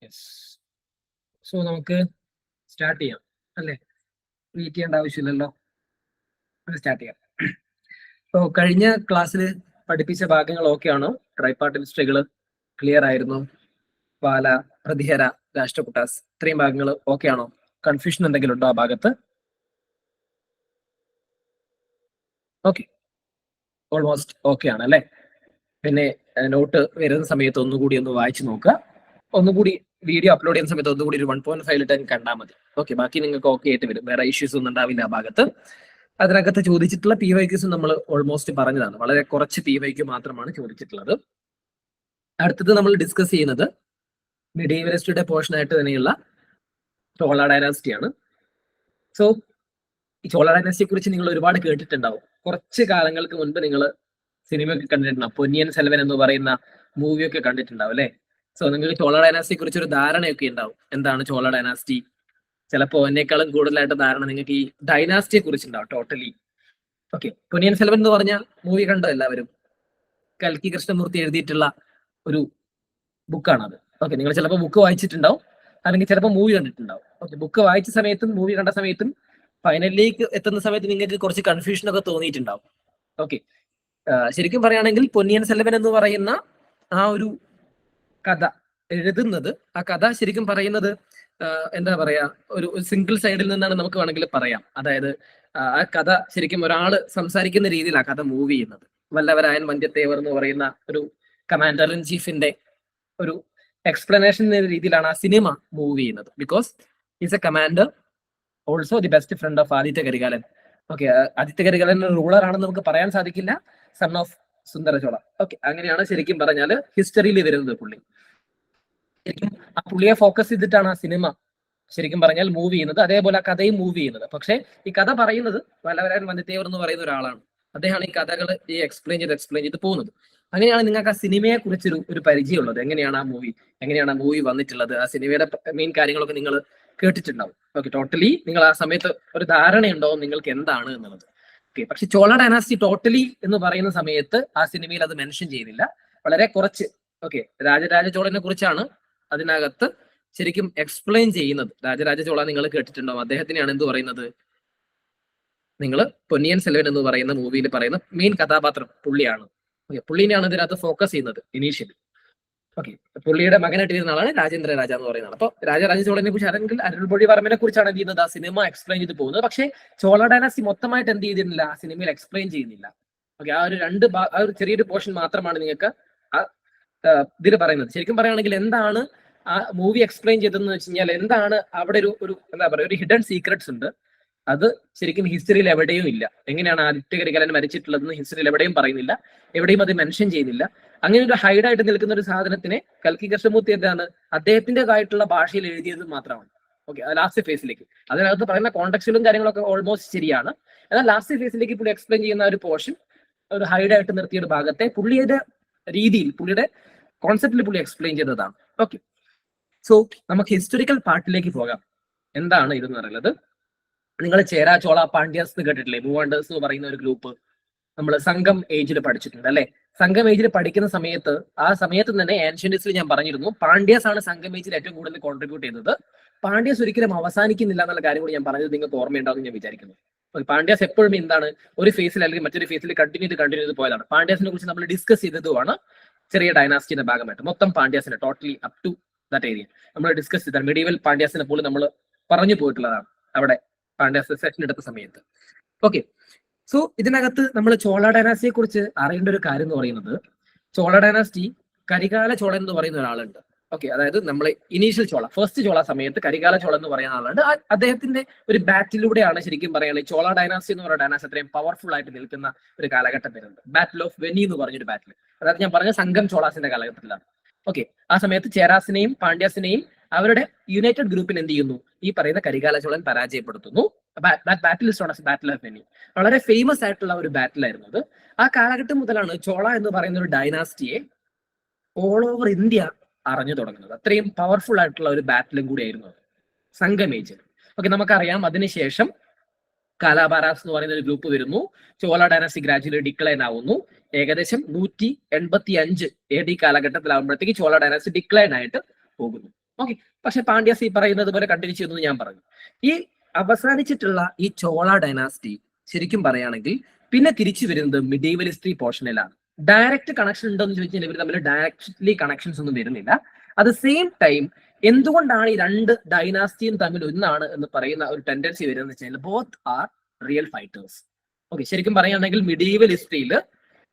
Yes. So നമുക്ക് start ചെയ്യാം അല്ലേ? വെയിറ്റ് ചെയ്യേണ്ട ആവശ്യമില്ലല്ലോ, സ്റ്റാർട്ട് ചെയ്യാം. സോ കഴിഞ്ഞ ക്ലാസ്സിൽ പഠിപ്പിച്ച ഭാഗങ്ങൾ ഓക്കെയാണോ? ട്രൈപാർട്ട് ഹിസ്റ്ററികൾ ക്ലിയർ ആയിരുന്നു? പാല, പ്രതിഹര, രാഷ്ട്രകുട്ടാസ് ഇത്രയും ഭാഗങ്ങൾ ഓക്കെ ആണോ? കൺഫ്യൂഷൻ എന്തെങ്കിലും ഉണ്ടോ ആ ഭാഗത്ത്? ഓക്കെ, ഓൾമോസ്റ്റ് ഓക്കെ ആണ് അല്ലേ? പിന്നെ നോട്ട് വരുന്ന സമയത്ത് ഒന്നുകൂടി ഒന്ന് വായിച്ചു നോക്കുക. ഒന്നുകൂടി വീഡിയോ അപ്ലോഡ് ചെയ്യുന്ന സമയത്ത് ഒന്നുകൂടി ഒരു 1.5 ടൈം കണ്ടാൽ മതി. ഓക്കെ, ബാക്കി നിങ്ങൾക്ക് ഓക്കെ ആയിട്ട് വരും. വേറെ ഇഷ്യൂസ് ഒന്നും ഉണ്ടാവില്ല ആ ഭാഗത്ത്. അതിനകത്ത് ചോദിച്ചിട്ടുള്ള PYQs നമ്മൾ ഓൾമോസ്റ്റ് പറഞ്ഞതാണ്. വളരെ കുറച്ച് PYQ മാത്രമാണ് ചോദിച്ചിട്ടുള്ളത്. അടുത്തത് നമ്മൾ ഡിസ്കസ് ചെയ്യുന്നത് മിഡീവൽ ഹിസ്റ്ററിയുടെ പോർഷൻ ആയിട്ട് തന്നെയുള്ള ചോള ഡൈനാസ്റ്റി ആണ്. സോ ഈ ചോള ഡൈനാസ്റ്റിയെ കുറിച്ച് നിങ്ങൾ ഒരുപാട് കേട്ടിട്ടുണ്ടാവും. കുറച്ച് കാലങ്ങൾക്ക് മുൻപ് നിങ്ങൾ സിനിമയൊക്കെ കണ്ടിട്ടുണ്ടാവും. പൊന്നിയൻ സെൽവൻ എന്ന് പറയുന്ന മൂവിയൊക്കെ കണ്ടിട്ടുണ്ടാവും അല്ലെ? സോ നിങ്ങൾക്ക് ചോള ഡൈനാസ്റ്റിയെ കുറിച്ച് ഒരു ധാരണയൊക്കെ ഉണ്ടാവും. എന്താണ് ചോള ഡൈനാസ്റ്റി? ചിലപ്പോൾ എന്നേക്കാളും കൂടുതലായിട്ട് ധാരണ നിങ്ങൾക്ക് ഈ ഡൈനാസ്റ്റിയെ കുറിച്ചുണ്ടാവും ടോട്ടലി. ഓക്കെ, പൊന്നിയൻ സെൽവൻ എന്ന് പറഞ്ഞ മൂവി കണ്ടോ എല്ലാവരും? കൽക്കി കൃഷ്ണമൂർത്തി എഴുതിയിട്ടുള്ള ഒരു ബുക്കാണത്. ഓക്കെ, നിങ്ങൾ ചിലപ്പോൾ ബുക്ക് വായിച്ചിട്ടുണ്ടാവും, അല്ലെങ്കിൽ ചിലപ്പോൾ മൂവി കണ്ടിട്ടുണ്ടാവും. ഓക്കെ, ബുക്ക് വായിച്ച സമയത്തും മൂവി കണ്ട സമയത്തും ഫൈനലിലേക്ക് എത്തുന്ന സമയത്ത് നിങ്ങൾക്ക് കുറച്ച് കൺഫ്യൂഷൻ ഒക്കെ തോന്നിയിട്ടുണ്ടാവും. ഓക്കെ, ശരിക്കും പറയുകയാണെങ്കിൽ പൊന്നിയൻ സെൽവൻ എന്ന് പറയുന്ന ആ ഒരു കഥ എഴുതുന്നത്, ആ കഥ ശരിക്കും പറയുന്നത് എന്താ പറയാ, ഒരു സിംഗിൾ സൈഡിൽ നിന്നാണ് നമുക്ക് വേണമെങ്കിൽ പറയാം. അതായത് ആ കഥ ശരിക്കും ഒരാള് സംസാരിക്കുന്ന രീതിയിൽ ആ കഥ മൂവ് ചെയ്യുന്നത്. വല്ലവരായൻ വന്ധ്യത്തേവർ എന്ന് പറയുന്ന ഒരു കമാൻഡർ ഇൻ ചീഫിന്റെ ഒരു എക്സ്പ്ലനേഷൻ എന്ന രീതിയിലാണ് ആ സിനിമ മൂവ് ചെയ്യുന്നത്. Because is A commander, also the best friend of Aditya Karikalan. Okay, Aditya Karikalan ruler ആണെന്ന് നമുക്ക് പറയാൻ സാധിക്കില്ല, സൺ ഓഫ് സുന്ദരചോള. ഓക്കെ, അങ്ങനെയാണ് ശരിക്കും പറഞ്ഞാൽ ഹിസ്റ്ററിയിൽ വരുന്നത് പുള്ളി. ശരിക്കും ആ പുള്ളിയെ ഫോക്കസ് ചെയ്തിട്ടാണ് ആ സിനിമ ശരിക്കും പറഞ്ഞാൽ മൂവ് ചെയ്യുന്നത്, അതേപോലെ ആ കഥയും മൂവ് ചെയ്യുന്നത്. പക്ഷെ ഈ കഥ പറയുന്നത് വല്ലവരായൻ വന്ധ്യത്തേവർ എന്ന് പറയുന്ന ഒരാളാണ്. അദ്ദേഹമാണ് ഈ കഥകൾ ഈ എക്സ്പ്ലെയിൻ ചെയ്ത് പോകുന്നത്. അങ്ങനെയാണ് നിങ്ങൾക്ക് ആ സിനിമയെ കുറിച്ചൊരു പരിചയമുള്ളത്. എങ്ങനെയാണ് ആ മൂവി വന്നിട്ടുള്ളത്, ആ സിനിമയുടെ മെയിൻ കാര്യങ്ങളൊക്കെ നിങ്ങൾ കേട്ടിട്ടുണ്ടാവും. ഓക്കെ, ടോട്ടലി നിങ്ങൾ ആ സമയത്ത് ഒരു ധാരണയുണ്ടാവും നിങ്ങൾക്ക് എന്താണ് എന്നുള്ളത്. ഓക്കെ, പക്ഷെ ചോള ഡൈനാസ്റ്റി ടോട്ടലി എന്ന് പറയുന്ന സമയത്ത് ആ സിനിമയിൽ അത് മെൻഷൻ ചെയ്യുന്നില്ല, വളരെ കുറച്ച്. ഓക്കെ, രാജരാജ ചോളനെ കുറിച്ചാണ് അതിനകത്ത് ശരിക്കും എക്സ്പ്ലെയിൻ ചെയ്യുന്നത്. രാജരാജ ചോള നിങ്ങൾ കേട്ടിട്ടുണ്ടാവും. അദ്ദേഹത്തിനെയാണ് എന്ത് പറയുന്നത്, നിങ്ങൾ പൊന്നിയൻ സെൽവൻ എന്ന് പറയുന്ന മൂവിയിൽ പറയുന്ന മെയിൻ കഥാപാത്രം പുള്ളിയാണ്. ഓക്കെ, പുള്ളിനെയാണ് ഇതിനകത്ത് ഫോക്കസ് ചെയ്യുന്നത് ഇനീഷ്യലി. ഓക്കെ, പുള്ളിയുടെ മകനായിട്ടിരുന്ന ആളാണ് രാജേന്ദ്ര രാജ എന്ന് പറയുന്നത്. അപ്പോൾ രാജരാജ ചോളനെ കുറിച്ച് അല്ലെങ്കിൽ അരുൾമൊഴിവർമ്മനെ കുറിച്ചാണ് എന്ത് ചെയ്യുന്നത്, ആ സിനിമ എക്സ്പ്ലെയിൻ ചെയ്ത് പോകുന്നത്. പക്ഷേ ചോള ഡൈനാസ്റ്റി മൊത്തമായിട്ട് എന്ത് ചെയ്തിരുന്നില്ല, ആ സിനിമയിൽ എക്സ്പ്ലെയിൻ ചെയ്യുന്നില്ല. ഓക്കെ, ആ ഒരു ചെറിയൊരു പോർഷൻ മാത്രമാണ് നിങ്ങൾക്ക് ആ ഇതിൽ പറയുന്നത്. ശരിക്കും പറയുകയാണെങ്കിൽ എന്താണ് ആ മൂവി എക്സ്പ്ലെയിൻ ചെയ്തതെന്ന് വെച്ച് കഴിഞ്ഞാൽ, എന്താണ് അവിടെ ഒരു എന്താ പറയുക, ഒരു ഹിഡൻ സീക്രട്സ് ഉണ്ട്. അത് ശരിക്കും ഹിസ്റ്ററിയിൽ എവിടെയും ഇല്ല. എങ്ങനെയാണ് ആദിത്യ കരികാലൻ മരിച്ചിട്ടുള്ളതെന്ന് ഹിസ്റ്ററിയിൽ എവിടെയും പറയുന്നില്ല, എവിടെയും അത് മെൻഷൻ ചെയ്യുന്നില്ല. അങ്ങനെ ഒരു ഹൈഡായിട്ട് നിൽക്കുന്ന ഒരു സാധനത്തിനെ കൽക്കി കൃഷ്ണമൂർത്തി എന്താണ് അദ്ദേഹത്തിൻ്റെതായിട്ടുള്ള ഭാഷയിൽ എഴുതിയത് മാത്രമാണ്. ഓക്കെ, ലാസ്റ്റ് ഫേസിലേക്ക് അതിനകത്ത് പറയുന്ന കോണ്ടക്സ്റ്റുകളും കാര്യങ്ങളൊക്കെ ഓൾമോസ്റ്റ് ശരിയാണ്. എന്നാൽ ലാസ്റ്റ് ഫേസിലേക്ക് പുള്ളി എക്സ്പ്ലെയിൻ ചെയ്യുന്ന ഒരു പോർഷൻ, ഒരു ഹൈഡായിട്ട് നിർത്തിയ ഒരു ഭാഗത്തെ പുള്ളിയുടെ രീതിയിൽ, പുള്ളിയുടെ കോൺസെപ്റ്റിൽ പുള്ളി എക്സ്പ്ലെയിൻ ചെയ്തതാണ്. ഓക്കെ, സോ നമുക്ക് ഹിസ്റ്റോറിക്കൽ പാർട്ടിലേക്ക് പോകാം. എന്താണ് ഇതെന്ന് പറയുന്നത്, നിങ്ങൾ ചേര, ചോള, പാണ്ഡ്യാസ് എന്ന് കേട്ടിട്ടില്ലേ? മൂവാണ്ടേഴ്സ് എന്ന് പറയുന്ന ഒരു ഗ്രൂപ്പ് നമ്മൾ സംഘം ഏജിൽ പഠിച്ചിട്ടുണ്ട് അല്ലെ? സംഘം ഏജിൽ പഠിക്കുന്ന സമയത്ത് ആ സമയത്ത് തന്നെ ഏൻഷ്യന്റ് ഹിസ്റ്ററി ഞാൻ പറഞ്ഞിരുന്നു, പാണ്ഡ്യാസ് ആണ് സംഘം ഏജിൽ ഏറ്റവും കൂടുതൽ കോൺട്രിബ്യൂട്ട് ചെയ്തത്. പാണ്ഡ്യാസ് ഒരിക്കലും അവസാനിക്കുന്നില്ല എന്നുള്ള കാര്യം കൂടി ഞാൻ പറഞ്ഞത് നിങ്ങൾക്ക് ഓർമ്മയുണ്ടാവും ഞാൻ വിചാരിക്കുന്നു. പാണ്ഡ്യാസ് എപ്പോഴും എന്താണ്, ഒരു ഫേസിൽ അല്ലെങ്കിൽ മറ്റൊരു ഫേസിൽ കണ്ടിന്യൂ ചെയ്ത് പോയതാണ്. പാണ്ഡ്യാസിനെ കുറിച്ച് നമ്മൾ ഡിസ്കസ് ചെയ്തതുമാണ് ചെറിയ ഡൈനാസ്റ്റിയുടെ ഭാഗമായിട്ട്. മൊത്തം പാണ്ഡ്യാസിനെ totally up to that area നമ്മൾ ഡിസ്കസ് ചെയ്താണ്. മെഡീവൽ പാണ്ഡ്യാസിനെ പോലും നമ്മൾ പറഞ്ഞു പോയിട്ടുള്ളതാണ് അവിടെ പാണ്ഡ്യാസ് സെഷൻ എടുത്ത സമയത്ത്. ഓക്കെ, സോ ഇതിനകത്ത് നമ്മൾ ചോള ഡൈനാസ്റ്റിയെ കുറിച്ച് അറിയേണ്ട ഒരു കാര്യം എന്ന് പറയുന്നത്, ചോള ഡൈനാസ്റ്റി കരികാല ചോളൻ എന്ന് പറയുന്ന ഒരാളുണ്ട്. ഓക്കെ, അതായത് നമ്മൾ ഇനീഷ്യൽ ചോള, ഫസ്റ്റ് ചോള സമയത്ത് കരികാല ചോളൻ എന്ന് പറയുന്ന ആളുണ്ട്. അദ്ദേഹത്തിന്റെ ഒരു ബാറ്റിലൂടെയാണ് ശരിക്കും പറയുകയാണെങ്കിൽ ചോള ഡൈനാസ്റ്റി എന്ന് പറയുന്ന ഡൈനാസ്റ്റി അത്രയും പവർഫുൾ ആയിട്ട് നിൽക്കുന്ന ഒരു കാലഘട്ടം വരുന്നത്. ബാറ്റിൽ ഓഫ് വെനി എന്ന് പറഞ്ഞൊരു ബാറ്റിൽ, അതായത് ഞാൻ പറഞ്ഞ സംഘം ചോളാസിന്റെ കാലഘട്ടത്തിലാണ്. ഓക്കെ, ആ സമയത്ത് ചേരാസിനെയും പാണ്ഡ്യാസിനെയും അവരുടെ യുണൈറ്റഡ് ഗ്രൂപ്പിന് എന്ത് ചെയ്യുന്നു, ഈ പറയുന്ന കരികാല ചോളൻ പരാജയപ്പെടുത്തുന്നു. Battle is known as battle of Venni. വളരെ ഫേമസ് ആയിട്ടുള്ള ഒരു ബാറ്റിൽ ആയിരുന്നു അത്. ആ കാലഘട്ടം മുതലാണ് ചോള എന്ന് പറയുന്ന ഒരു ഡൈനാസ്റ്റിയെ ഓൾ ഓവർ ഇന്ത്യ അറിഞ്ഞു തുടങ്ങുന്നത്. അത്രയും പവർഫുൾ ആയിട്ടുള്ള ഒരു ബാറ്റിലും കൂടിയായിരുന്നു അത്, സംഘം ഏജിൽ. ഓക്കെ, നമുക്കറിയാം അതിനുശേഷം കാലാബാരാസ് എന്ന് പറയുന്ന ഒരു ഗ്രൂപ്പ് വരുന്നു. ചോള ഡൈനാസ്റ്റി ഗ്രാജുവലി ഡിക്ലൈൻ ആവുന്നു. ഏകദേശം 185 AD കാലഘട്ടത്തിലാവുമ്പോഴത്തേക്ക് ചോള ഡൈനാസ്റ്റി ഡിക്ലൈൻ ആയിട്ട് പോകുന്നു. ഓക്കെ, പക്ഷെ പാണ്ഡ്യാസ് ഈ പറയുന്നത് പോലെ കണ്ടിന്യൂ ചെയ്യുന്നു ഞാൻ പറഞ്ഞു. ഈ അവസാനിച്ചിട്ടുള്ള ഈ ചോള ഡൈനാസ്റ്റി ശരിക്കും പറയുകയാണെങ്കിൽ പിന്നെ തിരിച്ചു വരുന്നത് മിഡീവൽ ഹിസ്റ്ററി പോർഷനിലാണ്. ഡയറക്റ്റ് കണക്ഷൻ ഉണ്ടോ എന്ന് ചോദിച്ചാൽ ഇവർ തമ്മിൽ ഡയറക്റ്റ്ലി കണക്ഷൻസ് ഒന്നും വരുന്നില്ല. അറ്റ് ദ സെയിം ടൈം എന്തുകൊണ്ടാണ് ഈ രണ്ട് ഡൈനാസ്റ്റിയും തമ്മിൽ ഒന്നാണ് എന്ന് പറയുന്ന ഒരു ടെൻഡൻസി വരുന്നത് വെച്ചാൽ both are real fighters. Okay, ശരിക്കും പറയുകയാണെങ്കിൽ മിഡീവൽ ഹിസ്റ്ററിയിൽ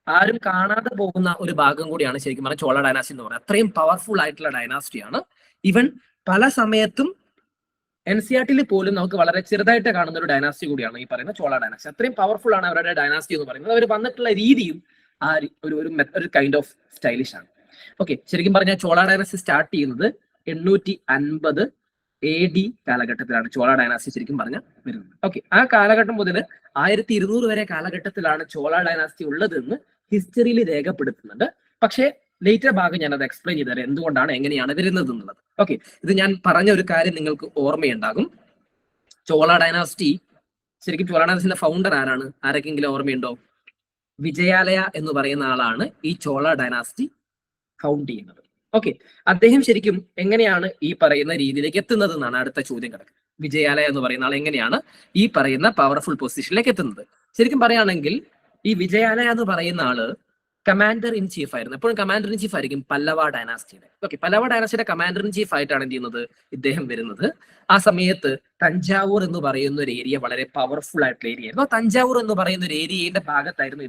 ആരും കാണാതെ പോകുന്ന ഒരു ഭാഗം കൂടിയാണ് ശരിക്കും പറഞ്ഞാൽ ചോള ഡൈനാസ്റ്റി എന്ന് പറയുന്നത്. അത്രയും പവർഫുൾ ആയിട്ടുള്ള ഡൈനാസ്റ്റിയാണ്. ഈവൻ പല സമയത്തും NCERT പോലും നമുക്ക് വളരെ ചെറുതായിട്ട് കാണുന്ന ഒരു ഡൈനാസ്റ്റി കൂടിയാണ് ഈ പറയുന്ന ചോള ഡൈനാസ്റ്റി. അത്രയും പവർഫുൾ ആണ് അവരുടെ ഡൈനാസ്റ്റി എന്ന് പറയുന്നത്. അവർ വന്നിട്ടുള്ള രീതിയും ആ ഒരു കൈൻഡ് ഓഫ് സ്റ്റൈലിഷ് ആണ്. ഓക്കെ, ശരിക്കും പറഞ്ഞാൽ ചോള ഡൈനാസ്റ്റി സ്റ്റാർട്ട് ചെയ്യുന്നത് 850 AD കാലഘട്ടത്തിലാണ് ചോള ഡൈനാസ്റ്റി ശരിക്കും പറഞ്ഞാൽ വരുന്നത്. ഓക്കെ, ആ കാലഘട്ടം മുതൽ 1200 വരെ കാലഘട്ടത്തിലാണ് ചോള ഡൈനാസ്റ്റി ഉള്ളതെന്ന് ഹിസ്റ്ററിയിൽ രേഖപ്പെടുത്തുന്നുണ്ട്. പക്ഷേ ലേറ്റർ ഭാഗം ഞാൻ അത് എക്സ്പ്ലെയിൻ ചെയ്തു തരാം എന്തുകൊണ്ടാണ് എങ്ങനെയാണ് വരുന്നത് എന്നുള്ളത്. ഓക്കെ, ഇത് ഞാൻ പറഞ്ഞ ഒരു കാര്യം നിങ്ങൾക്ക് ഓർമ്മയുണ്ടാകും. ചോള ഡൈനാസ്റ്റി ശരിക്കും ചോള ഡൈനാസ്റ്റിന്റെ ഫൗണ്ടർ ആരാണ്? ആരൊക്കെങ്കിലും ഓർമ്മയുണ്ടോ? വിജയാലയ എന്ന് പറയുന്ന ആളാണ് ഈ ചോള ഡൈനാസ്റ്റി ഫൗണ്ട് ചെയ്യുന്നത്. ഓക്കെ, അദ്ദേഹം ശരിക്കും എങ്ങനെയാണ് ഈ പറയുന്ന രീതിയിലേക്ക് എത്തുന്നത് എന്നാണ് അടുത്ത ചോദ്യം കിടക്കുന്നത്. വിജയാലയ എന്ന് പറയുന്ന ആൾ എങ്ങനെയാണ് ഈ പറയുന്ന പവർഫുൾ പൊസിഷനിലേക്ക് എത്തുന്നത്? ശരിക്കും പറയുകയാണെങ്കിൽ ഈ വിജയാലയ എന്ന് പറയുന്ന ആള് കമാൻഡർ ഇൻ ചീഫ് ആയിരുന്നു. എപ്പോഴും കമാൻഡർ ഇൻ ചീഫ് ആയിരിക്കും പല്ലവ ഡൈനാസ്റ്റിയുടെ. ഓക്കെ, പല്ലവ ഡൈനാസ്റ്റിയുടെ കമാൻഡർ ഇൻ ചീഫ് ആയിട്ടാണ് എന്ത് ചെയ്യുന്നത് ഇദ്ദേഹം വരുന്നത്. ആ സമയത്ത് തഞ്ചാവൂർ എന്ന് പറയുന്ന ഒരു ഏരിയ വളരെ പവർഫുൾ ആയിട്ടുള്ള ഏരിയ ആയിരുന്നു. തഞ്ചാവൂർ എന്ന് പറയുന്ന ഒരു ഏരിയയുടെ ഭാഗത്തായിരുന്നു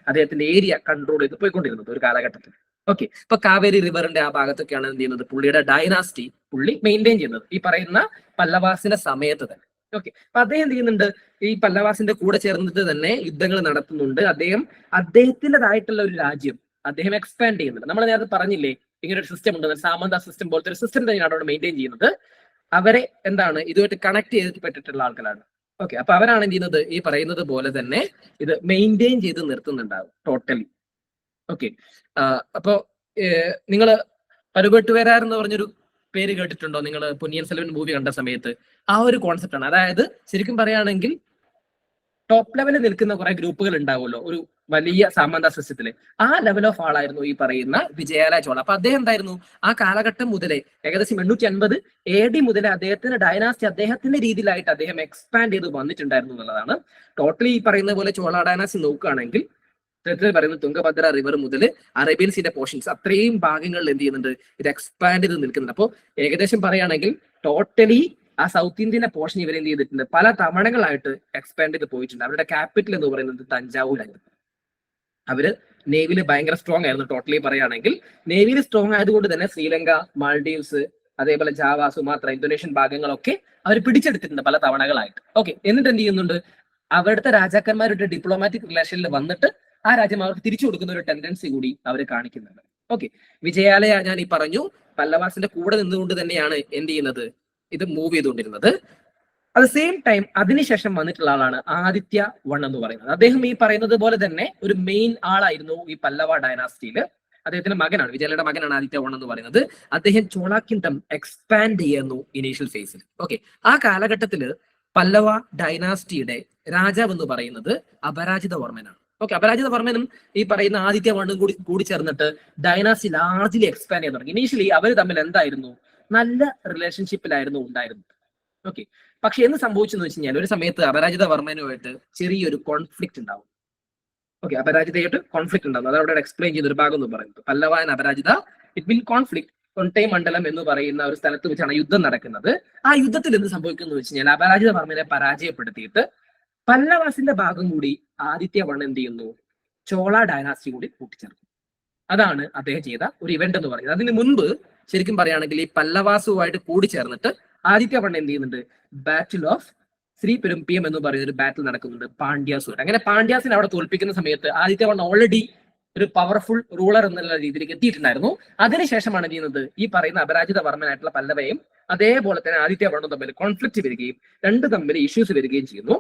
അദ്ദേഹത്തിന്റെ ഏരിയ കൺട്രോൾ ചെയ്ത് പോയിക്കൊണ്ടിരുന്നത് ഒരു കാലഘട്ടത്തിൽ. ഓക്കെ, ഇപ്പൊ കാവേരി റിവറിന്റെ ആ ഭാഗത്തൊക്കെയാണ് എന്ത് ചെയ്യുന്നത് പുള്ളിയുടെ ഡൈനാസ്റ്റി പുള്ളി മെയിൻറ്റെയിൻ ചെയ്യുന്നത് ഈ പറയുന്ന പല്ലവാസിന്റെ സമയത്ത് തന്നെ. ഓക്കെ, അപ്പൊ അദ്ദേഹം എന്ത് ചെയ്യുന്നുണ്ട് ഈ പല്ലവാസിന്റെ കൂടെ ചേർന്നിട്ട് തന്നെ യുദ്ധങ്ങൾ നടത്തുന്നുണ്ട്. അദ്ദേഹത്തിൻ്റെതായിട്ടുള്ള ഒരു രാജ്യം അദ്ദേഹം എക്സ്പാൻഡ് ചെയ്യുന്നുണ്ട്. നമ്മൾ നേരത്തെ പറഞ്ഞില്ലേ ഇങ്ങനെ ഒരു സിസ്റ്റം ഉണ്ട്, സാമന്ത സിസ്റ്റം പോലത്തെ ഒരു സിസ്റ്റം തന്നെയാണ് അവിടെ മെയിൻറ്റെയിൻ ചെയ്യുന്നത്. അവരെ എന്താണ് ഇതുമായിട്ട് കണക്ട് ചെയ്തിട്ടുള്ള ആൾക്കാരാണ്. ഓക്കെ, അപ്പൊ അവരാണ് എന്ത് ചെയ്യുന്നത് ഈ പറയുന്നത് പോലെ തന്നെ ഇത് മെയിൻറ്റെയിൻ ചെയ്ത് നിർത്തുന്നുണ്ടാവും ടോട്ടലി. ഓക്കെ, അപ്പോ നിങ്ങൾ പരുപെട്ടുവരാർ എന്ന് പറഞ്ഞൊരു പേര് കേട്ടിട്ടുണ്ടോ നിങ്ങൾ? പൊന്നിയൻ സെൽവൻ മൂവി കണ്ട സമയത്ത് ആ ഒരു കോൺസെപ്റ്റ് ആണ്. അതായത് ശരിക്കും പറയുകയാണെങ്കിൽ ടോപ്പ് ലെവലിൽ നിൽക്കുന്ന കുറെ ഗ്രൂപ്പുകൾ ഉണ്ടാവുമല്ലോ ഒരു വലിയ സാമന്ത സിസ്റ്റത്തില്. ആ ലെവൽ ഓഫ് ആളായിരുന്നു ഈ പറയുന്ന വിജയാലയ ചോള. അപ്പൊ അദ്ദേഹം എന്തായിരുന്നു ആ കാലഘട്ടം മുതലേ ഏകദേശം 850 AD മുതലേ അദ്ദേഹത്തിന്റെ ഡൈനാസ്റ്റി അദ്ദേഹത്തിന്റെ രീതിയിലായിട്ട് അദ്ദേഹം എക്സ്പാൻഡ് ചെയ്ത് വന്നിട്ടുണ്ടായിരുന്നു എന്നുള്ളതാണ്. ടോട്ടലി ഈ പറയുന്ന പോലെ ചോള ഡൈനാസ്റ്റി നോക്കുകയാണെങ്കിൽ പറയുന്നത് തുംഗഭദ്ര റിവർ മുതൽ അറേബ്യൻ സീന്റെ പോർഷൻസ് അത്രയും ഭാഗങ്ങളിൽ എന്ത് ചെയ്യുന്നുണ്ട് ഇത് എക്സ്പാൻഡ് ചെയ്ത് നിൽക്കുന്നുണ്ട്. അപ്പോൾ ഏകദേശം പറയുകയാണെങ്കിൽ ടോട്ടലി ആ സൗത്ത് ഇന്ത്യന്റെ പോർഷൻ ഇവർ എന്ത് ചെയ്തിട്ടുണ്ട് പല തവണകളായിട്ട് എക്സ്പാൻഡ് ചെയ്ത് പോയിട്ടുണ്ട്. അവരുടെ ക്യാപിറ്റൽ എന്ന് പറയുന്നത് തഞ്ചാവൂരായിരുന്നു. അവര് നേവിയിൽ ഭയങ്കര സ്ട്രോങ് ആയിരുന്നു. ടോട്ടലി പറയുകയാണെങ്കിൽ നേവിയിൽ സ്ട്രോങ് ആയതുകൊണ്ട് തന്നെ ശ്രീലങ്ക, മാൽഡീവ്സ്, അതേപോലെ ജാവ, സുമാത്ര, ഇന്തോനേഷ്യൻ ഭാഗങ്ങളൊക്കെ അവർ പിടിച്ചെടുത്തിട്ടുണ്ട് പല തവണകളായിട്ട്. ഓക്കെ, എന്നിട്ട് എന്ത് ചെയ്യുന്നുണ്ട് അവിടുത്തെ രാജാക്കന്മാരുടെ ഡിപ്ലോമാറ്റിക് റിലേഷനിൽ വന്നിട്ട് ആ രാജ്യം അവർക്ക് തിരിച്ചു കൊടുക്കുന്ന ഒരു ടെൻഡൻസി കൂടി അവർ കാണിക്കുന്നുണ്ട്. ഓക്കെ, വിജയാലയ ഞാൻ ഈ പറഞ്ഞു പല്ലവാസിന്റെ കൂടെ നിന്നുകൊണ്ട് തന്നെയാണ് എന്ത് ചെയ്യുന്നത് ഇത് മൂവ് ചെയ്തുകൊണ്ടിരുന്നത്. അറ്റ് ദ സെയിം ടൈം അതിനുശേഷം വന്നിട്ടുള്ള ആളാണ് ആദിത്യ വൺ എന്ന് പറയുന്നത്. അദ്ദേഹം ഈ പറയുന്നത് പോലെ തന്നെ ഒരു മെയിൻ ആളായിരുന്നു ഈ പല്ലവ ഡൈനാസ്റ്റിയില്. അദ്ദേഹത്തിന്റെ മകനാണ്, വിജയാലയുടെ മകനാണ് ആദിത്യ വൺ എന്ന് പറയുന്നത്. അദ്ദേഹം ചോള കിങ്ഡം എക്സ്പാൻഡ് ചെയ്യുന്നു ഇനീഷ്യൽ ഫേസിൽ. ഓക്കെ, ആ കാലഘട്ടത്തില് പല്ലവ ഡൈനാസ്റ്റിയുടെ രാജാവ് എന്ന് പറയുന്നത് അപരാജിത വർമ്മനാണ്. ഓക്കെ, അപരാജിത വർമ്മനും ഈ പറയുന്ന ആദിത്യ വണ്ണും കൂടി ചേർന്നിട്ട് ഡൈനാസ്റ്റി ലാർജ്ലി എക്സ്പാൻഡ് ചെയ്യാൻ തുടങ്ങി. ഇനീഷ്യലി അവർ തമ്മിൽ എന്തായിരുന്നു നല്ല റിലേഷൻഷിപ്പിലായിരുന്നു ഉണ്ടായിരുന്നത്. ഓക്കെ, പക്ഷെ എന്ത് സംഭവിച്ചെന്ന് വെച്ച് കഴിഞ്ഞാൽ ഒരു സമയത്ത് അപരാജിത വർമ്മനുമായിട്ട് ചെറിയൊരു കോൺഫ്ലിക്ട് ഉണ്ടാവും. ഓക്കെ, അപരാജിതയായിട്ട് കോൺഫ്ലിക്ട് ഉണ്ടാവും. അത് അവിടെ എക്സ്പ്ലെയിൻ ചെയ്ത ഒരു ഭാഗം എന്ന് പറയുന്നത് Pallava and Aparajita it will conflict കൊണ്ടേ മണ്ഡലം എന്ന് പറയുന്ന ഒരു സ്ഥലത്ത് വെച്ചാണ് യുദ്ധം നടക്കുന്നത്. ആ യുദ്ധത്തിൽ എന്ത് സംഭവിക്കുന്നു വെച്ച് കഴിഞ്ഞാൽ അപരാജിത വർമ്മനെ പരാജയപ്പെടുത്തിയിട്ട് പല്ലവാസിന്റെ ഭാഗം കൂടി ആദിത്യ വൺ എന്ത് ചെയ്യുന്നു ചോള ഡൈനാസ്റ്റി കൂടി കൂട്ടിച്ചേർക്കും. അതാണ് അദ്ദേഹം ചെയ്ത ഒരു ഇവന്റ് എന്ന് പറയുന്നത്. അതിന് മുൻപ് ശരിക്കും പറയുകയാണെങ്കിൽ ഈ പല്ലവാസുമായിട്ട് കൂടിച്ചേർന്നിട്ട് ആദിത്യ വൺ എന്ത് ചെയ്യുന്നുണ്ട് ബാറ്റിൽ ഓഫ് ശ്രീപെരുമ്പിയം എന്ന് പറയുന്ന ഒരു ബാറ്റിൽ നടക്കുന്നുണ്ട് പാണ്ഡ്യാസുമായിട്ട്. അങ്ങനെ പാണ്ഡ്യാസിനെ അവിടെ തോൽപ്പിക്കുന്ന സമയത്ത് ആദിത്യ വൺ ഓൾറെഡി ഒരു പവർഫുൾ റൂളർ എന്നുള്ള രീതിയിലേക്ക് എത്തിയിട്ടുണ്ടായിരുന്നു. അതിനുശേഷമാണ് എന്ത് ചെയ്യുന്നത് ഈ പറയുന്ന അപരാജിത വർമ്മനായിട്ടുള്ള പല്ലവയും അതേപോലെ തന്നെ ആദിത്യ വണ്ണും തമ്മിൽ കോൺഫ്ലിക്റ്റ് വരികയും രണ്ട് തമ്മിൽ ഇഷ്യൂസ് വരികയും ചെയ്യുന്നു.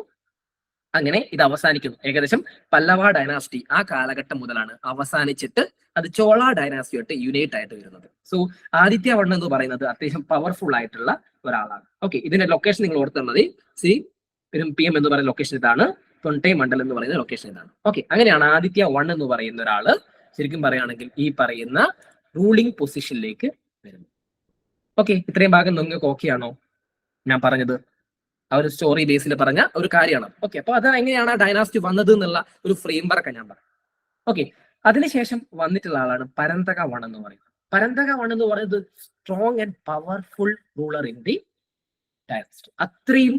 അങ്ങനെ ഇത് അവസാനിക്കുന്നു. ഏകദേശം പല്ലവ ഡൈനാസ്റ്റി ആ കാലഘട്ടം മുതലാണ് അവസാനിച്ചിട്ട് അത് ചോള ഡൈനാസ്റ്റിയായിട്ട് യുണൈറ്റ് ആയിട്ട് വരുന്നത്. സോ ആദിത്യ വൺ എന്ന് പറയുന്നത് അത്യാവശ്യം പവർഫുൾ ആയിട്ടുള്ള ഒരാളാണ്. ഓക്കെ, ഇതിന്റെ ലൊക്കേഷൻ നിങ്ങൾ ഓർത്താൽ മതി. ശ്രീപെരുമ്പിയം എന്ന് പറയുന്ന ലൊക്കേഷൻ ഇതാണ്, തൊണ്ടൈ മണ്ഡലം എന്ന് പറയുന്ന ലൊക്കേഷൻ ഇതാണ്. ഓക്കെ, അങ്ങനെയാണ് ആദിത്യ വൺ എന്ന് പറയുന്ന ഒരാള് ശരിക്കും പറയുകയാണെങ്കിൽ ഈ പറയുന്ന റൂളിംഗ് പൊസിഷനിലേക്ക് വരുന്നത്. ഓക്കെ, ഇത്രയും ഭാഗം നിങ്ങൾക്ക് ഓക്കെ ആണോ ഞാൻ പറഞ്ഞത്? ആ ഒരു സ്റ്റോറി ബേസിൽ പറഞ്ഞ ഒരു കാര്യമാണ്. ഓക്കെ, അപ്പൊ അത് എങ്ങനെയാണ് ആ ഡൈനാസ്റ്റി വന്നത് എന്നുള്ള ഒരു ഫ്രെയിം വർക്ക് ഞാൻ പറഞ്ഞു. ഓക്കെ, അതിനുശേഷം വന്നിട്ടുള്ള ആളാണ് പരന്തക വൺ എന്ന് പറയുന്നത്. പരന്തക വൺ എന്ന് പറയുന്നത് strong and powerful ruler in the dynasty. അത്രയും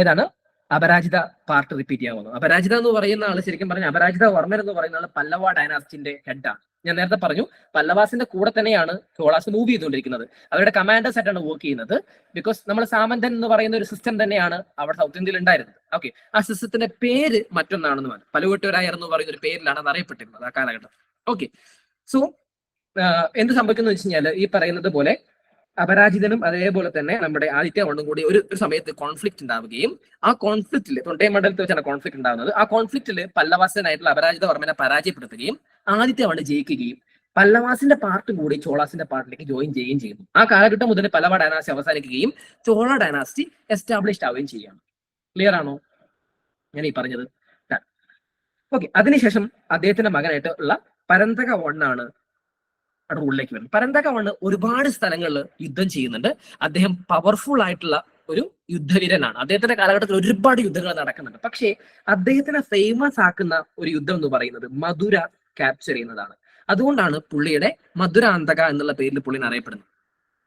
ഏതാണ് അപരാജിത പാർട്ട് റിപ്പീറ്റ് ചെയ്യാൻ പോകുന്നത്. അപരാജിത എന്ന് പറയുന്ന ആള് ശരിക്കും പറഞ്ഞ അപരാജിത വർമ്മൻ എന്ന് പറയുന്ന ആള് പല്ലവ ഡൈനാസ്റ്റിന്റെ ഹെഡാണ്. ഞാൻ നേരത്തെ പറഞ്ഞു പല്ലവാസിന്റെ കൂടെ തന്നെയാണ് ചോളാസ് മൂവ് ചെയ്തുകൊണ്ടിരിക്കുന്നത്. അവരുടെ കമാൻഡേഴ്സ് ആയിട്ടാണ് വർക്ക് ചെയ്യുന്നത്. ബിക്കോസ് നമ്മൾ സാമന്തൻ എന്ന് പറയുന്ന ഒരു സിസ്റ്റം തന്നെയാണ് അവിടെ സൗത്ത് ഇന്ത്യയിൽ ഉണ്ടായിരുന്നത്. ഓക്കെ, ആ സിസ്റ്റത്തിന്റെ പേര് മറ്റൊന്നാണെന്ന് പറഞ്ഞു. പലവെട്ടുരായർ എന്ന് പറയുന്ന ഒരു പേരിലാണ് അത് അറിയപ്പെട്ടിരുന്നത് ആ കാലഘട്ടം. ഓക്കെ, സോ എന്ത് സംഭവിക്കുന്നു വെച്ച് കഴിഞ്ഞാൽ ഈ പറയുന്നത് പോലെ അപരാജിതനും അതേപോലെ തന്നെ നമ്മുടെ ആദിത്യ വണ്ണും കൂടി ഒരു സമയത്ത് കോൺഫ്ലിക്ട് ഉണ്ടാവുകയും ആ കോൺഫ്ലിക്റ്റിൽ തൊണ്ടേ മണ്ഡലത്തിൽ വെച്ചാണ് കോൺഫ്ലിക്ട് ഉണ്ടാകുന്നത്. ആ കോൺഫ്ലിക്റ്റിൽ പല്ലവാസനായിട്ടുള്ള അപരാജിത വർമ്മനെ പരാജയപ്പെടുത്തുകയും ആദിത്യ വണ്ണ് ജയിക്കുകയും പല്ലവാസിന്റെ പാർട്ട് കൂടി ചോളാസിന്റെ പാർട്ടിലേക്ക് ജോയിൻ ചെയ്യുകയും ചെയ്യുന്നു. ആ കാലഘട്ടം മുതൽ പല്ലവ ഡൈനാസ്റ്റി അവസാനിക്കുകയും ചോള ഡൈനാസ്റ്റി എസ്റ്റാബ്ലിഷ്ഡ് ആവുകയും ചെയ്യുകയാണ്. ക്ലിയർ ആണോ ഞാൻ ഈ പറഞ്ഞത്? ഓക്കെ, അതിനുശേഷം അദ്ദേഹത്തിന്റെ മകനായിട്ട് ഉള്ള പരന്തക വണ്ണാണ് റൂളിലേക്ക് വരുന്നത്. പരന്തക വണ്ണ് ഒരുപാട് സ്ഥലങ്ങളിൽ യുദ്ധം ചെയ്യുന്നുണ്ട്. അദ്ദേഹം പവർഫുൾ ആയിട്ടുള്ള ഒരു യുദ്ധവീരനാണ്. അദ്ദേഹത്തിന്റെ കാലഘട്ടത്തിൽ ഒരുപാട് യുദ്ധങ്ങൾ നടക്കുന്നുണ്ട്. പക്ഷേ അദ്ദേഹത്തിനെ ഫേമസ് ആക്കുന്ന ഒരു യുദ്ധം എന്ന് പറയുന്നത് മധുര ക്യാപ്ചർ ചെയ്യുന്നതാണ്. അതുകൊണ്ടാണ് പുള്ളിയുടെ മധുരാന്തക എന്നുള്ള പേരിൽ പുള്ളിനെ അറിയപ്പെടുന്നത്.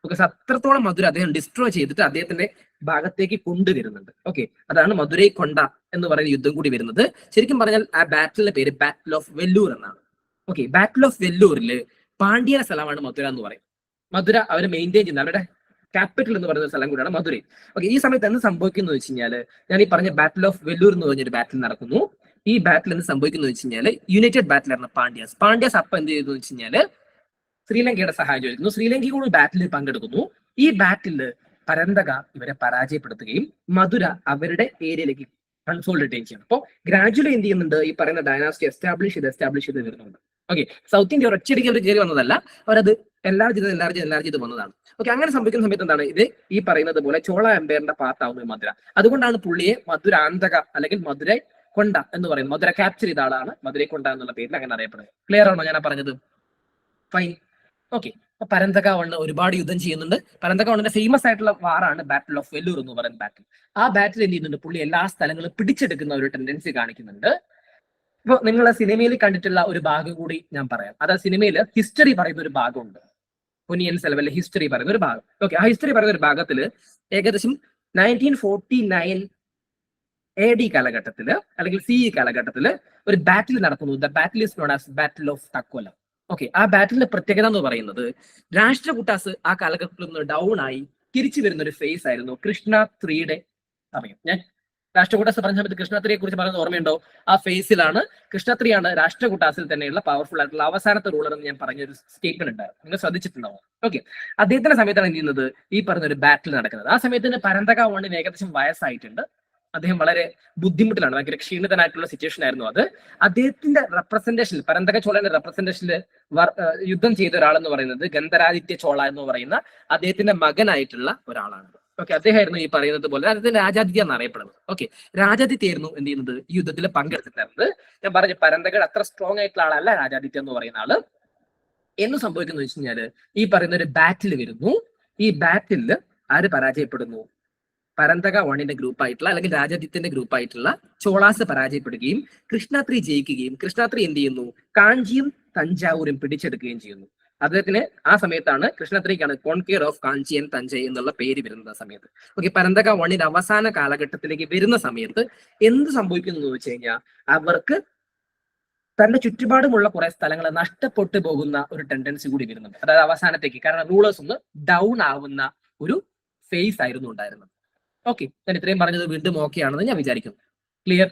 ബിക്കോസ് അത്രത്തോളം മധുര അദ്ദേഹം ഡിസ്ട്രോയ് ചെയ്തിട്ട് അദ്ദേഹത്തിന്റെ ഭാഗത്തേക്ക് കൊണ്ടുവരുന്നുണ്ട്. ഓക്കെ, അതാണ് മധുരൈ കൊണ്ട എന്ന് പറയുന്ന യുദ്ധം കൂടി വരുന്നത്. ശരിക്കും പറഞ്ഞാൽ ആ ബാറ്റിലിന്റെ പേര് ബാറ്റിൽ ഓഫ് വെല്ലൂർ എന്നാണ്. ഓക്കെ, ബാറ്റിൽ ഓഫ് വെല്ലൂരില് പാണ്ഡ്യ സ്ഥലമാണ് മധുര എന്ന് പറയും. മധുര അവർ മെയിൻറ്റെയിൻ ചെയ്യുന്ന അവരുടെ ക്യാപിറ്റൽ എന്ന് പറയുന്ന സ്ഥലം കൂടിയാണ് മധുരൈ. ഓക്കെ, ഈ സമയത്ത് എന്ത് സംഭവിക്കുന്നു വെച്ച് കഴിഞ്ഞാല് ഞാൻ ഈ പറഞ്ഞ ബാറ്റിൽ ഓഫ് വെല്ലൂർ എന്ന് പറഞ്ഞൊരു ബാറ്റിൽ നടക്കുന്നു. ഈ ബാറ്റിൽ എന്ത് സംഭവിക്കുന്നു വെച്ച് കഴിഞ്ഞാല് യുണൈറ്റഡ് ബാറ്റിലാണ് പാണ്ഡ്യാസ് അപ്പം എന്ത് ചെയ്തു വെച്ച് കഴിഞ്ഞാല് ശ്രീലങ്കയുടെ സഹായം ചോദിക്കുന്നു. ശ്രീലങ്കയിൽ കൂടി ബാറ്റിൽ പങ്കെടുക്കുന്നു. ഈ ബാറ്റിൽ പരന്തക ഇവരെ പരാജയപ്പെടുത്തുകയും മധുര അവരുടെ ഏരിയയിലേക്ക് കൺസോളിഡേറ്റ് ചെയ്യണം. അപ്പോൾ ഗ്രാജുവലി എന്ത് ചെയ്യുന്നുണ്ട്, ഈ പറയുന്ന ഡൈനാസ്റ്റി എസ്റ്റാബ്ലിഷ് ചെയ്ത് വരുന്നുണ്ട്. ഓക്കെ, സൗത്ത് ഇന്ത്യ ഒരൊറ്റയടിക്ക് അവർ കയറി വന്നതല്ല, അവരത് എല്ലാവരും ചെയ്ത് വന്നതാണ്. ഓക്കെ, അങ്ങനെ സംഭവിക്കുന്ന സമയത്ത് എന്താണ് ഇത് ഈ പറയുന്നത് പോലെ ചോള എംപയറിന്റെ പാർട്ടാവുന്നത് മധുര. അതുകൊണ്ടാണ് പുള്ളിയെ മധുരാന്തക അല്ലെങ്കിൽ മധുരൈ കൊണ്ട എന്ന് പറയുന്നത്. മധുര ക്യാപ്ചർ ചെയ്ത ആളാണ് മധുരൈ കൊണ്ട എന്നുള്ള പേരിൽ അങ്ങനെ അറിയപ്പെടുന്നത്. ക്ലിയർ ആണോ ഞാൻ പറഞ്ഞത്? ഫൈൻ. ഓക്കെ, അപ്പൊ പരന്തക വണ്ണ് ഒരുപാട് യുദ്ധം ചെയ്യുന്നുണ്ട്. പരന്തക വണ്ണിന്റെ ഫേമസ് ആയിട്ടുള്ള വാറാണ് ബാറ്റിൽ ഓഫ് വെല്ലൂർ എന്ന് പറയുന്ന ബാറ്റിൽ. ആ ബാറ്റിൽ എന്ത് ചെയ്യുന്നുണ്ട്, പുള്ളി എല്ലാ സ്ഥലങ്ങളും പിടിച്ചെടുക്കുന്ന ഒരു ടെൻഡൻസി കാണിക്കുന്നുണ്ട്. ഇപ്പൊ നിങ്ങൾ സിനിമയിൽ കണ്ടിട്ടുള്ള ഒരു ഭാഗം കൂടി ഞാൻ പറയാം. അതായത് സിനിമയിൽ ഹിസ്റ്ററി പറയുന്ന ഒരു ഭാഗമുണ്ട്, പൊന്നിയൻ സെൽവനിലെ ഹിസ്റ്ററി പറയുന്ന ഒരു ഭാഗം. ഓക്കെ, ആ ഹിസ്റ്ററി പറയുന്ന ഒരു ഭാഗത്തിൽ ഏകദേശം 1949 AD കാലഘട്ടത്തില് അല്ലെങ്കിൽ CE കാലഘട്ടത്തില് ഒരു ബാറ്റിൽ നടക്കുന്നു. The battle is known as battle of Takkola. Okay, ആ ബാറ്റിലിന്റെ പ്രത്യേകത എന്ന് പറയുന്നത് രാഷ്ട്രകൂട്ടാസ് ആ കാലഘട്ടത്തിൽ നിന്ന് ഡൗൺ ആയി തിരിച്ചു വരുന്ന ഒരു ഫേസ് ആയിരുന്നു കൃഷ്ണ 3യുടെ സമയം. ഞാൻ രാഷ്ട്രകൂട്ടാസ് പറഞ്ഞ സമയത്ത് കൃഷ്ണ 3യെ കുറിച്ച് പറയുന്നത് ഓർമ്മയുണ്ടോ? ആ ഫേസിലാണ് കൃഷ്ണ 3 രാഷ്ട്രകൂട്ടാസിൽ തന്നെയുള്ള പവർഫുൾ ആയിട്ടുള്ള അവസാനത്തെ റൂളർ എന്ന് ഞാൻ പറഞ്ഞൊരു സ്റ്റേറ്റ്മെന്റ് ഉണ്ടായിരുന്നു. നിങ്ങൾ ശ്രദ്ധിച്ചിട്ടുണ്ടാവും. ഓക്കെ, അദ്ദേഹത്തിന്റെ സമയത്താണ് എന്ത് ചെയ്യുന്നത്, ഈ പറഞ്ഞ ഒരു ബാറ്റിൽ നടക്കുന്നത്. ആ സമയത്തിന് പരന്തക വണ്ണിന് ഏകദേശം വയസ്സായിട്ടുണ്ട്. അദ്ദേഹം വളരെ ബുദ്ധിമുട്ടിലാണ്, ഭയങ്കര ക്ഷീണിതനായിട്ടുള്ള സിറ്റുവേഷൻ ആയിരുന്നു അത്. അദ്ദേഹത്തിന്റെ റെപ്രസെന്റേഷനിൽ പരന്തക ചോളന്റെ റെപ്രസെന്റേഷനിൽ യുദ്ധം ചെയ്ത ഒരാളെന്ന് പറയുന്നത് ഗന്ധരാദിത്യ ചോള എന്ന് പറയുന്ന അദ്ദേഹത്തിന്റെ മകനായിട്ടുള്ള ഒരാളാണ്. ഓക്കെ, അദ്ദേഹമായിരുന്നു ഈ പറയുന്നത് പോലെ അദ്ദേഹത്തിന്റെ രാജാദിത്യ എന്നറിയപ്പെടുന്നത്. ഓക്കെ, രാജാദിത്യായിരുന്നു എന്ത് ചെയ്യുന്നത്, ഈ യുദ്ധത്തിൽ പങ്കെടുത്തിട്ടുണ്ടായിരുന്നത്. ഞാൻ പറഞ്ഞു പരന്തകയുടെ അത്ര സ്ട്രോങ് ആയിട്ടുള്ള ആളല്ല രാജാദിത്യ എന്ന് പറയുന്ന ആള്. എന്ന് സംഭവിക്കുന്നു വെച്ച് കഴിഞ്ഞാല് ഈ പറയുന്ന ഒരു ബാറ്റിൽ വരുന്നു. ഈ ബാറ്റിൽ ആര് പരാജയപ്പെടുന്നു, പരന്തക വണ്ണിന്റെ ഗ്രൂപ്പായിട്ടുള്ള അല്ലെങ്കിൽ രാജാദിത്യന്റെ ഗ്രൂപ്പായിട്ടുള്ള ചോളാസ് പരാജയപ്പെടുകയും കൃഷ്ണ 3 ജയിക്കുകയും കൃഷ്ണ 3 എന്ത് ചെയ്യുന്നു, കാഞ്ചിയും തഞ്ചാവൂരും പിടിച്ചെടുക്കുകയും ചെയ്യുന്നു. അദ്ദേഹത്തിന് ആ സമയത്താണ് കൃഷ്ണ 3ക്കാണ് കോൺക്വയർ ഓഫ് കാഞ്ചി ആൻഡ് തഞ്ചൈ എന്നുള്ള പേര് വരുന്നത് ആ സമയത്ത്. ഓക്കെ, പരന്തക വണ്ണിന്റെ അവസാന കാലഘട്ടത്തിലേക്ക് വരുന്ന സമയത്ത് എന്ത് സംഭവിക്കുന്നു എന്ന് വെച്ച് കഴിഞ്ഞാൽ അവർക്ക് തന്റെ ചുറ്റുപാടുമുള്ള കുറെ സ്ഥലങ്ങൾ നഷ്ടപ്പെട്ടു പോകുന്ന ഒരു ടെൻഡൻസി കൂടി വരുന്നുണ്ട്. അതായത് അവസാനത്തേക്ക്, കാരണം റൂളേഴ്സ് ഒന്ന് ഡൗൺ ആവുന്ന ഒരു ഫേസ് ആയിരുന്നു ഉണ്ടായിരുന്നത്. ഓക്കെ, ഞാൻ ഇത്രയും പറഞ്ഞത് വീണ്ടും ഓക്കെ ആണെന്ന് ഞാൻ വിചാരിക്കുന്നു. ക്ലിയർ?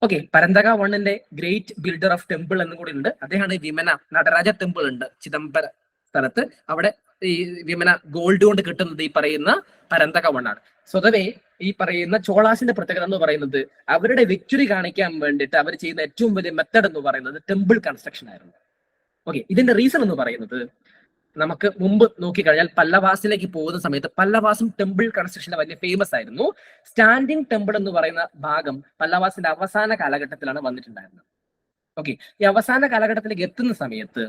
ഓക്കെ, പരന്തക വണ്ണിന്റെ ഗ്രേറ്റ് ബിൽഡർ ഓഫ് ടെമ്പിൾ എന്നും കൂടി ഉണ്ട്. അദ്ദേഹമാണ് വിമന നടരാജ ടെമ്പിൾ ഉണ്ട് ചിദംബര സ്ഥലത്ത്. അവിടെ ഈ വിമന ഗോൾഡ് കൊണ്ട് കിട്ടുന്നത് ഈ പറയുന്ന പരന്തക വണ്ണാണ്. സ്വതവേ ഈ പറയുന്ന ചോളാസിന്റെ പ്രത്യേകത എന്ന് പറയുന്നത് അവരുടെ വിക്ടറി കാണിക്കാൻ വേണ്ടിയിട്ട് അവർ ചെയ്യുന്ന ഏറ്റവും വലിയ മെത്തഡ് എന്ന് പറയുന്നത് ടെമ്പിൾ കൺസ്ട്രക്ഷൻ ആയിരുന്നു. ഓക്കെ, ഇതിന്റെ റീസൺ എന്ന് പറയുന്നത് നമുക്ക് മുമ്പ് നോക്കിക്കഴിഞ്ഞാൽ പല്ലവാസിലേക്ക് പോകുന്ന സമയത്ത് പല്ലവാസും ടെമ്പിൾ കൺസ്ട്രക്ഷനിൽ വലിയ ഫേമസ് ആയിരുന്നു. സ്റ്റാൻഡിങ് ടെമ്പിൾ എന്ന് പറയുന്ന ഭാഗം പല്ലവാസിന്റെ അവസാന കാലഘട്ടത്തിലാണ് വന്നിട്ടുണ്ടായിരുന്നത്. ഓക്കെ, ഈ അവസാന കാലഘട്ടത്തിലേക്ക് എത്തുന്ന സമയത്ത്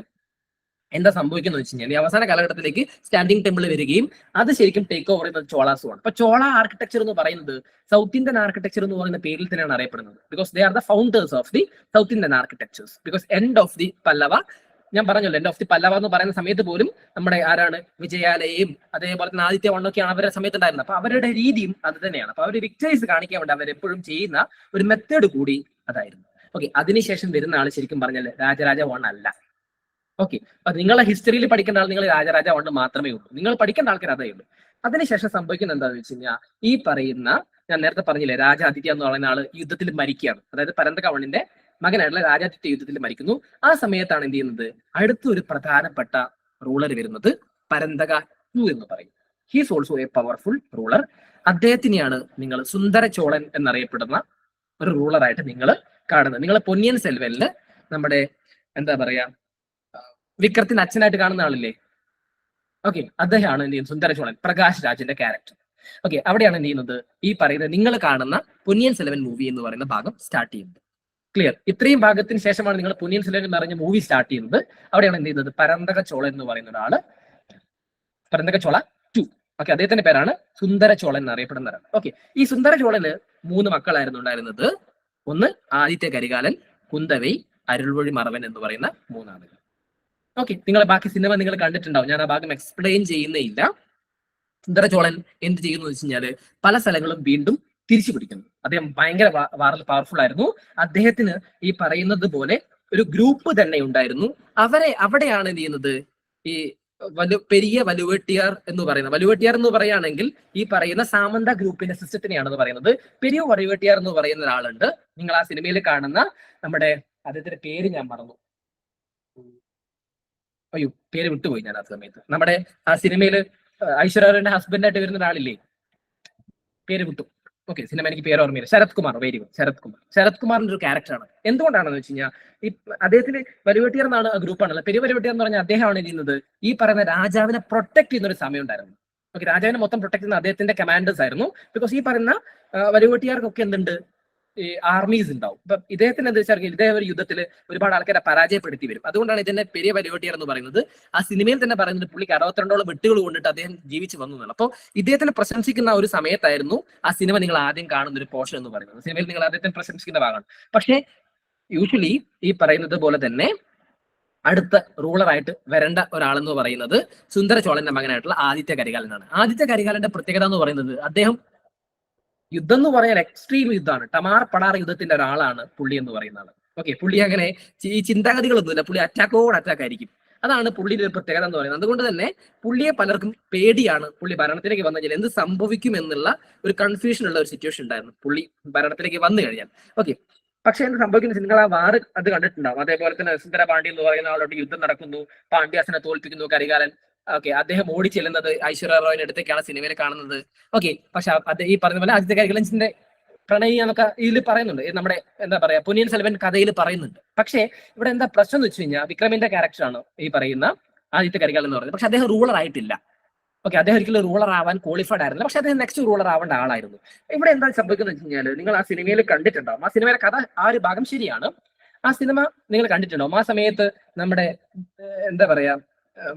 എന്താ സംഭവിക്കുന്നത് വെച്ച് കഴിഞ്ഞാൽ ഈ അവസാന കാലഘട്ടത്തിലേക്ക് സ്റ്റാൻഡിംഗ് ടെമ്പിൾ വരികയും അത് ശരിക്കും ടേക്ക് ഓവർ ചെയ്യുന്നത് ചോളാസുമാണ്. അപ്പൊ ചോള ആർക്കിടെക്ചർ എന്ന് പറയുന്നത് സൗത്ത് ഇന്ത്യൻ ആർക്കിടെക്ചർ എന്ന് പറയുന്ന പേരിൽ തന്നെയാണ് അറിയപ്പെടുന്നത്. Because they are the founders of the south Indian architectures. Because end of the Pallava, ഞാൻ പറഞ്ഞല്ലോ എൻഡ് ഓഫ് ദി പല്ലവ എന്ന് പറയുന്ന സമയത്ത് പോലും നമ്മുടെ ആരാണ് വിജയാലയും അതേപോലെ തന്നെ ആദിത്യ വണ്ണൊക്കെയാണ് അവരുടെ സമയത്ത് ഉണ്ടായിരുന്നത്. അപ്പൊ അവരുടെ രീതിയും അത് തന്നെയാണ്. അപ്പൊ അവർ വിക്ടറീസ് കാണിക്കാൻ വേണ്ടി അവരെപ്പോഴും ചെയ്യുന്ന ഒരു മെത്തേഡ് കൂടി അതായിരുന്നു. ഓക്കെ, അതിനുശേഷം വരുന്ന ആൾ ശരിക്കും പറഞ്ഞാൽ രാജരാജ വൺ അല്ല. ഓക്കെ, അപ്പൊ നിങ്ങളെ ഹിസ്റ്ററിയിൽ പഠിക്കേണ്ട ആൾ നിങ്ങൾ രാജരാജ വണ്ണ് മാത്രമേ ഉള്ളൂ. നിങ്ങൾ പഠിക്കേണ്ട ആൾക്കാർ അതേ ഉള്ളൂ. അതിനുശേഷം സംഭവിക്കുന്നത് എന്താണെന്ന് വെച്ച് കഴിഞ്ഞാൽ ഈ പറയുന്ന ഞാൻ നേരത്തെ പറഞ്ഞില്ലേ രാജാദിത്യ എന്ന് പറയുന്ന ആള് യുദ്ധത്തിൽ മരിക്കുകയാണ്. അതായത് പരന്തക വണ്ണിന്റെ മകനായിട്ടുള്ള രാജാദിത്യ യുദ്ധത്തിൽ മരിക്കുന്നു. ആ സമയത്താണ് എന്ത് ചെയ്യുന്നത്, അടുത്തൊരു പ്രധാനപ്പെട്ട റൂളർ വരുന്നത്, പരന്തക ടു എന്ന് പറയും. He's also a powerful ruler. അദ്ദേഹത്തിനെയാണ് നിങ്ങൾ സുന്ദര ചോളൻ എന്നറിയപ്പെടുന്ന ഒരു റൂളറായിട്ട് നിങ്ങൾ കാണുന്നത്. നിങ്ങൾ പൊന്നിയൻ സെൽവനില് നമ്മുടെ എന്താ പറയാ വിക്രത്തിന്റെ അച്ഛനായിട്ട് കാണുന്ന ആളില്ലേ, ഓക്കെ, അദ്ദേഹമാണ് എന്ത് ചെയ്യുന്നത് സുന്ദര ചോളൻ, പ്രകാശ് രാജിന്റെ ക്യാരക്ടർ. ഓക്കെ, അവിടെയാണ് എന്ത് ചെയ്യുന്നത് ഈ പറയുന്നത് നിങ്ങൾ കാണുന്ന പൊന്നിയൻ സെൽവൻ മൂവി എന്ന് പറയുന്ന ഭാഗം സ്റ്റാർട്ട് ചെയ്യുന്നത്. ക്ലിയർ? ഇത്രയും ഭാഗത്തിന് ശേഷമാണ് നിങ്ങൾ പൊന്നിയൻ സെൽവൻ എന്ന് പറഞ്ഞ മൂവി സ്റ്റാർട്ട് ചെയ്യുന്നത്. അവിടെയാണ് എന്ത് ചെയ്യുന്നത് പരന്തക ചോളൻ എന്ന് പറയുന്ന ഒരാള്, പരന്തക ചോള 2. ഓക്കെ, അദ്ദേഹത്തിന്റെ പേരാണ് സുന്ദര ചോളൻ എന്നറിയപ്പെടുന്ന ഒരാൾ. ഓക്കെ, ഈ സുന്ദര ചോളന് 3 മക്കളായിരുന്നു ഉണ്ടായിരുന്നത്. ഒന്ന് ആദിത്യ കരികാലൻ, കുന്തവൈ, അരുൾമൊഴി മറവൻ എന്ന് പറയുന്ന 3 ആളുകൾ. ഓക്കെ, നിങ്ങൾ ബാക്കി സിനിമ നിങ്ങൾ കണ്ടിട്ടുണ്ടാവും, ഞാൻ ആ ഭാഗം എക്സ്പ്ലെയിൻ ചെയ്യുന്നേയില്ല. സുന്ദര ചോളൻ എന്ത് ചെയ്യുന്നു വെച്ച് കഴിഞ്ഞാല് പല സ്ഥലങ്ങളും വീണ്ടും തിരിച്ചു പിടിക്കുന്നു. അദ്ദേഹം ഭയങ്കര വാറിൽ പവർഫുൾ ആയിരുന്നു. അദ്ദേഹത്തിന് ഈ പറയുന്നത് പോലെ ഒരു ഗ്രൂപ്പ് തന്നെ ഉണ്ടായിരുന്നു. അവിടെയാണ് എന്ത് ചെയ്യുന്നത് ഈ പെരിയ വലുവെട്ടിയാർ എന്ന് പറയുന്നത്. വലുവെട്ടിയാർ എന്ന് പറയുകയാണെങ്കിൽ ഈ പറയുന്ന സാമന്ത ഗ്രൂപ്പിന്റെ സിസ്റ്റത്തിനെയാണെന്ന് പറയുന്നത്. പെരിയ വലുവെട്ടിയാർ എന്ന് പറയുന്ന ഒരാളുണ്ട്. നിങ്ങൾ ആ സിനിമയിൽ കാണുന്ന നമ്മുടെ അദ്ദേഹത്തിന്റെ പേര് ഞാൻ മറന്നു, അയ്യോ പേര് വിട്ടുപോയി ഞാൻ ആ സമയത്ത്. നമ്മുടെ ആ സിനിമയില് ഐശ്വര്യയുടെ ഹസ്ബൻഡായിട്ട് വരുന്ന ഒരാളില്ലേ, പേര് വിട്ടു. ഓക്കെ, സിനിമ എനിക്ക് പേര് ഓർമ്മയില്ല. Sarath Kumar, very good, Sarath Kumar. ശരത് കുമാറിന്റെ ഒരു ക്യാരക്ടറാണ്. എന്തുകൊണ്ടാണെന്ന് വെച്ച് കഴിഞ്ഞാൽ ഈ അദ്ദേഹത്തിന് വലുവെട്ടിയർ എന്നാണ് ആ ഗ്രൂപ്പാണല്ലോ. പെരിയ വലുവെട്ടിയർ എന്ന് പറഞ്ഞാൽ അദ്ദേഹമാണ് ചെയ്യുന്നത് ഈ പറയുന്ന രാജാവിനെ പ്രൊട്ടക്ട് ചെയ്യുന്ന ഒരു സമയം ഉണ്ടായിരുന്നു. ഓക്കെ, രാജാവിനെ മൊത്തം പ്രൊട്ടക്ട് ചെയ്യുന്ന അദ്ദേഹത്തിന്റെ കമാൻഡേഴ്സ് ആയിരുന്നു. ബിക്കോസ് ഈ പറയുന്ന വലുവെട്ടിയാർക്കൊക്കെ എന്തുണ്ട് ഈ ആർമീസ് ഉണ്ടാവും. ഇപ്പൊ ഇദ്ദേഹത്തിന് എന്താ വെച്ചാൽ ഇദ്ദേഹം ഒരു യുദ്ധത്തിൽ ഒരുപാട് ആൾക്കാരെ പരാജയപ്പെടുത്തി വരും. അതുകൊണ്ടാണ് ഇതിന്റെ പെരിയ വലുവെട്ടിയാർ എന്ന് പറയുന്നത്. ആ സിനിമയിൽ തന്നെ പറയുന്നത് പുള്ളിക്ക് 62ഓളം വെട്ടുകൾ കൊണ്ടിട്ട് അദ്ദേഹം ജീവിച്ചു വന്നു എന്നാണ്. അപ്പോൾ ഇദ്ദേഹത്തിനെ പ്രശംസിക്കുന്ന ഒരു സമയത്തായിരുന്നു ആ സിനിമ നിങ്ങൾ ആദ്യം കാണുന്ന ഒരു പോർഷൻ എന്ന് പറയുന്നത്. സിനിമയിൽ നിങ്ങൾ അദ്ദേഹത്തെ പ്രശംസിക്കുന്ന ഭാഗമാണ്. പക്ഷേ യൂഷ്വലി ഈ പറയുന്നത് പോലെ തന്നെ അടുത്ത റൂളറായിട്ട് വരേണ്ട ഒരാളെന്ന് പറയുന്നത് സുന്ദര ചോളന്റെ മകനായിട്ടുള്ള ആദിത്യ കരികാലനാണ്. ആദിത്യ കരികാലന്റെ പ്രത്യേകത എന്ന് പറയുന്നത് അദ്ദേഹം യുദ്ധം എന്ന് പറഞ്ഞാൽ എക്സ്ട്രീം യുദ്ധമാണ്. ടമാർ പടാർ യുദ്ധത്തിന്റെ ഒരാളാണ് പുള്ളി എന്ന് പറയുന്ന ആള്. ഓക്കെ, പുള്ളി അങ്ങനെ ഈ ചിന്താഗതികളൊന്നുമില്ല, പുള്ളി അറ്റാക്കോട് അറ്റാക്ക് ആയിരിക്കും. അതാണ് പുള്ളിയുടെ ഒരു പ്രത്യേകത എന്ന് പറയുന്നത്. അതുകൊണ്ട് തന്നെ പുള്ളിയെ പലർക്കും പേടിയാണ്. പുള്ളി ഭരണത്തിലേക്ക് വന്നു കഴിഞ്ഞാൽ എന്ത് സംഭവിക്കും എന്നുള്ള ഒരു കൺഫ്യൂഷൻ ഉള്ള ഒരു സിറ്റുവേഷൻ ഉണ്ടായിരുന്നു പുള്ളി ഭരണത്തിലേക്ക് വന്നു കഴിഞ്ഞാൽ. ഓക്കെ, പക്ഷെ എന്ത് സംഭവിക്കുന്നത് നിങ്ങൾ ആ വാറ് അത് കണ്ടിട്ടുണ്ടാവും. അതേപോലെ തന്നെ സുന്ദര പാണ്ഡ്യ എന്ന് പറയുന്ന ആളോട് യുദ്ധം നടക്കുന്നു, പാണ്ഡ്യാസനെ തോൽപ്പിക്കുന്നു കരികാലൻ. ഓക്കെ, അദ്ദേഹം ഓടി ചെല്ലുന്നത് ഐശ്വര്യ റോയിന്റെ അടുത്തേക്കാണ് സിനിമയിൽ കാണുന്നത്. ഓക്കെ, പക്ഷെ അത് ഈ പറഞ്ഞ പോലെ ആദിത്യ കരികാലൻസിന്റെ പ്രണയി എന്നൊക്കെ ഇതിൽ പറയുന്നുണ്ട്, നമ്മുടെ എന്താ പറയാ പൊന്നിയൻ സെൽവൻ കഥയിൽ പറയുന്നുണ്ട്. പക്ഷേ ഇവിടെ എന്താ പ്രശ്നം എന്ന് വെച്ച് കഴിഞ്ഞാൽ വിക്രമിന്റെ ക്യാരക്ടറാണ് ഈ പറയുന്ന ആദിത്യ കരികാലൻ എന്ന് പറയുന്നത്. പക്ഷെ അദ്ദേഹം റൂളർ ആയിട്ടില്ല. ഓക്കെ, അദ്ദേഹം ഒരിക്കലും റൂളർ ആവാൻ ക്വാളിഫൈഡ് ആയിരുന്നില്ല. പക്ഷെ അദ്ദേഹം നെക്സ്റ്റ് റൂളർ ആവേണ്ട ആളായിരുന്നു. ഇവിടെ എന്താ സംഭവിക്കുന്നത് വെച്ച് കഴിഞ്ഞാൽ നിങ്ങൾ ആ സിനിമയിൽ കണ്ടിട്ടുണ്ടാവും. ആ സിനിമയിലെ കഥ ആ ഒരു ഭാഗം ശരിയാണ്. ആ സിനിമ നിങ്ങൾ കണ്ടിട്ടുണ്ടാവും. ആ സമയത്ത് നമ്മുടെ എന്താ പറയാ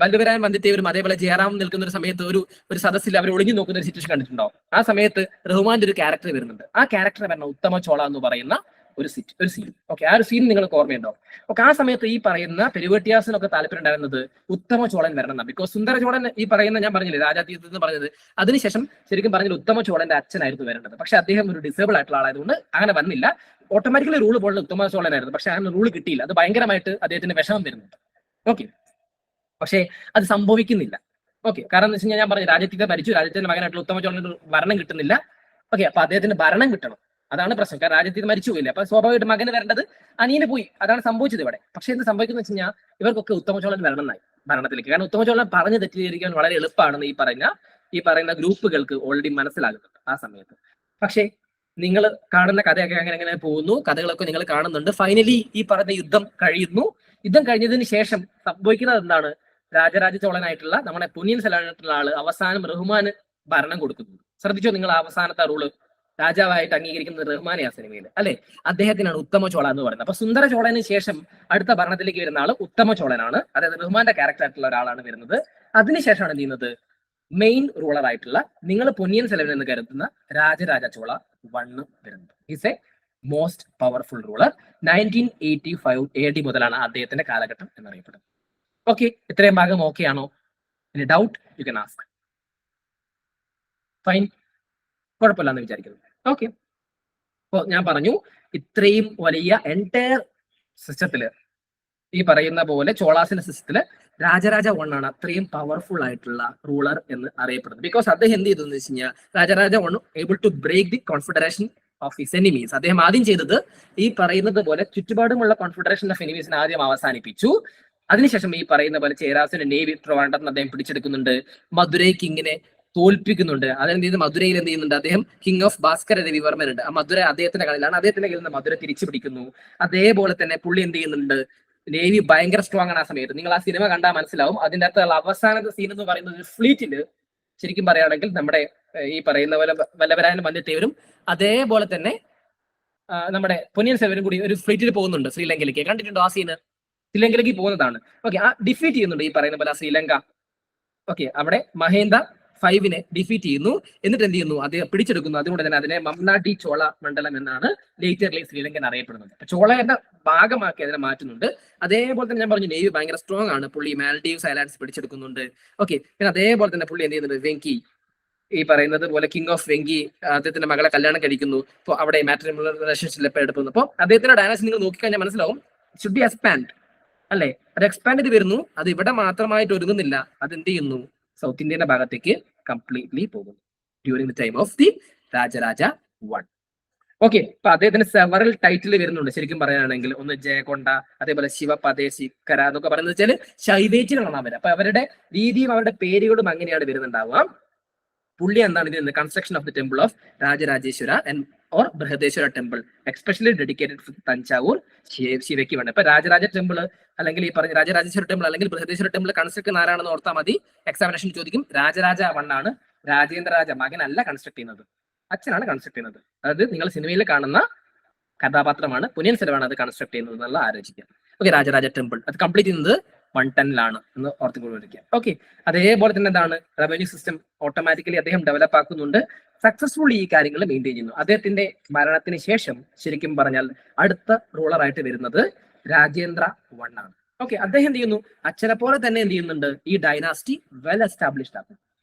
വല്ലുവരാൻ വന്ദിത്തേവരും അതേപോലെ ജയറാം നിൽക്കുന്ന ഒരു സമയത്ത് ഒരു സദസ്സിൽ അവർ ഒളിഞ്ഞു നോക്കുന്ന ഒരു സിറ്റുവേഷൻ കണ്ടിട്ടുണ്ടാവും. ആ സമയത്ത് റഹ്മാന്റെ ഒരു ക്യാരക്ടർ വരുന്നുണ്ട്. ആ ക്യാരക്ടർ പറഞ്ഞ ഉത്തമ ചോള എന്ന് പറയുന്ന ഒരു സീൻ. ഓക്കെ, ആ ഒരു സീൻ നിങ്ങൾക്ക് ഓർമ്മയുണ്ടാവും. ഓക്കെ, ആ സമയത്ത് ഈ പറയുന്ന പെരുവെട്ടിയാസിനൊക്കെ താല്പര്യം ഉണ്ടായിരുന്നത് ഉത്തമ ചോളൻ വരണം എന്നാണ്. ബിക്കോസ് സുന്ദര ചോളൻ ഈ പറയുന്ന ഞാൻ പറഞ്ഞില്ലേ രാജാതീയത്തിൽ എന്ന് പറഞ്ഞത്, അതിനുശേഷം ശരിക്കും പറഞ്ഞാൽ ഉത്തമ ചോളന്റെ അച്ഛനായിരുന്നു വരേണ്ടത്. പക്ഷെ അദ്ദേഹം ഒരു ഡിസേബിൾ ആയിട്ടുള്ള ആളായതുകൊണ്ട് അങ്ങനെ വന്നില്ല. ഓട്ടോമാറ്റിക്കലി റൂൾ പോലുള്ള ഉത്തമ ചോളനായിരുന്നു. പക്ഷെ അങ്ങനെ റൂൾ കിട്ടിയില്ല. അത് ഭയങ്കരമായിട്ട് അദ്ദേഹത്തിന് വിഷമം വരുന്നുണ്ട്. ഓക്കെ, പക്ഷേ അത് സംഭവിക്കുന്നില്ല. ഓക്കെ, കാരണം എന്ന് വെച്ച് കഴിഞ്ഞാൽ ഞാൻ പറഞ്ഞു രാജ്യത്തിന്റെ മരിച്ചു, രാജ്യത്തിന്റെ മകനായിട്ടുള്ള ഉത്തമ ചോളന് ഭരണം കിട്ടുന്നില്ല. ഓക്കെ, അപ്പൊ അദ്ദേഹത്തിന് ഭരണം കിട്ടണം, അതാണ് പ്രശ്നം. കാരണം രാജ്യത്തിന് മരിച്ചു പോയില്ല. അപ്പൊ സ്വാഭാവികമായിട്ട് മകന് വരേണ്ടത് അനിയന് പോയി. അതാണ് സംഭവിച്ചത് ഇവിടെ. പക്ഷെ എന്ത് സംഭവിക്കുന്നത് വെച്ച് കഴിഞ്ഞാൽ ഇവർക്കൊക്കെ ഉത്തമ ചോളൻ വരണം എന്നായി ഭരണത്തിലേക്ക്. കാരണം ഉത്തമ ചോളൻ പറഞ്ഞ് തെറ്റിദ്ധരിക്കാൻ വളരെ എളുപ്പമാണെന്ന് ഈ പറയുന്ന ഗ്രൂപ്പുകൾക്ക് ഓൾറെഡി മനസ്സിലാകുന്നുണ്ട് ആ സമയത്ത്. പക്ഷേ നിങ്ങൾ കാണുന്ന കഥയൊക്കെ അങ്ങനെ പോകുന്നു, കഥകളൊക്കെ നിങ്ങൾ കാണുന്നുണ്ട്. ഫൈനലി ഈ പറഞ്ഞ യുദ്ധം കഴിയുന്നു. യുദ്ധം കഴിഞ്ഞതിന് ശേഷം സംഭവിക്കുന്നത് എന്താണ്, രാജരാജ ചോളനായിട്ടുള്ള നമ്മുടെ പൊന്നിയൻ സെൽവനായിട്ടുള്ള ആള് അവസാനം റഹ്മാന് ഭരണം കൊടുക്കുന്നു. ശ്രദ്ധിച്ചോ നിങ്ങൾ അവസാനത്തെ റൂള്, രാജാവായിട്ട് അംഗീകരിക്കുന്നത് റഹ്മാനെ ആ സിനിമയിൽ അല്ലെ. അദ്ദേഹത്തിനാണ് ഉത്തമ ചോള എന്ന് പറയുന്നത്. അപ്പൊ സുന്ദര ചോളന് ശേഷം അടുത്ത ഭരണത്തിലേക്ക് വരുന്ന ആള് ഉത്തമ ചോളനാണ്. അതായത് റഹ്മാന്റെ ക്യാരക്ടർ ആയിട്ടുള്ള ഒരാളാണ് വരുന്നത്. അതിനുശേഷമാണ് എന്ത് ചെയ്യുന്നത്, മെയിൻ റൂളർ ആയിട്ടുള്ള നിങ്ങൾ പൊന്നിയൻ സെൽവൻ എന്ന് കരുതുന്ന രാജരാജ ചോള 1 വരുന്നത്. Is A most powerful ruler. 1985 AD മുതലാണ് അദ്ദേഹത്തിന്റെ കാലഘട്ടം എന്നറിയപ്പെടുന്നത്. ഓക്കെ, ഇത്രയും ഭാഗം ഓക്കെ ആണോ? ഇനി doubt you can ask. Fine, കുഴപ്പമില്ല എന്ന് വിചാരിക്കുന്നു. ഓക്കെ, അപ്പോൾ ഞാൻ പറഞ്ഞു ഇത്രയും വലിയ എൻറ്റയർ സിസ്റ്റത്തില് ഈ പറയുന്ന പോലെ ചോളാസിന്റെ സിസ്റ്റത്തില് രാജരാജ 1 ആണ് അത്രയും പവർഫുൾ ആയിട്ടുള്ള റൂളർ എന്ന് അറിയപ്പെടുന്നത്. ബിക്കോസ് അദ്ദേഹം എന്ത് ചെയ്തെന്ന് വെച്ച് കഴിഞ്ഞാൽ Rajaraja 1 able to break the confederation of his enemies. അദ്ദേഹം ആദ്യം ചെയ്തത് ഈ പറയുന്നത് പോലെ ചുറ്റുപാടുമുള്ള കോൺഫെഡറേഷൻ ഓഫ് എനിമീസിനെ ആദ്യം അവസാനിപ്പിച്ചു. അതിനുശേഷം ഈ പറയുന്ന പോലെ ചേരാസിന്റെ നേവി ട്രിവാൻഡ്രത്ത് അദ്ദേഹം പിടിച്ചെടുക്കുന്നുണ്ട്. മധുരൈ കിങ്ങിനെ തോൽപ്പിക്കുന്നുണ്ട്. അതെന്ത് ചെയ്ത് മധുരയിൽ എന്ത് ചെയ്യുന്നുണ്ട്, അദ്ദേഹം കിങ് ഓഫ് ഭാസ്കര രവിവർമ്മൻ ഉണ്ട്. ആ മധുര അദ്ദേഹത്തിന്റെ കളിയിലാണ്. അദ്ദേഹത്തിന്റെ കയ്യിൽ നിന്ന് മധുര തിരിച്ചു പിടിക്കുന്നു. അതേപോലെ തന്നെ പുള്ളി എന്ത് ചെയ്യുന്നുണ്ട്, നേവി ഭയങ്കര സ്ട്രോങ് ആണ് ആ സമയത്ത്. നിങ്ങൾ ആ സിനിമ കണ്ടാൽ മനസ്സിലാവും. അതിന്റെ അകത്തുള്ള അവസാനത്തെ സീൻ എന്ന് പറയുന്നത് ഫ്ലീറ്റില് ശരിക്കും പറയുകയാണെങ്കിൽ നമ്മുടെ ഈ പറയുന്ന പോലെ വല്ലവരായനും വന്യത്തേവരും അതേപോലെ തന്നെ നമ്മുടെ പൊന്നിയൻ സെൽവനും കൂടി ഒരു ഫ്ലീറ്റിൽ പോകുന്നുണ്ട് ശ്രീലങ്കയിലേക്ക്. കണ്ടിട്ടുണ്ടോ ആ സീന്? ശ്രീലങ്കയിലേക്ക് പോകുന്നതാണ്. ഓക്കെ, ആ ഡിഫീറ്റ് ചെയ്യുന്നുണ്ട് ഈ പറയുന്ന പോലെ ശ്രീലങ്ക. ഓക്കെ, അവിടെ മഹേന്ദ്ര 5 ഡിഫീറ്റ് ചെയ്യുന്നു. എന്നിട്ട് എന്ത് ചെയ്യുന്നു, അദ്ദേഹം പിടിച്ചെടുക്കുന്നു. അതുകൊണ്ട് തന്നെ അതിനെ മംനാഡി ചോള മണ്ഡലം എന്നാണ് ലേറ്റർലി ശ്രീലങ്കൻ അറിയപ്പെടുന്നത്. അപ്പൊ ചോളയുടെ ഭാഗമാക്കി അതിനെ മാറ്റുന്നുണ്ട്. അതേപോലെ തന്നെ ഞാൻ പറഞ്ഞു നേവി ഭയങ്കര സ്ട്രോങ് ആണ്. പുള്ളി മാൽഡീവ്സ് ഐലാൻഡ്സ് പിടിച്ചെടുക്കുന്നുണ്ട്. ഓക്കെ, പിന്നെ അതേപോലെ തന്നെ പുള്ളി എന്ത് ചെയ്യുന്നുണ്ട്, വെങ്കി ഈ പറയുന്നത് പോലെ കിങ് ഓഫ് വെങ്കി അദ്ദേഹത്തിന്റെ മകളെ കല്യാണം കഴിക്കുന്നു. അപ്പോൾ അവിടെ മാട്രിമോണിയൽ റിലേഷൻഷിപ്പ് എടുക്കുന്നു. അപ്പോൾ അദ്ദേഹത്തിന്റെ ഡയനാസിറ്റി നിങ്ങൾ നോക്കിക്കഴിഞ്ഞാൽ മനസ്സിലാവും, ഷുഡ് ബി എക്സ്പാൻഡ് അല്ലെ. അത് എക്സ്പാൻഡ് ചെയ്ത് വരുന്നു. അത് ഇവിടെ മാത്രമായിട്ട് ഒരുങ്ങുന്നില്ല. അത് എന്ത് ചെയ്യുന്നു, സൗത്ത് ഇന്ത്യയുടെ ഭാഗത്തേക്ക് കംപ്ലീറ്റ്ലി പോകുന്നു during the time of the Rajaraja 1. Okay, അപ്പൊ അദ്ദേഹത്തിന് സെവറൽ ടൈറ്റിൽ വരുന്നുണ്ട് ശരിക്കും പറയുകയാണെങ്കിൽ. ഒന്ന് ജയകൊണ്ട, അതേപോലെ ശിവപദേശിക്കര എന്നൊക്കെ പറയുന്നത് വെച്ചാൽ ശൈവേച്ചികളാണ് അവർ. അപ്പൊ അവരുടെ രീതിയും അവരുടെ പേരുകളും അങ്ങനെയാണ് വരുന്നുണ്ടാവുക. പുള്ളി എന്താണ് ഇതിന് construction of the temple of Rajarajeswara or Brihadeeswara temple especially dedicated for Thanjavur ശിവയ്ക്ക് വേണ്ടി. ഇപ്പൊ രാജരാജ ടെമ്പിൾ അല്ലെങ്കിൽ ഈ പറഞ്ഞ രാജരാജേശ്വര ടെമ്പിൾ അല്ലെങ്കിൽ ബൃഹദേശ്വര ടെമ്പിൾ കൺസ്ട്രക്ട് ആരാണെന്ന് ഓർത്താൽ മതി. എക്സാമിനേഷൻ ചോദിക്കും. രാജരാജ 1 ആണ്. രാജേന്ദ്ര രാജ മകനല്ല കൺസ്ട്രക്ട് ചെയ്യുന്നത്, അച്ഛനാണ് കൺസ്ട്രക്ട് ചെയ്യുന്നത്. അതായത് നിങ്ങൾ സിനിമയിൽ കാണുന്ന കഥാപാത്രമാണ്, പൊന്നിയൻ സെൽവനാണ് അത് കൺസ്ട്രക്ട് ചെയ്യുന്നത് എന്നുള്ള ആലോചിക്കുക. ഓക്കെ, രാജരാജ ടെമ്പിൾ അത് കംപ്ലീറ്റ് ചെയ്യുന്നത് 110 എന്ന് ഓർത്തുകൊണ്ടിരിക്കുക. ഓക്കെ, അതേപോലെ തന്നെ എന്താണ് റവന്യൂ സിസ്റ്റം ഓട്ടോമാറ്റിക്കലി അദ്ദേഹം ഡെവലപ്പ് ആക്കുന്നുണ്ട്. സക്സസ്ഫുള്ളി ഈ കാര്യങ്ങൾ മെയിൻറ്റെയിൻ ചെയ്യുന്നു. അദ്ദേഹത്തിന്റെ ഭരണത്തിന് ശേഷം ശരിക്കും പറഞ്ഞാൽ അടുത്ത റൂളർ ആയിട്ട് വരുന്നത് രാജേന്ദ്ര 1 ആണ്. ഓക്കെ, അദ്ദേഹം എന്ത് ചെയ്യുന്നു, അച്ഛനെ പോലെ തന്നെ എന്ത് ചെയ്യുന്നുണ്ട്, ഈ ഡൈനാസ്റ്റി വെൽ എസ്റ്റാബ്ലിഷ്ഡ് ആക്കും.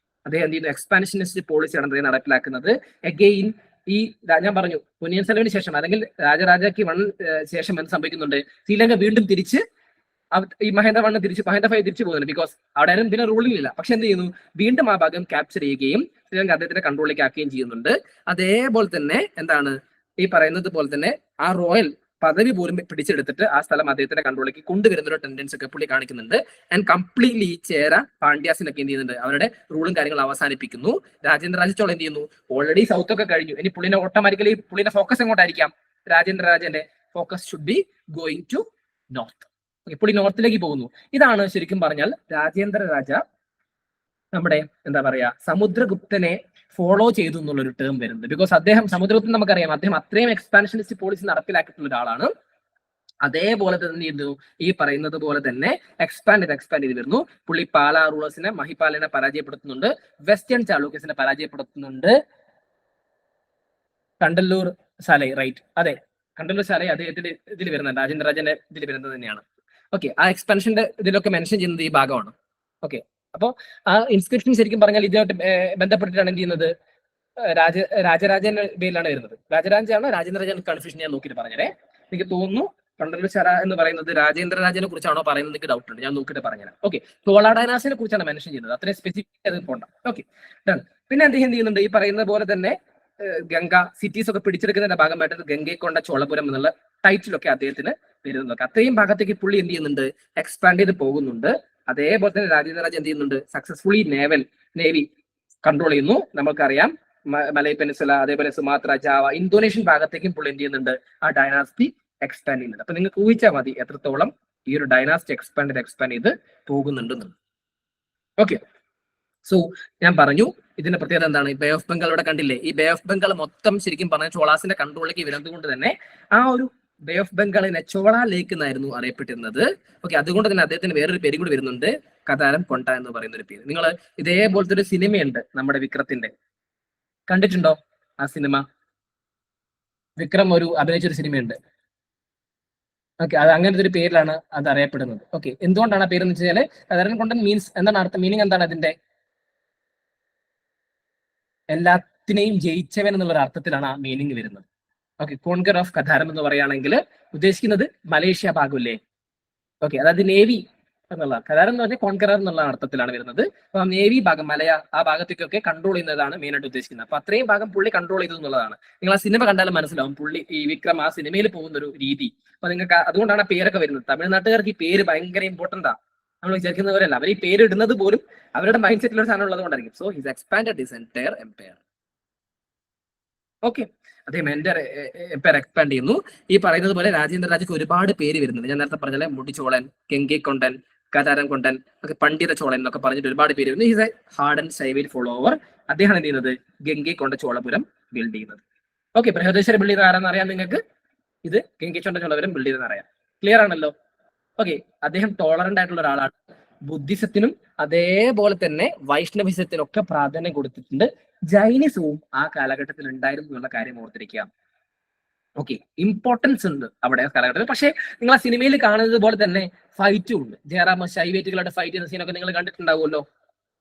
അദ്ദേഹം എന്ത് ചെയ്യുന്നു, എക്സ്പാൻഷനിസ്റ്റ് പോളിസിയാണ് അദ്ദേഹം നടപ്പിലാക്കുന്നത്. അഗെയിൻ ഈ ഞാൻ പറഞ്ഞു പൊന്നിയൻ സെൽവന് ശേഷം അല്ലെങ്കിൽ രാജരാജയ്ക്ക് 1 ശേഷം എന്ത് സംഭവിക്കുന്നുണ്ട്, ശ്രീലങ്ക വീണ്ടും തിരിച്ച് ഈ മഹേന്ദ്ര 1 തിരിച്ച് മഹേന്ദ്ര 5 തിരിച്ചു പോകുന്നുണ്ട്. ബിക്കോസ് അവിടെ ആരും ഇതിനെ റൂളിംഗ് ഇല്ല. പക്ഷെ എന്ത് ചെയ്യുന്നു, വീണ്ടും ആ ഭാഗം ക്യാപ്ചർ ചെയ്യുകയും ശ്രീലങ്ക അദ്ദേഹത്തിന്റെ കൺട്രോളിലേക്ക് ആക്കുകയും ചെയ്യുന്നുണ്ട്. അതേപോലെ തന്നെ എന്താണ് ഈ പറയുന്നത് പോലെ തന്നെ ആ റോയൽ പദവി പോലും പിടിച്ചെടുത്തിട്ട് ആ സ്ഥലം അദ്ദേഹത്തിന്റെ കൺട്രോളിലേക്ക് കൊണ്ടുവരുന്ന ഒരു ടെൻഡൻസി ഒക്കെ പുള്ളി കാണിക്കുന്നുണ്ട്. ആൻഡ് കംപ്ലീറ്റ്ലി ചേര പാണ്ഡ്യാസിനൊക്കെ എന്ത് ചെയ്യുന്നുണ്ട്, അവരുടെ റൂളും കാര്യങ്ങളും അവസാനിപ്പിക്കുന്നു. രാജേന്ദ്ര രാജ ചോള എന്ത് ചെയ്യുന്നു, ഓൾറെഡി സൗത്ത് ഒക്കെ കഴിഞ്ഞു. ഇനി പുള്ളിനെ ഓട്ടോമാറ്റിക്കലി പുള്ളിന്റെ ഫോക്കസ് എങ്ങോട്ടായിരിക്കാം, രാജേന്ദ്ര രാജന്റെ focus should be going to north. പുള്ളി നോർത്തിലേക്ക് പോകുന്നു. ഇതാണ് ശരിക്കും പറഞ്ഞാൽ രാജേന്ദ്ര രാജ നമ്മുടെ എന്താ പറയാ സമുദ്രഗുപ്തനെ ഫോളോ ചെയ്തു എന്നുള്ളൊരു ടേം വരുന്നത്. ബിക്കോസ് അദ്ദേഹം സമുദ്രഗുപ്തൻ നമുക്കറിയാം, അദ്ദേഹം അത്രയും എക്സ്പാൻഷനിസ്റ്റ് പോളിസി നടപ്പിലാക്കിയിട്ടുള്ള ഒരാളാണ്. അതേപോലെ തന്നെ ചെയ്തു ഈ പറയുന്നത് പോലെ തന്നെ എക്സ്പാൻഡ് ചെയ്ത് വരുന്നു. പുള്ളി പാലാ റൂളേഴ്സിനെ മഹിപാലിനെ പരാജയപ്പെടുത്തുന്നുണ്ട്. വെസ്റ്റേൺ ചാലൂക്യസിനെ പരാജയപ്പെടുത്തുന്നുണ്ട്. കണ്ടല്ലൂർ സാലൈ, റൈറ്റ്, അതെ, കണ്ടല്ലൂർ സാലൈ അദ്ദേഹത്തിന്റെ ഇതിൽ വരുന്നത് രാജേന്ദ്ര രാജന്റെ ഇതിൽ വരുന്നത് തന്നെയാണ്. ഓക്കെ, ആ എക്സ്പാൻഷന്റെ ഇതിലൊക്കെ മെൻഷൻ ചെയ്യുന്നത് ഈ ഭാഗമാണ്. ഓക്കെ, അപ്പോൾ ആ ഇൻസ്ക്രിപ്ഷൻ ശരിക്കും പറഞ്ഞാൽ ഇതുമായിട്ട് ബന്ധപ്പെട്ടിട്ടാണ് എന്ത് ചെയ്യുന്നത്, രാജരാജന്റെ പേരിലാണ് വരുന്നത്. രാജരാജാണോ രാജേന്ദ്ര രാജൻ കൺഫ്യൂഷൻ ഞാൻ നോക്കിയിട്ട് പറഞ്ഞേ. എനിക്ക് തോന്നുന്നു കണ്ടല്ലൂർ ചര എന്ന് പറയുന്നത് രാജേന്ദ്ര രാജനെ കുറിച്ചാണോ പറയുന്നത്, എനിക്ക് ഡൗട്ട് ഉണ്ട്, ഞാൻ നോക്കിയിട്ട് പറഞ്ഞുതരാം. ഓക്കെ, ചോള ഡൈനാസിനെ കുറിച്ചാണ് മെൻഷൻ ചെയ്യുന്നത്, അത്രയും സ്പെസിഫിക് അത് പോണ്ട. ഓക്കെ, പിന്നെ അദ്ദേഹം എന്ത് ചെയ്യുന്നുണ്ട്, ഈ പറയുന്ന പോലെ തന്നെ ഗംഗ സിറ്റീസ് ഒക്കെ പിടിച്ചെടുക്കുന്നതിന്റെ ഭാഗമായിട്ട് ഗംഗയെക്കൊണ്ട ചോളപുരം എന്നുള്ള ടൈറ്റിലൊക്കെ അദ്ദേഹത്തിന് വരുന്നതൊക്കെ അത്രയും ഭാഗത്തേക്ക് പുള്ളി എന്ത് ചെയ്യുന്നുണ്ട്, എക്സ്പാൻഡ് ചെയ്ത് പോകുന്നുണ്ട്. അതേപോലെ തന്നെ രാജേന്ദ്ര രാജ എന്ത് ചെയ്യുന്നുണ്ട്, സക്സസ്ഫുള്ളി നേവി കൺട്രോൾ ചെയ്യുന്നു. നമുക്കറിയാം മലൈ പെനിൻസുല, അതേപോലെ സുമാത്ര, ജാവ, ഇന്തോനേഷ്യൻ ഭാഗത്തേക്കും പുള്ളി എന്ത് ചെയ്യുന്നുണ്ട്, ആ ഡൈനാസ്റ്റി എക്സ്പാൻഡ് ചെയ്യുന്നുണ്ട്. അപ്പൊ നിങ്ങൾക്ക് ഊഹിച്ചാൽ മതി എത്രത്തോളം ഈ ഒരു ഡൈനാസ്റ്റി എക്സ്പാൻഡ് ചെയ്ത് പോകുന്നുണ്ടെന്ന്. ഓക്കെ, സോ ഞാൻ പറഞ്ഞു ഇതിന്റെ പ്രത്യേകത എന്താണ്? ബേ ഓഫ് ബംഗാൾ ഇവിടെ കണ്ടില്ലേ? ഈ ബേ ഓഫ് ബംഗാൾ മൊത്തം ശരിക്കും പറഞ്ഞ ചോളാസിന്റെ കൺട്രോളിലേക്ക് വരുന്നത് കൊണ്ട് തന്നെ ആ ഒരു ബേ ഓഫ് ബംഗാളിനെ ചോള ലേക്ക് എന്നായിരുന്നു അറിയപ്പെട്ടിരുന്നത്. ഓക്കെ, അതുകൊണ്ട് തന്നെ അദ്ദേഹത്തിന് വേറൊരു പേര് കൂടി വരുന്നുണ്ട്, കതാരം കൊണ്ട എന്ന് പറയുന്ന ഒരു പേര്. നിങ്ങൾ ഇതേപോലത്തെ ഒരു സിനിമയുണ്ട് നമ്മുടെ വിക്രത്തിന്റെ, കണ്ടിട്ടുണ്ടോ ആ സിനിമ? വിക്രം ഒരു അഭിനയിച്ചൊരു സിനിമയുണ്ട്. ഓക്കെ, അത് അങ്ങനത്തെ ഒരു പേരിലാണ് അത് അറിയപ്പെടുന്നത്. ഓക്കെ, എന്തുകൊണ്ടാണ് ആ പേരെന്ന് വെച്ചാൽ കതാരം കൊണ്ടൻ മീൻസ് എന്താണ് അർത്ഥം? മീനിങ് എന്താണ് അതിന്റെ? എല്ലാത്തിനെയും ജയിച്ചവൻ എന്നുള്ള ഒരു അർത്ഥത്തിലാണ് ആ മീനിങ് വരുന്നത്. ഓക്കെ, കോൺകർ ഓഫ് കഥാരം എന്ന് പറയുകയാണെങ്കിൽ ഉദ്ദേശിക്കുന്നത് മലേഷ്യ ഭാഗമില്ലേ? ഓക്കെ, അതായത് നേവി എന്നുള്ള കഥാരം എന്ന് പറഞ്ഞാൽ കോൺകറർ എന്നുള്ള അർത്ഥത്തിലാണ് വരുന്നത്. അപ്പൊ നേവി ഭാഗം, മലയ ആ ഭാഗത്തേക്കൊക്കെ കൺട്രോൾ ചെയ്യുന്നതാണ് മെയിൻ ആയിട്ട് ഉദ്ദേശിക്കുന്നത്. അപ്പൊ അത്രയും ഭാഗം പുള്ളി കൺട്രോൾ ചെയ്തു എന്നുള്ളതാണ്. നിങ്ങൾ ആ സിനിമ കണ്ടാലും മനസ്സിലാവും പുള്ളി ഈ വിക്രം ആ സിനിമയിൽ പോകുന്ന ഒരു രീതി. അപ്പൊ നിങ്ങൾക്ക് അതുകൊണ്ടാണ് ആ പേരൊക്കെ വരുന്നത്. തമിഴ്നാട്ടുകാർക്ക് ഈ പേര് ഭയങ്കര ഇമ്പോർട്ടൻ്റാ. നമ്മൾ വിചാരിക്കുന്നവരല്ല, അവർ ഈ പേര് ഇടുന്നത് പോലും അവരുടെ മൈൻഡ് സെറ്റിൽ ഒരു സാധനം ഉള്ളത് കൊണ്ടായിരിക്കും. So his expanded his entire empire. Okay, അദ്ദേഹം എംപയർ എക്സ്പാൻഡ് ചെയ്യുന്നു. ഈ പറയുന്നത് പോലെ രാജേന്ദ്ര രാജയ്ക്ക് ഒരുപാട് പേര് വരുന്നുണ്ട്. ഞാൻ നേരത്തെ പറഞ്ഞാൽ മുടിച്ചോളൻ, കെങ്കെ കൊണ്ടൻ, കതാരം കൊണ്ടൻ, പണ്ഡിത ചോളൻ എന്നൊക്കെ പറഞ്ഞിട്ട് ഒരുപാട് പേര് വരുന്നു. Is a hard and Saivite follower. അദ്ദേഹം എന്ത് ചെയ്യുന്നത്? ഗംഗെ കൊണ്ട ചോളപുരം ബിൽഡ് ചെയ്യുന്നത്. ഓക്കെ, ബൃഹദേശ്വര ബിൽഡ് ചെയ്ത ആരാന്ന് അറിയാം നിങ്ങൾക്ക്? ഇത് ഗംഗെ കൊണ്ട ചോളപുരം ബിൽഡ് ചെയ്തെന്ന് അറിയാം. ക്ലിയർ ആണല്ലോ? ഓക്കെ, അദ്ദേഹം ടോളറന്റ് ആയിട്ടുള്ള ഒരാളാണ്. ബുദ്ധിസത്തിനും അതേപോലെ തന്നെ വൈഷ്ണവിസത്തിനൊക്കെ പ്രാധാന്യം കൊടുത്തിട്ടുണ്ട്. ജൈനിസവും ആ കാലഘട്ടത്തിൽ ഉണ്ടായിരുന്നു എന്നുള്ള കാര്യം ഓർത്തിരിക്കുക. ഓക്കെ, ഇമ്പോർട്ടൻസ് ഉണ്ട് അവിടെ ആ കാലഘട്ടത്തിൽ. പക്ഷേ നിങ്ങൾ ആ സിനിമയിൽ കാണുന്നത് പോലെ തന്നെ ഫൈറ്റും ഉണ്ട്. ജയറാം ശൈവേറ്റുകളുടെ ഫൈറ്റ് ചെയ്യുന്ന സീനൊക്കെ നിങ്ങൾ കണ്ടിട്ടുണ്ടാവുമല്ലോ.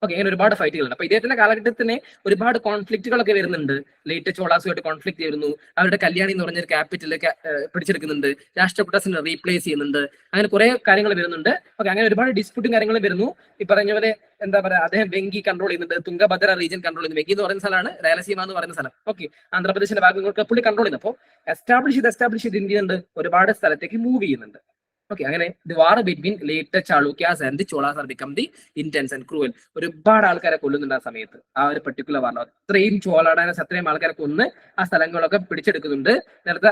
ഓക്കെ, അങ്ങനെ ഒരുപാട് ഫൈറ്റുകളുണ്ട്. അപ്പൊ ഇദ്ദേഹത്തിന്റെ കാലഘട്ടത്തിന് ഒരുപാട് കോൺഫ്ലിക്റ്റുകളൊക്കെ വരുന്നുണ്ട്. ലേറ്റ് ചോളാസുമായിട്ട് കോൺഫ്ലിക്ട് വരുന്നു. അവരുടെ കല്യാണി എന്ന് പറഞ്ഞൊരു ക്യാപിറ്റലൊക്കെ പിടിച്ചെടുക്കുന്നുണ്ട്. രാഷ്ട്രപുട്ടസിനെ റീപ്ലേസ് ചെയ്യുന്നുണ്ട്. അങ്ങനെ കുറെ കാര്യങ്ങൾ വരുന്നുണ്ട്. ഓക്കെ, അങ്ങനെ ഒരുപാട് ഡിസ്പ്യൂട്ടും കാര്യങ്ങളും വരുന്നു. ഈ പറഞ്ഞ പോലെ എന്താ പറയാ, അദ്ദേഹം വെങ്കി കൺട്രോൾ ചെയ്യുന്നുണ്ട്. തുംഗഭദ്ര റീജിയൻ കൺട്രോൾ ചെയ്യുന്നു. വെങ്കി എന്ന് പറയുന്ന സ്ഥലമാണ് രായലസീമ എന്ന് പറയുന്ന സ്ഥലം. ഓക്കെ, ആന്ധ്രാപ്രദേശിന്റെ ഭാഗങ്ങൾക്ക് പുള്ളി കൺട്രോൾ ചെയ്യുന്നു. അപ്പോൾ എസ്റ്റാബ്ലിഷ് ചെയ്ത് എന്ത് ചെയ്യുന്നുണ്ട്? ഒരുപാട് സ്ഥലത്തേക്ക് മൂവ് ചെയ്യുന്നുണ്ട്. ഓക്കെ, അങ്ങനെ the war between later Chalukyas and the Cholas R become the intense and cruel. ഒരുപാട് ആൾക്കാരെ കൊല്ലുന്നുണ്ട് ആ സമയത്ത്, ആ ഒരു പെർട്ടിക്കുലർ വാറിൽ. അത്രയും ചോളാഡാനസ് അത്രയും ആൾക്കാരെ കൊന്ന് ആ സ്ഥലങ്ങളൊക്കെ പിടിച്ചെടുക്കുന്നുണ്ട്. നേരത്തെ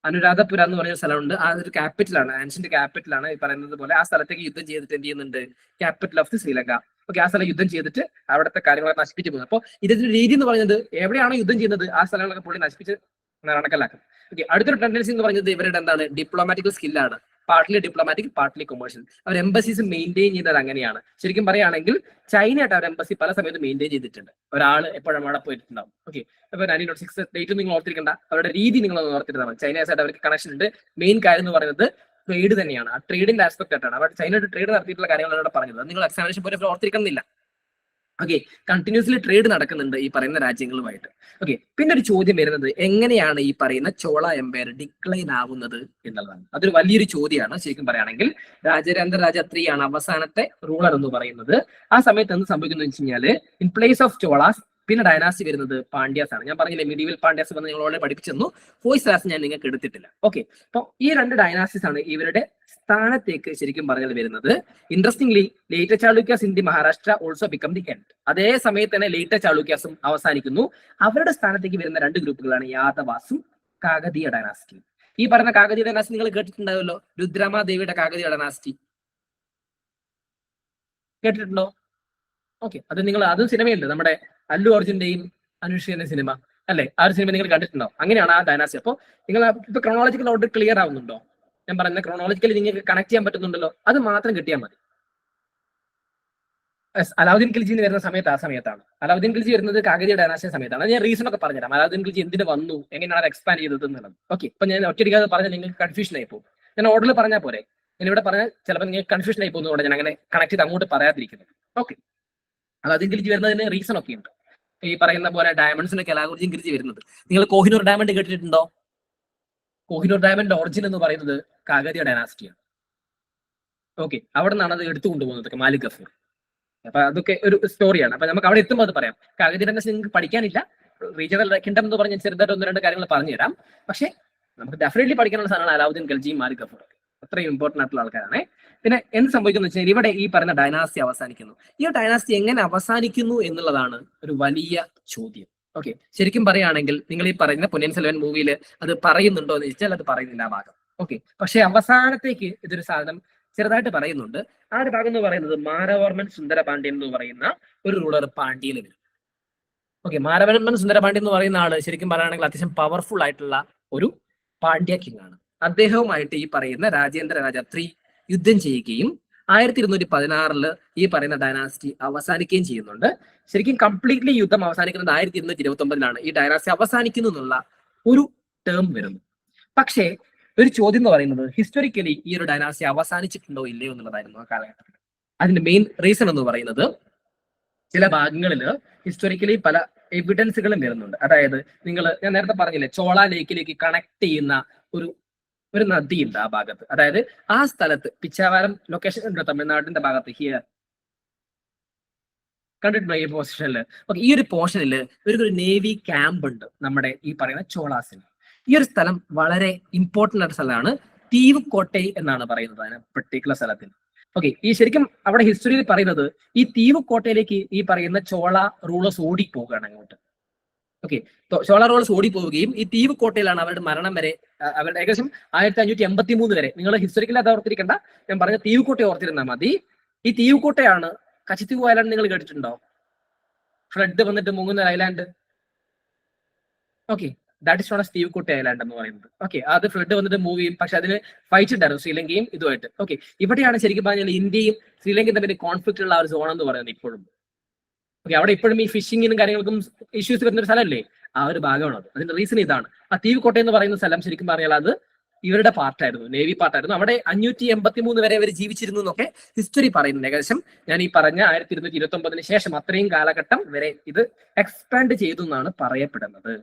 അനുരാധപുര എന്ന് പറഞ്ഞ സ്ഥലമുണ്ട്. ആ ഒരു ക്യാപിറ്റലാണ്, ആൻഷ്യന്റ് ക്യാപിറ്റലാണ്. ഈ പറയുന്നത് പോലെ ആ സ്ഥലത്തേക്ക് യുദ്ധം ചെയ്തിട്ട് എന്ത് ചെയ്യുന്നുണ്ട്? Capital of the Sri Lanka. Okay, ആ സ്ഥലം യുദ്ധം ചെയ്തിട്ട് അവിടുത്തെ കാര്യങ്ങളൊക്കെ നശിപ്പിച്ചു പോകുന്നത്. അപ്പോൾ ഇതിന്റെ രീതി എന്ന് പറയുന്നത് എവിടെയാണോ യുദ്ധം ചെയ്യുന്നത് ആ സ്ഥലങ്ങളൊക്കെ പുള്ളി നശിപ്പിച്ച് നടക്കലാക്കും. ഓക്കെ, അടുത്തൊരു ടെൻഡൻസി എന്ന് പറയുന്നത് ഇവരുടെ എന്താണ്? ഡിപ്ലോമാറ്റിക്കൽ സ്കില്ലാണ്. Partly diplomatic, partly commercial. അവർ എംബസീസ് മെയിൻറ്റെയിൻ ചെയ്യുന്നത് അങ്ങനെയാണ്. ശരിക്കും പറയുകയാണെങ്കിൽ ചൈനയായിട്ട് അവർ എംബസി പല സമയത്ത് മെയിൻറ്റെയിൻ ചെയ്തിട്ടുണ്ട്. ഒരാൾ എപ്പോഴും അവിടെ പോയിട്ടുണ്ടാവും. ഓക്കെ, അപ്പൊ 1906 ഡേറ്റ് നിങ്ങൾ ഓർത്തിരിക്കേണ്ട, അവരുടെ രീതി നിങ്ങൾ ഓർത്തിരുന്നാൽ മതി. ചൈനയായിട്ട് അവർക്ക് കണക്ഷൻ ഉണ്ട്. മെയിൻ കാര്യം എന്ന് പറയുന്നത് ട്രേഡ് തന്നെയാണ്. ആ ട്രേഡിന്റെ ആസ്പെക്ട് ആയിട്ടാണ് അവർ ചൈനയുടെ ട്രേഡ് നടത്തിയിട്ടുള്ള കാര്യങ്ങളാണ് അവിടെ പറഞ്ഞത്. നിങ്ങൾ എക്സാമിനേഷൻ പോലെ ഓർത്തിരിക്കുന്നില്ല. ഓക്കെ, കണ്ടിന്യൂസ്ലി ട്രേഡ് നടക്കുന്നുണ്ട് ഈ പറയുന്ന രാജ്യങ്ങളുമായിട്ട്. ഓക്കെ, പിന്നെ ഒരു ചോദ്യം വരുന്നത് എങ്ങനെയാണ് ഈ പറയുന്ന ചോള എംപയർ ഡിക്ലൈൻ ആവുന്നത് എന്നുള്ളതാണ്. അതൊരു വലിയൊരു ചോദ്യമാണ്. ശരിക്കും പറയുകയാണെങ്കിൽ രാജരാജ രാജ 3 ആണ് അവസാനത്തെ റൂളർ എന്ന് പറയുന്നത്. ആ സമയത്ത് എന്ത് സംഭവിക്കുന്നു വെച്ച് കഴിഞ്ഞാൽ ഇൻ പ്ലേസ് ഓഫ് ചോളാസ് പിന്നെ ഡൈനാസ്റ്റി വരുന്നത് പാണ്ഡ്യാസ് ആണ്. ഞാൻ പറഞ്ഞില്ലേ മീഡിയൽ പാണ്ഡ്യാസ് വന്ന് നിങ്ങളോട് പഠിപ്പിച്ചെന്നു. വോയിസ് ക്ലാസ് ഞാൻ നിങ്ങൾക്ക് എടുത്തിട്ടില്ല. ഓക്കെ, അപ്പൊ ഈ രണ്ട് ഡൈനാസ്റ്റീസ് ആണ് ഇവരുടെ സ്ഥാനത്തേക്ക് ശരിക്കും പറഞ്ഞാൽ വരുന്നത്. Interestingly later Chalukyas in the Maharashtra also become the end. അതേ സമയത്ത് തന്നെ ലേറ്റർ ചാളുക്യാസും അവസാനിക്കുന്നു. അവരുടെ സ്ഥാനത്തേക്ക് വരുന്ന രണ്ട് ഗ്രൂപ്പുകളാണ് യാദവാസും കാകതീയ ഡൈനാസ്റ്റി. ഈ പറഞ്ഞ കാകതീയ ഡൈനാസ്റ്റി നിങ്ങൾ കേട്ടിട്ടുണ്ടാവുമല്ലോ, രുദ്രമാദേവിയുടെ കാകതീയ ഡൈനാസ്റ്റി കേട്ടിട്ടുണ്ടോ? ഓക്കെ, അത് നിങ്ങൾ അതും സിനിമയുണ്ട്, നമ്മുടെ അല്ലു അർജുന്റെയും അനുഷ്കയുടെ സിനിമ അല്ലെ? ആ ഒരു സിനിമ നിങ്ങൾ കണ്ടിട്ടുണ്ടോ? അങ്ങനെയാണ് ആ ഡൈനാസ്റ്റി. അപ്പോൾ നിങ്ങൾ ഇപ്പൊ ക്രോണോളജിക്കൽ ഓർഡർ ക്ലിയർ ആവുന്നുണ്ടോ? ഞാൻ പറയുന്ന ക്രോണോളജിക്കലി നിങ്ങൾക്ക് കണക്ട് ചെയ്യാൻ പറ്റുന്നുണ്ടല്ലോ, അത് മാത്രം കിട്ടിയാൽ മതി. അലാവുദ്ദീൻ ഖിൽജി വരുന്ന സമയത്ത് ആ സമയത്താണ്. അലാവുദ്ദീൻ ഖിൽജി വരുന്നത് കാകതീയ ഡൈനാസ്റ്റിയ സമയത്താണ്. ഞാൻ റീസൺ ഒക്കെ പറഞ്ഞുതരാം. അലാവുദ്ദീൻ ഖിൽജി എന്തിന് വന്നു, എങ്ങനെയാണ് എക്സ്പാൻഡ് ചെയ്തത് എന്നുള്ളത്. ഓക്കെ, ഇപ്പൊ ഞാൻ ഒറ്റയടിക്കാതെ പറഞ്ഞാൽ നിങ്ങൾക്ക് കൺഫ്യൂഷൻ ആയി പോകും. ഞാൻ ഓർഡറിൽ പറഞ്ഞാൽ പോരെ, ഞാൻ ഇവിടെ പറഞ്ഞാൽ ചിലപ്പോൾ നിങ്ങൾക്ക് കൺഫ്യൂഷൻ ആയി പോകുന്നതുകൊണ്ട് ഞാൻ അങ്ങനെ കണക്ട് ചെയ്ത് അങ്ങോട്ട് പറയാതിരിക്കുന്നത്. ഓക്കെ, അലാവുദ്ദീൻ ഖിൽജി വരുന്നതിന് റീസൺ ഒക്കെ ഉണ്ട്. ഈ പറയുന്ന പോലെ ഡയമണ്ട്സിനൊക്കെ അലാവുദ്ദീൻ ഖിൽജി വരുന്നത്. നിങ്ങൾ കോഹിനൂർ ഡയമണ്ട് കേട്ടിട്ടുണ്ടോ? കോഹിനൂർ ഡയമണ്ട് ഒറിജിൻ എന്ന് പറയുന്നത് കാകതീയ ഡൈനാസ്റ്റിയാണ്. ഓക്കെ, അവിടെ നിന്നാണ് അത് എടുത്തു കൊണ്ടുപോകുന്നത് മാലിക് ഗഫൂർ. അപ്പൊ അതൊക്കെ ഒരു സ്റ്റോറിയാണ്. അപ്പൊ നമുക്ക് അവിടെ എത്തുമ്പോൾ അത് പറയാം. കാകതീയ ഡൈനാസ്റ്റി നിങ്ങൾക്ക് പഠിക്കാനില്ല. റീജിയണൽ കിങ്ഡം എന്ന് പറഞ്ഞ ചെറുതായിട്ട് ഒന്ന് രണ്ട് കാര്യങ്ങൾ പറഞ്ഞുതരാം. പക്ഷേ നമുക്ക് ഡെഫിനറ്റ്ലി പഠിക്കാനുള്ള സാധനമാണ് അലാവുദ്ദീൻ ഖിൽജിയും മാലിക് ഗഫൂർ. അത്രയും ഇമ്പോർട്ടന്റ് ആയിട്ടുള്ള ആൾക്കാരാണ്. പിന്നെ എന്ത് സംഭവിക്കുന്നു വെച്ചാൽ ഇവിടെ ഈ പറയുന്ന ഡൈനാസ്റ്റി അവസാനിക്കുന്നു. ഈ ഡൈനാസ്റ്റി എങ്ങനെ അവസാനിക്കുന്നു എന്നുള്ളതാണ് ഒരു വലിയ ചോദ്യം. ഓക്കെ, ശരിക്കും പറയുകയാണെങ്കിൽ നിങ്ങൾ ഈ പറയുന്ന പൊന്നിയിൻ സെൽവൻ മൂവിയിൽ അത് പറയുന്നുണ്ടോ എന്ന് ചോദിച്ചാൽ അത് പറയുന്നില്ല ആ ഭാഗം. ഓക്കെ, പക്ഷെ അവസാനത്തേക്ക് ഇതൊരു സാധനം ചെറുതായിട്ട് പറയുന്നുണ്ട്. ആ ഒരു ഭാഗം എന്ന് പറയുന്നത് മാരവർമ്മൻ സുന്ദരപാണ്ഡ്യൻ എന്ന് പറയുന്ന ഒരു റൂളർ പാണ്ഡ്യയിൽ വരും. ഓക്കെ, മാരവർമ്മൻ സുന്ദരപാണ്ഡ്യൻ എന്ന് പറയുന്ന ആള് ശരിക്കും പറയുകയാണെങ്കിൽ അത്യാവശ്യം പവർഫുൾ ആയിട്ടുള്ള ഒരു പാണ്ഡ്യ കിങ് ആണ്. അദ്ദേഹവുമായിട്ട് ഈ പറയുന്ന രാജേന്ദ്ര രാജ 3 യുദ്ധം ചെയ്യുകയും 1216 ഈ പറയുന്ന ഡൈനാസ്റ്റി അവസാനിക്കുകയും ചെയ്യുന്നുണ്ട്. ശരിക്കും കംപ്ലീറ്റ്ലി യുദ്ധം അവസാനിക്കുന്നത് 1229 ഈ ഡൈനാസ്റ്റി അവസാനിക്കുന്നു എന്നുള്ള ഒരു ടേം വരുന്നു. പക്ഷേ ഒരു ചോദ്യം എന്ന് പറയുന്നത് ഹിസ്റ്റോറിക്കലി ഈ ഒരു ഡൈനാസ്റ്റി അവസാനിച്ചിട്ടുണ്ടോ ഇല്ലയോ എന്നുള്ളതായിരുന്നു ആ കാലഘട്ടത്തിൽ. അതിന്റെ മെയിൻ റീസൺ എന്ന് പറയുന്നത് ചില ഭാഗങ്ങളിൽ ഹിസ്റ്റോറിക്കലി പല എവിഡൻസുകളും വരുന്നുണ്ട്. അതായത് ഞാൻ നേരത്തെ പറഞ്ഞില്ലേ, ചോള ലേക്കിലേക്ക് കണക്ട് ചെയ്യുന്ന ഒരു നദിയുണ്ട് ആ ഭാഗത്ത്. അതായത് ആ സ്ഥലത്ത് പിച്ചാവരം ലൊക്കേഷൻ ഉണ്ട് തമിഴ്നാടിന്റെ ഭാഗത്ത്. ഹിയർ കണ്ടിട്ടുണ്ടോ ഈ പൊസിഷനിൽ? ഓക്കെ, ഈ ഒരു പോർഷനിൽ ഒരു നേവി ക്യാമ്പ് ഉണ്ട് നമ്മുടെ ഈ പറയുന്ന ചോളാസിന്. ഈ ഒരു സ്ഥലം വളരെ ഇമ്പോർട്ടന്റ് ആയിട്ട് സ്ഥലമാണ്. തീവുകോട്ടൈ എന്നാണ് പറയുന്നത് അതിന് പെർട്ടിക്കുലർ സ്ഥലത്തിന്. ഓക്കെ, ഈ ശരിക്കും അവിടെ ഹിസ്റ്ററിയിൽ പറയുന്നത് ഈ തീവുകോട്ടയിലേക്ക് ഈ പറയുന്ന ചോള റൂളേഴ്സ് ഓടിപ്പോവുകയാണ് അങ്ങോട്ട്. ഓക്കെ, ചോള റൂളേഴ്സ് ഓടിപ്പോവുകയും ഈ തീവുകോട്ടയിലാണ് അവരുടെ മരണം വരെ, അവരുടെ ഏകദേശം 1583 വരെ. നിങ്ങൾ ഹിസ്റ്ററിക്കലി അത് ഓർത്തിരിക്കണ്ട, ഞാൻ പറഞ്ഞ തീവുകോട്ടയെ ഓർത്തിരുന്നാൽ മതി. ഈ തീവുകോട്ടയാണ് കച്ചിത്തീവ് ഐലാൻഡ്. നിങ്ങൾ കേട്ടിട്ടുണ്ടോ? ഫ്ലഡ് വന്നിട്ട് മുങ്ങുന്ന island. Okay, that is not Theevukotta island എന്ന് പറയുന്നത്. ഓക്കെ, അത് ഫ്ലഡ് വന്നിട്ട് മൂവ് ചെയ്യും. പക്ഷെ അതിന് ഫൈറ്റ് ഉണ്ടായിരുന്നു ശ്രീലങ്കയും ഇതുമായിട്ട്. ഓക്കെ, ഇവിടെയാണ് ശരിക്കും പറഞ്ഞാൽ ഇന്ത്യയും ശ്രീലങ്കയും തമ്മിൽ കോൺഫ്ലിക്റ്റ് ഉള്ള ഒരു സോൺ എന്ന് പറയുന്നത് ഇപ്പോഴും. ഓക്കെ, അവിടെ ഇപ്പോഴും ഈ ഫിഷിങ്ങിനും കാര്യങ്ങൾക്കും ഇഷ്യൂസ് വരുന്ന ഒരു സ്ഥലമല്ലേ, ആ ഒരു ഭാഗമാണ് അത്. അതിന്റെ റീസൺ ഇതാണ്. ആ തീവുകോട്ട എന്ന് പറയുന്ന സ്ഥലം ശരിക്കും പറഞ്ഞാൽ അത് ഇവരുടെ പാർട്ടായിരുന്നു, നേവി പാർട്ടായിരുന്നു. അവിടെ 583 വരെ അവർ ജീവിച്ചിരുന്നു എന്നൊക്കെ ഹിസ്റ്ററി പറയുന്നുണ്ട്. ഏകദേശം ഞാൻ ഈ പറഞ്ഞ 1229 ശേഷം അത്രയും കാലഘട്ടം വരെ ഇത് എക്സ്പാൻഡ് ചെയ്തു എന്നാണ് പറയപ്പെടുന്നത്.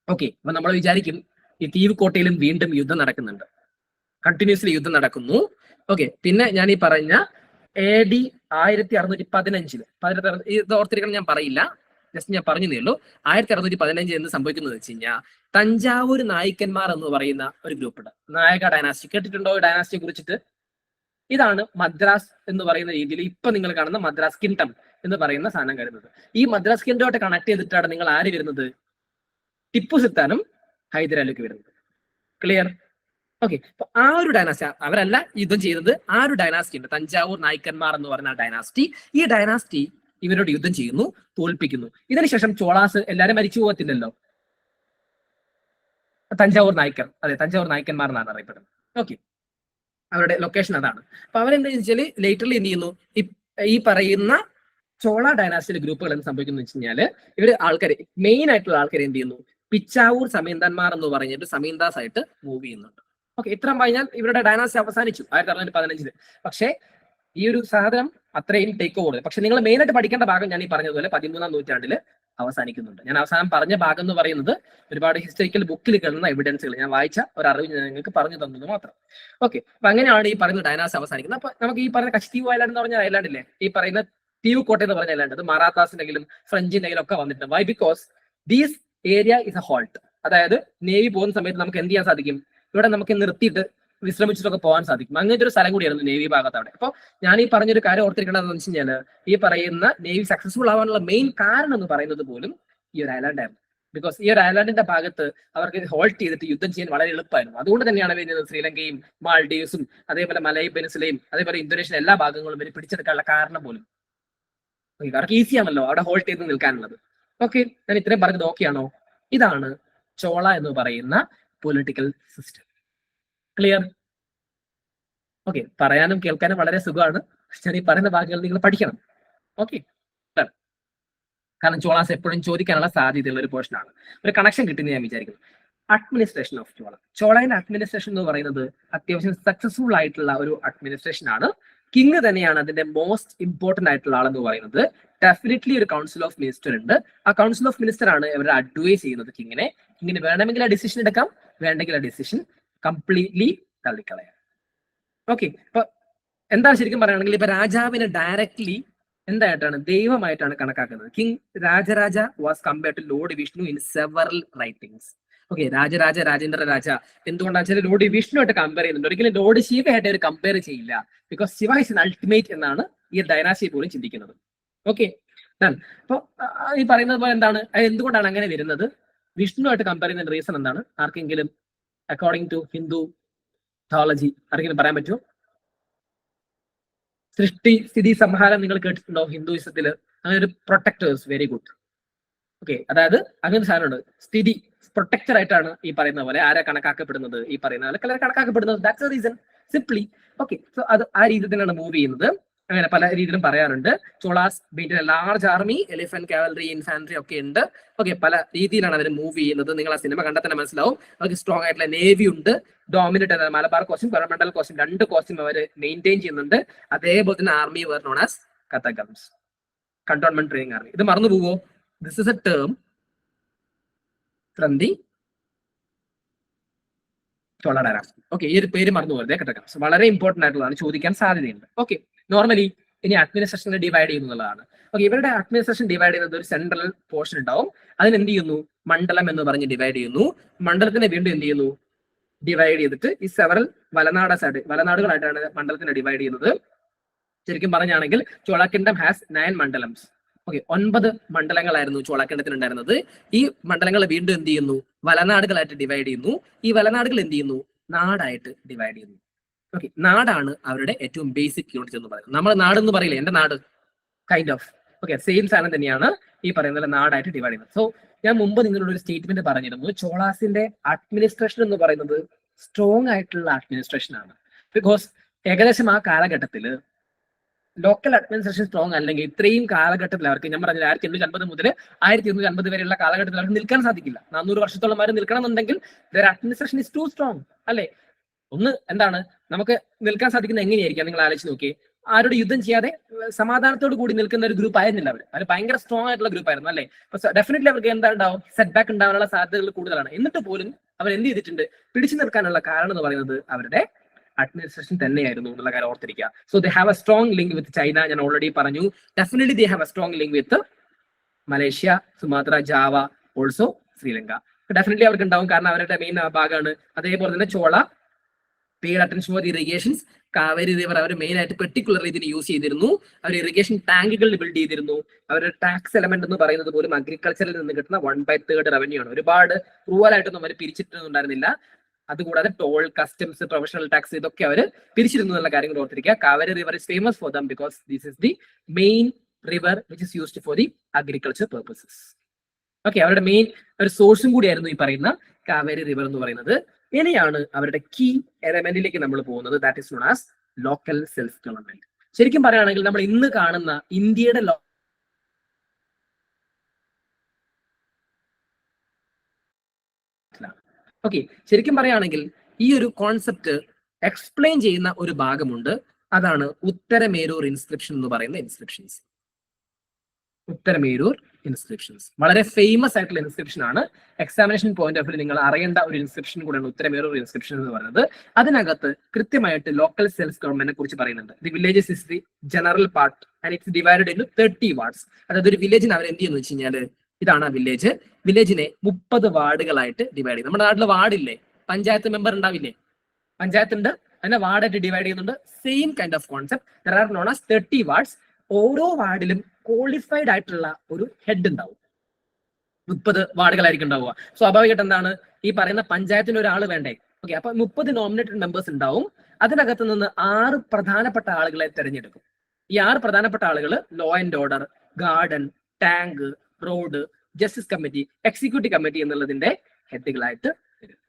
ഓക്കെ, അപ്പൊ നമ്മൾ വിചാരിക്കും ഈ തീവുകോട്ടയിലും വീണ്ടും യുദ്ധം നടക്കുന്നുണ്ട്, കണ്ടിന്യൂസ്ലി യുദ്ധം നടക്കുന്നു. ഓക്കെ, പിന്നെ ഞാൻ ഈ പറഞ്ഞ AD 1615 ഇത് ഓർത്തിരിക്കണം, ഞാൻ പറയില്ല, ജസ്റ്റ് ഞാൻ പറഞ്ഞതേ ഉള്ളൂ. 1615 എന്ന് സംഭവിക്കുന്നത് വെച്ച് കഴിഞ്ഞാൽ തഞ്ചാവൂർ നായിക്കന്മാർ എന്ന് പറയുന്ന ഒരു ഗ്രൂപ്പ് ഉണ്ട്. നായക ഡൈനാസ്റ്റി കേട്ടിട്ടുണ്ടോ? ഡൈനാസ്റ്റിയെ കുറിച്ചിട്ട് ഇതാണ് മദ്രാസ് എന്ന് പറയുന്ന രീതിയിൽ ഇപ്പൊ നിങ്ങൾ കാണുന്ന മദ്രാസ് കിങ്ഡം എന്ന് പറയുന്ന സാധനം കരുതുന്നത്. ഈ മദ്രാസ് കിങ്ഡമായിട്ട് കണക്ട് ചെയ്തിട്ടാണ് നിങ്ങൾ ആര് വരുന്നത്? ടിപ്പു സുൽത്താനും ഹൈദരാലിക്ക് വരുന്നത്. ക്ലിയർ? ഓക്കെ, അപ്പൊ ആ ഒരു ഡൈനാസ്റ്റി, അവരല്ല യുദ്ധം ചെയ്തത്, ആ ഒരു ഡൈനാസ്റ്റി ഉണ്ട്, തഞ്ചാവൂർ നായ്ക്കന്മാർ എന്ന് പറയുന്ന ഡൈനാസ്റ്റി. ഈ ഡൈനാസ്റ്റി ഇവരോട് യുദ്ധം ചെയ്യുന്നു, തോൽപ്പിക്കുന്നു. ഇതിനുശേഷം ചോളാസ് എല്ലാരും മരിച്ചു പോകത്തില്ലല്ലോ. തഞ്ചാവൂർ നായ്ക്കർ, അതെ, തഞ്ചാവൂർ നായ്ക്കന്മാർ എന്നാണ് അറിയപ്പെടുന്നത്. ഓക്കെ, അവരുടെ ലൊക്കേഷൻ അതാണ്. അപ്പൊ അവരെന്താ വെച്ചാല് ലേറ്റർലി എന്ത് ചെയ്യുന്നു, ഈ പറയുന്ന ചോള ഡൈനാസ്റ്റിയിലെ ഗ്രൂപ്പുകൾ എന്ത് സംഭവിക്കുന്നു വെച്ച് കഴിഞ്ഞാല് ഇവര് ആൾക്കാരെ, മെയിൻ ആയിട്ടുള്ള ആൾക്കാരെ എന്ത് ചെയ്യുന്നു, പിച്ചാവൂർ സമീന്ദന്മാർ എന്ന് പറഞ്ഞിട്ട് സമീന്ദാസ് ആയിട്ട് മൂവ് ചെയ്യുന്നുണ്ട്. ഓക്കെ, ഇത്രയും പറഞ്ഞാൽ ഇവരുടെ ഡൈനാസ്റ്റി അവസാനിച്ചു 1615. പക്ഷേ ഈ ഒരു സാധനം അത്രയും ടേക്ക് ഓവർ. പക്ഷെ നിങ്ങൾ മെയിൻ ആയിട്ട് പഠിക്കേണ്ട ഭാഗം ഞാൻ ഈ പറഞ്ഞതുപോലെ 13ാം നൂറ്റാണ്ടിൽ അവസാനിക്കുന്നുണ്ട്. ഞാൻ അവസാനം പറഞ്ഞ ഭാഗം എന്ന് പറയുന്നത് ഒരുപാട് ഹിസ്റ്ററിക്കൽ ബുക്കിൽ കിടന്ന എവിഡൻസുകൾ ഞാൻ വായിച്ച ഒരു അറിവ് ഞാൻ നിങ്ങൾക്ക് പറഞ്ഞു തന്നത് മാത്രം. ഓക്കെ, അപ്പൊ അങ്ങനെയാണ് ഈ പറയുന്ന ഡൈനാസ്റ്റി അവസാനിക്കുന്നത്. അപ്പൊ നമുക്ക് ഈ പറയുന്ന കച്ചിത്തീവ് ഐലാൻഡ് എന്ന് പറഞ്ഞ ഐലാൻഡ് ഇല്ലേ, ഈ പറയുന്ന തീവുകോട്ട എന്ന് പറഞ്ഞ ഐലാൻഡ്, അത് മറാത്താസിന്റെങ്കിലും ഫ്രഞ്ചിന്റെങ്കിലും ഒക്കെ വന്നിട്ടുണ്ട്. Why? Because these area is a halt. അതായത് നേവി പോകുന്ന സമയത്ത് നമുക്ക് എന്ത് ചെയ്യാൻ സാധിക്കും, ഇവിടെ നമുക്ക് നിർത്തിയിട്ട് വിശ്രമിച്ചിട്ടൊക്കെ പോകാൻ സാധിക്കും. അങ്ങനത്തെ ഒരു സ്ഥലം കൂടിയായിരുന്നു നേവി ഭാഗത്ത് അവിടെ. അപ്പോൾ ഞാൻ ഈ പറഞ്ഞൊരു കാര്യം ഓർത്തിരിക്കണമെന്ന് വെച്ച് കഴിഞ്ഞാൽ ഈ പറയുന്ന നേവി സക്സസ്ഫുൾ ആവാനുള്ള മെയിൻ കാരണം എന്ന് പറയുന്നത് പോലും ഈ ഒരു ഐലാൻഡ് ആയിരുന്നു. ബിക്കോസ് ഈ ഒരു ഐലാൻഡിന്റെ ഭാഗത്ത് അവർക്ക് ഹോൾട്ട് ചെയ്തിട്ട് യുദ്ധം ചെയ്യാൻ വളരെ എളുപ്പമായിരുന്നു. അതുകൊണ്ട് തന്നെയാണ് വരുന്നത് ശ്രീലങ്കയും മാൾഡീവ്സും അതേപോലെ മലൈ പെനിൻസുലയും അതേപോലെ ഇന്തോനേഷ്യൻ എല്ലാ ഭാഗങ്ങളും ഇവർ പിടിച്ചെടുക്കാനുള്ള കാരണം പോലും. അവർക്ക് ഈസി ആണല്ലോ അവിടെ ഹോൾട്ട് ചെയ്ത് നിൽക്കാനുള്ളത്. ഓക്കെ, ഞാൻ ഇത്രയും പറഞ്ഞത് ഓക്കെയാണോ? ഇതാണ് ചോള എന്ന് പറയുന്ന പൊളിറ്റിക്കൽ സിസ്റ്റം. ക്ലിയർ? ഓക്കെ, പറയാനും കേൾക്കാനും വളരെ സുഖമാണ്. ഞാൻ ഈ പറയുന്ന ഭാഗങ്ങൾ നിങ്ങൾ പഠിക്കണം. ഓക്കെ, കാരണം ചോളാസ് എപ്പോഴും ചോദിക്കാനുള്ള സാധ്യതയുള്ള ഒരു പോർഷനാണ്. ഒരു കണക്ഷൻ കിട്ടുന്ന ഞാൻ വിചാരിക്കുന്നു. Administration of Chola. ചോളയുടെ അഡ്മിനിസ്ട്രേഷൻ എന്ന് പറയുന്നത് അത്യാവശ്യം സക്സസ്ഫുൾ ആയിട്ടുള്ള ഒരു അഡ്മിനിസ്ട്രേഷൻ ആണ്. കിങ് തന്നെയാണ് അതിന്റെ മോസ്റ്റ് ഇമ്പോർട്ടന്റ് ആയിട്ടുള്ള ആളെന്ന് പറയുന്നത്. ഡെഫിനറ്റ്ലി ഒരു കൗൺസിൽ ഓഫ് മിനിസ്റ്റർ ഉണ്ട്. ആ കൗൺസിൽ ഓഫ് മിനിസ്റ്റർ ആണ് ഇവരെ അഡ്വൈസ് ചെയ്യുന്നത് കിങ്ങിനെ. കിങ്ങിന് വേണമെങ്കിൽ ആ ഡിസിഷൻ എടുക്കാം, വേണ്ടെങ്കിൽ ആ ഡിസിഷൻ കംപ്ലീറ്റ്ലി തള്ളിക്കളയാം. ഓക്കെ, അപ്പൊ എന്താണ് ശരിക്കും പറയുകയാണെങ്കിൽ ഇപ്പൊ രാജാവിനെ ഡയറക്ട്ലി എന്തായിട്ടാണ്, ദൈവമായിട്ടാണ് കണക്കാക്കുന്നത്. King Rajaraja was compared to lord Vishnu in several writings. Okay, Rajendra Raja എന്തുകൊണ്ടാണെന്ന് വെച്ചാൽ ലോർഡ് വിഷ്ണു ആയിട്ട് കമ്പയർ ചെയ്യുന്നുണ്ട്. ഒരിക്കലും ലോർഡ് ശിവയായിട്ട് ഒരു കമ്പയർ ചെയ്യില്ല. ബിക്കോസ് ശിവ ഇസ് അൾട്ടിമേറ്റ് എന്നാണ് ഈ ഡൈനാസ്റ്റി പോലും ചിന്തിക്കുന്നത്. ഓക്കെ, അപ്പൊ ഈ പറയുന്നത് പോലെ എന്താണ്, എന്തുകൊണ്ടാണ് അങ്ങനെ വരുന്നത്, വിഷ്ണു ആയിട്ട് കമ്പയർ ചെയ്യുന്ന റീസൺ എന്താണ്? ആർക്കെങ്കിലും അക്കോർഡിംഗ് ടു ഹിന്ദു തിയോളജി ആർക്കെങ്കിലും പറയാൻ പറ്റുമോ? സൃഷ്ടി സ്ഥിതി സംഹാരം നിങ്ങൾ കേട്ടിട്ടുണ്ടോ ഹിന്ദുയിസത്തിൽ? അങ്ങനെ ഒരു പ്രൊട്ടക്ടേഴ്സ്, വെരി ഗുഡ്. ഓക്കെ, അതായത് അങ്ങനെ സാധനമുണ്ട്. സ്ഥിതി പ്രൊട്ടക്ടർ ആയിട്ടാണ് ഈ പറയുന്ന പോലെ ആരെ കണക്കാക്കപ്പെടുന്നത്, ഈ പറയുന്ന പോലെ കലർ കണക്കാക്കപ്പെടുന്നത്. That's A reason simply. Okay, so അത് ആ രീതിയിൽ തന്നെയാണ് മൂവ് ചെയ്യുന്നത്. അങ്ങനെ പല രീതിയിലും പറയാറുണ്ട്. Cholas beat large army, elephant cavalry, infantry ഒക്കെ ഉണ്ട്. ഓക്കെ, പല രീതിയിലാണ് അവർ മൂവ് ചെയ്യുന്നത്. നിങ്ങൾ ആ സിനിമ കണ്ടാൽ തന്നെ മനസ്സിലാവും. അവർക്ക് സ്ട്രോങ് ആയിട്ടുള്ള നേവി ഉണ്ട്. Dominate Malabar costume, Coromandel costume, 2 costume അവർ മെയിൻറ്റെയിൻ ചെയ്യുന്നുണ്ട്. അതേപോലെ തന്നെ army where known as Kadagams, cantonment training army. ഇത് മറന്നു പോവോ? This is a term from the Chola dynasty. Okay, ഈ ഒരു പേര് മറന്നു പോകരുത്. കഥകംസ് വളരെ ഇമ്പോർട്ടന്റ് ആയിട്ടുള്ളതാണ്, ചോദിക്കാൻ സാധ്യതയുണ്ട്. ഓക്കെ, നോർമലി ഇനി അഡ്മിനിസ്ട്രേഷനെ ഡിവൈഡ് ചെയ്യുന്നതാണ്. ഓക്കെ, ഇവരുടെ അഡ്മിനിസ്ട്രേഷൻ ഡിവൈഡ് ചെയ്യുന്നത് ഒരു സെൻട്രൽ പോർഷൻ ഉണ്ടാവും. അതിന് എന്ത് ചെയ്യുന്നു? മണ്ഡലം എന്ന് പറഞ്ഞ് ഡിവൈഡ് ചെയ്യുന്നു. മണ്ഡലത്തിനെ വീണ്ടും എന്ത് ചെയ്യുന്നു? ഡിവൈഡ് ചെയ്തിട്ട് ഈ സെവറൽ വലനാടുകളായിട്ടാണ് മണ്ഡലത്തിനെ ഡിവൈഡ് ചെയ്യുന്നത്. ശരിക്കും പറഞ്ഞാണെങ്കിൽ Chola kingdom has 9 mandalams. Okay, 9 മണ്ഡലങ്ങളായിരുന്നു ചോള കിങ്ഡത്തിന് ഉണ്ടായിരുന്നത്. ഈ മണ്ഡലങ്ങൾ വീണ്ടും എന്ത് ചെയ്യുന്നു? വലനാടുകളായിട്ട് ഡിവൈഡ് ചെയ്യുന്നു. ഈ വലനാടുകൾ എന്ത് ചെയ്യുന്നു? നാടായിട്ട് ഡിവൈഡ് ചെയ്യുന്നു. ഓക്കെ, നാടാണ് അവരുടെ ഏറ്റവും ബേസിക് യൂണിറ്റ് എന്ന് പറയുന്നത്. നമ്മൾ നാട് എന്ന് പറയില്ലേ, എന്റെ നാട്, കൈൻഡ് ഓഫ്. ഓക്കെ, സെയിം സാധനം തന്നെയാണ് ഈ പറയുന്ന നാടായിട്ട് ഡിവൈഡ് ചെയ്യുന്നത്. സോ ഞാൻ മുമ്പ് നിങ്ങളോട് ഒരു സ്റ്റേറ്റ്മെന്റ് പറഞ്ഞിരുന്നു, ചോളാസിന്റെ അഡ്മിനിസ്ട്രേഷൻ എന്ന് പറയുന്നത് സ്ട്രോങ് ആയിട്ടുള്ള അഡ്മിനിസ്ട്രേഷൻ ആണ്. ബിക്കോസ് ഏകദേശം ആ കാലഘട്ടത്തിൽ ലോക്കൽ അഡ്മിനിസ്ട്രേഷൻ സ്ട്രോങ് അല്ലെങ്കിൽ ഇത്രയും കാലഘട്ടത്തിൽ അവർക്ക്, ഞാൻ പറഞ്ഞത് 1850 മുതൽ 1850 വരെയുള്ള കാലഘട്ടത്തിൽ അവർക്ക് നിൽക്കാൻ സാധിക്കില്ല. 400 വർഷത്തോളം അവർ നിൽക്കണമെന്നുണ്ടെങ്കിൽ അഡ്മിനിസ്ട്രേഷൻ ഇസ് ടു സ്ട്രോങ് അല്ലേ? ഒന്ന് എന്താണ് നമുക്ക് നിൽക്കാൻ സാധിക്കുന്നത് എങ്ങനെയായിരിക്കാം? നിങ്ങൾ ആലോചിച്ച് നോക്കി. ആരോട് യുദ്ധം ചെയ്യാതെ സമാധാനത്തോട് കൂടി നിൽക്കുന്ന ഒരു ഗ്രൂപ്പ് ആയിരുന്നില്ല അവർ ഭയങ്കര സ്ട്രോങ് ആയിട്ടുള്ള ഗ്രൂപ്പ് ആയിരുന്നു അല്ലേ? ഡെഫിനറ്റ്ലി അവർക്ക് എന്താ ഉണ്ടാവും? സെറ്റ് ബാക്ക് ഉണ്ടാവാനുള്ള സാധ്യതകൾ കൂടുതലാണ്. എന്നിട്ട് പോലും അവർ എന്ത് ചെയ്തിട്ടുണ്ട്? പിടിച്ചു നിൽക്കാനുള്ള കാരണം എന്ന് പറയുന്നത് അവരുടെ അഡ്മിനിസ്ട്രേഷൻ തന്നെയായിരുന്നു എന്നുള്ള കാര്യം ഓർത്തിരിക്കുക. So they have a strong link with China, ഞാൻ ഓൾറെഡി പറഞ്ഞു. Definitely they have a strong link with Malaysia, Sumatra, Java, also Sri Lanka. Definitely അവർക്ക് ഉണ്ടാവും, കാരണം അവരുടെ മെയിൻ ഭാഗമാണ്. അതേപോലെ തന്നെ Chola paid attention for irrigations. Kaveri river അവർ മെയിൻ ആയിട്ട് പെർട്ടിക്കുലർ ഇതിന് യൂസ് ചെയ്തിരുന്നു. അവർ ഇറിഗേഷൻ ടാങ്കുകൾ ബിൽഡ് ചെയ്തിരുന്നു. അവരുടെ ടാക്സ് എലമെന്റ് എന്ന് പറയുന്നത് പോലും അഗ്രികൾച്ചറിൽ നിന്ന് കിട്ടുന്ന 1/3 റവന്യൂ ആണ്. ഒരുപാട് റൂറൽ ആയിട്ടൊന്നും അവർ പിരിച്ചിട്ടുണ്ടായിരുന്നില്ല. അതുകൂടാതെ ടോൾ, കസ്റ്റംസ്, പ്രൊഫഷണൽ ടാക്സ് ഇതൊക്കെ അവർ പിരിച്ചിരുന്നു എന്നുള്ള കാര്യങ്ങൾ ഓർത്തിരിക്കുക. Kaveri river is famous for them because this is the main river which is used for the agriculture purposes. Okay, അവരുടെ മെയിൻ ഒരു സോഴ്സും കൂടിയായിരുന്നു ഈ പറയുന്ന കാവേരി റിവർ എന്ന് പറയുന്നത്. ഇനിയാണ് അവരുടെ കീ എലമെന്റിലേക്ക് നമ്മൾ പോകുന്നത്, that is known as local self government. ശരിക്കും പറയുകയാണെങ്കിൽ നമ്മൾ ഇന്ന് കാണുന്ന ഇന്ത്യയുടെ ഓക്കെ, ശരിക്കും പറയുകയാണെങ്കിൽ ഈ ഒരു കോൺസെപ്റ്റ് എക്സ്പ്ലെയിൻ ചെയ്യുന്ന ഒരു ഭാഗമുണ്ട്. അതാണ് ഉത്തരമേരൂർ ഇൻസ്ക്രിപ്ഷൻ എന്ന് പറയുന്ന ഇൻസ്ക്രിപ്ഷൻസ്. ഉത്തരമേരൂർ ഇൻസ്ക്രിപ്ഷൻസ് വളരെ ഫേമസ് ആയിട്ടുള്ള ഇൻസ്ക്രിപ്ഷൻ ആണ്. എക്സാമിനേഷൻ പോയിന്റ് ഓഫ് വ്യൂ നിങ്ങൾ അറിയേണ്ട ഒരു ഇൻസ്ക്രിപ്ഷൻ കൂടെയാണ് ഉത്തരമേരൂർ ഇൻസ്ക്രിപ്ഷൻ എന്ന് പറയുന്നത്. അതിനകത്ത് കൃത്യമായിട്ട് ലോക്കൽ സെൽഫ് ഗവൺമെന്റിനെ കുറിച്ച് പറയുന്നുണ്ട്. The villages is the general part and it's divided in 30 wards. അതായത് ഒരു വില്ലേജിന് അവർ എന്ത് ചെയ്യുന്നു വെച്ച് കഴിഞ്ഞാൽ, ഇതാണ് ആ വില്ലേജ്. വില്ലേജിനെ 30 വാർഡുകളായിട്ട് ഡിവൈഡ് ചെയ്യും. നമ്മുടെ നാട്ടിൽ വാർഡില്ലേ, പഞ്ചായത്ത് മെമ്പർ ഉണ്ടാവില്ലേ, പഞ്ചായത്ത് ഉണ്ട്, അതിനെ വാർഡായിട്ട് ഡിവൈഡ് ചെയ്യുന്നുണ്ട്. Same kind of concept. There are known as 30 wards. ഓരോ വാർഡിലും ക്വാളിഫൈഡ് ആയിട്ടുള്ള ഒരു ഹെഡ് ഉണ്ടാവും. 30 വാർഡുകളായിരിക്കും ഉണ്ടാവുക. സ്വാഭാവികമായിട്ട് എന്താണ് ഈ പറയുന്ന പഞ്ചായത്തിന് ഒരാൾ വേണ്ടേ? ഓക്കെ, അപ്പൊ 30 നോമിനേറ്റഡ് മെമ്പേഴ്സ് ഉണ്ടാവും. അതിനകത്ത് നിന്ന് 6 പ്രധാനപ്പെട്ട ആളുകളെ തെരഞ്ഞെടുക്കും. ഈ 6 പ്രധാനപ്പെട്ട ആളുകൾ law and order, garden, tank, road, justice committee, executive committee എന്നുള്ളതിന്റെ ഹെഡുകളായിട്ട് വരും.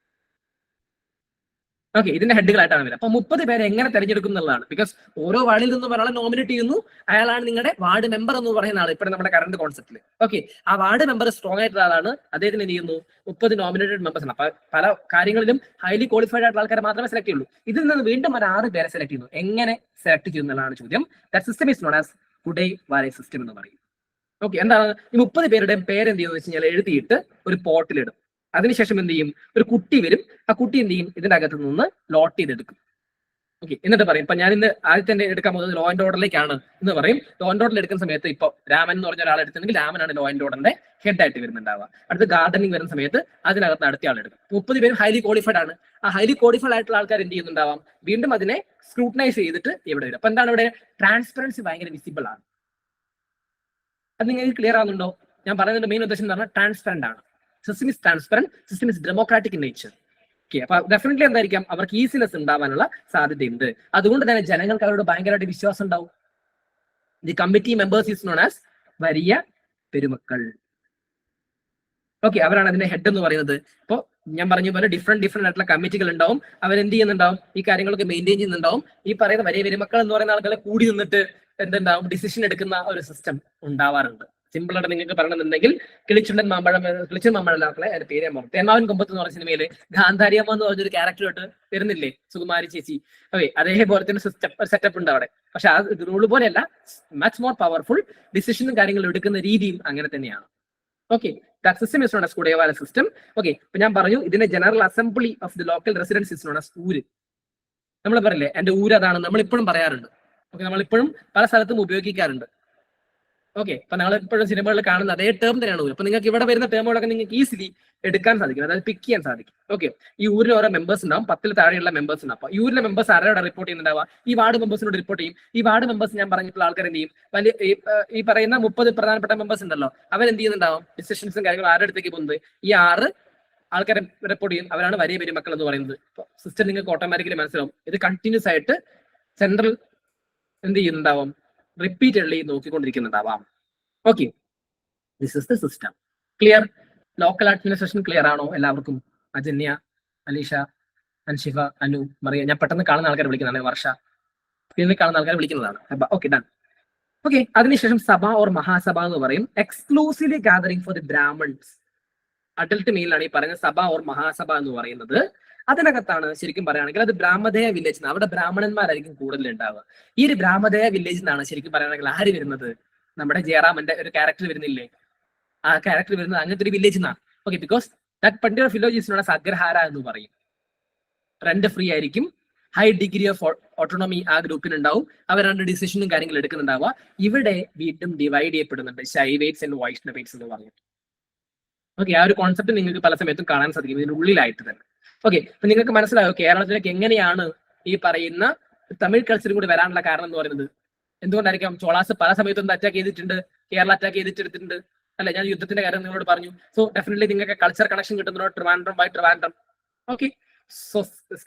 ഓക്കെ, ഇതിന്റെ ഹെഡുകളായിട്ടാണ് വരിക. അപ്പൊ 30 പേരെ എങ്ങനെ തെരഞ്ഞെടുക്കും എന്നുള്ളതാണ്. ബിക്കോസ് ഓരോ വാർഡിൽ നിന്നും ഒരാളെ നോമിനേറ്റ് ചെയ്യുന്നു, അയാളാണ് നിങ്ങളുടെ വാർഡ് മെമ്പർ എന്ന് പറയുന്ന ആൾ. ഇപ്പോഴും നമ്മുടെ കറണ്ട് കോൺസെപ്റ്റിൽ ഓക്കെ, ആ വാർഡ് മെമ്പർ സ്ട്രോങ് ആയിട്ടുള്ള ആളാണ്. അദ്ദേഹത്തിന് എന്ത് ചെയ്യുന്നു? 30 നോമിനേറ്റഡ് മെമ്പേഴ്സ് ആണ്. അപ്പൊ പല കാര്യങ്ങളിലും ഹൈലി ക്വാളിഫൈഡ് ആയിട്ടുള്ള ആൾക്കാരെ മാത്രമേ സെലക്ട് ചെയ്യുള്ളൂ. ഇതിൽ നിന്ന് വീണ്ടും ഒരു 6 പേരെ സെലക്ട് ചെയ്യുന്നു. എങ്ങനെ സെലക്ട് ചെയ്യുന്നതാണ് ചോദ്യം. That system is known as Kudavolai system എന്ന് പറയും. ഓക്കെ, എന്താണ് ഈ 30 പേരുടെയും പേരെന്ത് ചെയ്യുന്നത് വെച്ച് കഴിഞ്ഞാൽ എഴുതിയിട്ട് ഒരു പോർട്ടിലിടും. അതിനുശേഷം എന്ത് ചെയ്യും? ഒരു കുട്ടി വരും. ആ കുട്ടി എന്ത് ചെയ്യും? ഇതിന്റെ അകത്ത് നിന്ന് ലോട്ട് ചെയ്തെടുക്കും. ഓക്കെ, എന്നിട്ട് പറയും ഇപ്പൊ ഞാൻ ഇന്ന് ആദ്യത്തെ എടുക്കാൻ പോകുന്നത് ലോ ആൻഡ് ഓർഡറിലേക്കാണ് എന്ന് പറയും. ലോ ആൻഡ് ഓർഡറിൽ എടുക്കുന്ന സമയത്ത് ഇപ്പൊ രാമൻ എന്ന് പറഞ്ഞ ഒരാൾ എടുത്തിട്ടുണ്ടെങ്കിൽ രാമനാണ് ലോ ആൻഡ് ഓർഡറിന്റെ ഹെഡ് ആയിട്ട് വരുന്നുണ്ടാവുക. അടുത്ത് ഗാർഡനിങ് വരുന്ന സമയത്ത് അതിനകത്ത് അടുത്ത ആൾ എടുക്കും. 30 പേരും ഹൈലി ക്വാളിഫൈഡ് ആണ്. ആ ഹൈലി ക്വാളിഫൈഡ് ആയിട്ടുള്ള ആൾക്കാർ എന്ത് ചെയ്യുന്നുണ്ടാവാം? വീണ്ടും അതിനെ സ്ക്രൂട്ടനൈസ് ചെയ്തിട്ട് ഇവിടെ വരും. അപ്പൊ എന്താണ് ഇവിടെ? ട്രാൻസ്പെറൻസി ഭയങ്കര വിസിബിൾ ആണ്. അത് നിങ്ങൾക്ക് ക്ലിയർ ആവുന്നുണ്ടോ? ഞാൻ പറയുന്നതിന്റെ മെയിൻ ഉദ്ദേശം എന്ന് പറഞ്ഞാൽ ട്രാൻസ്പെറന്റ് ആണ്. System is transparent, system is democratic in nature. Okay, അപ്പൊ ഡെഫിനറ്റ്ലി എന്തായിരിക്കാം, അവർക്ക് ഈസിനെസ് ഉണ്ടാവാനുള്ള സാധ്യതയുണ്ട്. അതുകൊണ്ട് തന്നെ ജനങ്ങൾക്ക് അവരോട് ഭയങ്കരമായിട്ട് വിശ്വാസം ഉണ്ടാവും. The committee members is known as വലിയ പെരുമക്കൾ. ഓക്കെ, അവരാണ് അതിന്റെ ഹെഡ് എന്ന് പറയുന്നത്. അപ്പോൾ ഞാൻ പറഞ്ഞ പോലെ ഡിഫറെന്റ് ആയിട്ടുള്ള കമ്മിറ്റികൾ ഉണ്ടാവും. അവരെന്ത് ചെയ്യുന്നുണ്ടാവും, ഈ കാര്യങ്ങളൊക്കെ മെയിൻറ്റെയിൻ ചെയ്യുന്നുണ്ടാവും. ഈ പറയുന്ന വലിയ പെരുമക്കൾ എന്ന് പറയുന്ന ആളുകളെ കൂടി നിന്നിട്ട് എന്തുണ്ടാവും, ഡിസിഷൻ എടുക്കുന്ന ഒരു സിസ്റ്റം ഉണ്ടാവാറുണ്ട്. സിമ്പിൾ ആയിട്ട് നിങ്ങൾക്ക് പറയണമെന്നുണ്ടെങ്കിൽ കിളിച്ചുണ്ടൻ മാമ്പഴം, കിളിച്ചുണ്ടൻ മാമ്പഴം ആക്കളെ അതിന്റെ പേര് ഞാൻ പറഞ്ഞു. തേമാവൻ കൊമ്പത്ത് എന്ന് പറഞ്ഞ സിനിമയില് ഗാന്ധാരിയമ്മ എന്ന് പറഞ്ഞൊരു ക്യാരക്ടറായിട്ട് വരുന്നില്ലേ, സുകുമാരി ചേച്ചി. ഓക്കെ, അതേപോലെ തന്നെ സെറ്റപ്പ് ഉണ്ട് അവിടെ. പക്ഷെ ആ റൂള് പോലെയല്ല, മച്ച് മോർ പവർഫുൾ. ഡിസിഷനും കാര്യങ്ങളും എടുക്കുന്ന രീതിയും അങ്ങനെ തന്നെയാണ്. Okay, that system is known as Kudavolai system. Okay, ഇപ്പൊ ഞാൻ പറഞ്ഞു ഇതിന്റെ general assembly of the local residence is known as Ur. നമ്മൾ പറയില്ലേ എന്റെ ഊര് അതാണ്, നമ്മൾ ഇപ്പോഴും പറയാറുണ്ട്. ഓക്കെ, നമ്മളിപ്പോഴും പല സ്ഥലത്തും ഉപയോഗിക്കാറുണ്ട്. ഓക്കെ, അപ്പൊ നമ്മൾ ഇപ്പോഴും സിനിമകളിൽ കാണുന്ന അതേ ടേം തന്നെയാണ് ഊര്. അപ്പൊ നിങ്ങൾക്ക് ഇവിടെ വരുന്ന ടേമുകളൊക്കെ നിങ്ങൾക്ക് ഈസിലി എടുക്കാൻ സാധിക്കും, അതായത് പിക്ക് ചെയ്യാൻ സാധിക്കും. ഓക്കെ, ഈ ഊരിൽ ഓരോ മെമ്പേഴ്സ് ഉണ്ടാവും, 10 താഴെയുള്ള മെമ്പേഴ്സ് ഉണ്ടാവും. അപ്പൊ ഈ ഊരിലെ മെമ്പേഴ്സ് ആരോട് റിപ്പോർട്ട് ചെയ്യുന്നുണ്ടാവുക, ഈ വാർഡ് മെമ്പേഴ്സിനോട് റിപ്പോർട്ട് ചെയ്യും. ഈ വാർഡ് മെമ്പേഴ്സ് ഞാൻ പറഞ്ഞിട്ടുള്ള ആൾക്കാർ എന്ത് ചെയ്യും, വലിയ ഈ പറയുന്ന 30 പ്രധാനപ്പെട്ട മെമ്പേഴ്സ് ഉണ്ടല്ലോ, അവരെന്ത് ചെയ്യുന്നുണ്ടാവും, ഡിസിഷൻസും കാര്യങ്ങളും ആരുടെ അടുത്തേക്ക് പോകുന്നത്, ഈ 6 ആൾക്കാരെ റിപ്പോർട്ട് ചെയ്യും. അവരാണ് വലിയ പെരുമക്കൾ എന്ന് പറയുന്നത്. സിസ്റ്റം നിങ്ങൾക്ക് ഓട്ടോമാറ്റിക്കലി മനസ്സിലാവും. ഇത് കണ്ടിന്യൂസ് ആയിട്ട് സെൻട്രൽ എന്ത് ചെയ്യുന്നുണ്ടാവും, റിപ്പീറ്റഡ്ലി നോക്കിക്കൊണ്ടിരിക്കുന്നുണ്ടാവാം. Okay, this is the system. Clear? Local administration clear ആണോ എല്ലാവർക്കും? അജന്യ, അലീഷ, അൻഷിഫ, അനു, മറിയ. ഞാൻ പെട്ടെന്ന് കാണുന്ന ആൾക്കാരെ വിളിക്കുന്നതാണ്, വർഷ പിന്നെ കാണുന്ന ആൾക്കാരെ വിളിക്കുന്നതാണ്. Okay, done. ഓക്കെ, അതിനുശേഷം സഭ ഓർ മഹാസഭ എന്ന് പറയും. Exclusively gathering for the Brahmins. Adult മീനിലാണ് ഈ പറയുന്ന സഭ ഓർ മഹാസഭ എന്ന് പറയുന്നത്. അതിനകത്താണ് ശരിക്കും പറയുകയാണെങ്കിൽ അത് ബ്രാഹ്മദേയ വില്ലേജ്, അവിടെ ബ്രാഹ്മണന്മാരായിരിക്കും കൂടുതൽ ഉണ്ടാവുക. ഈ ഒരു ബ്രാഹ്മദേയ വില്ലേജിൽ നിന്നാണ് ശരിക്കും പറയുകയാണെങ്കിൽ ആര് വരുന്നത്, നമ്മുടെ ജയറാമന്റെ ഒരു ക്യാരക്ടർ വരുന്നില്ലേ, ആ ക്യാരക്ടർ വരുന്നത് അങ്ങനത്തെ ഒരു വില്ലേജിൽ നിന്നാണ്. Okay, because that particular village is known as Agrahara എന്ന് പറയും. റെന്റ് ഫ്രീ ആയിരിക്കും, ഹൈ ഡിഗ്രി ഓഫ് ഓട്ടോണമി ആ ഗ്രൂപ്പിന് ഉണ്ടാവും. അവരാണ് ഡിസിഷനും കാര്യങ്ങളും എടുക്കുന്നുണ്ടാവുക. ഇവിടെ വീണ്ടും ഡിവൈഡ് ചെയ്യപ്പെടുന്നുണ്ട്, ശൈവേറ്റ്സ് ആൻഡ് വൈഷ്ണവേറ്റ്സ് എന്ന് പറഞ്ഞു. ഓക്കെ, ആ ഒരു കോൺസെപ്റ്റ് നിങ്ങൾക്ക് പല സമയത്തും കാണാൻ സാധിക്കും ഇതിന്റെ ഉള്ളിലായിട്ട് തന്നെ. ഓക്കെ, അപ്പൊ നിങ്ങൾക്ക് മനസ്സിലായോ കേരളത്തിലേക്ക് എങ്ങനെയാണ് ഈ പറയുന്ന തമിഴ് കൾച്ചറും കൂടി വരാനുള്ള കാരണം എന്ന് പറയുന്നത്. എന്തുകൊണ്ടായിരിക്കാം? ചോളാസ് പല സമയത്തും അറ്റാക്ക് ചെയ്തിട്ടുണ്ട്, കേരള അറ്റാക്ക് ചെയ്തിട്ടെടുത്തിട്ടുണ്ട് അല്ലെ. ഞാൻ യുദ്ധത്തിന്റെ കാര്യം നിങ്ങളോട് പറഞ്ഞു. സോ ഡെഫിനറ്റ്ലി നിങ്ങൾക്ക് കൾച്ചർ കണക്ഷൻ കിട്ടുന്നുണ്ടോ Trivandrum by Trivandrum. Okay, so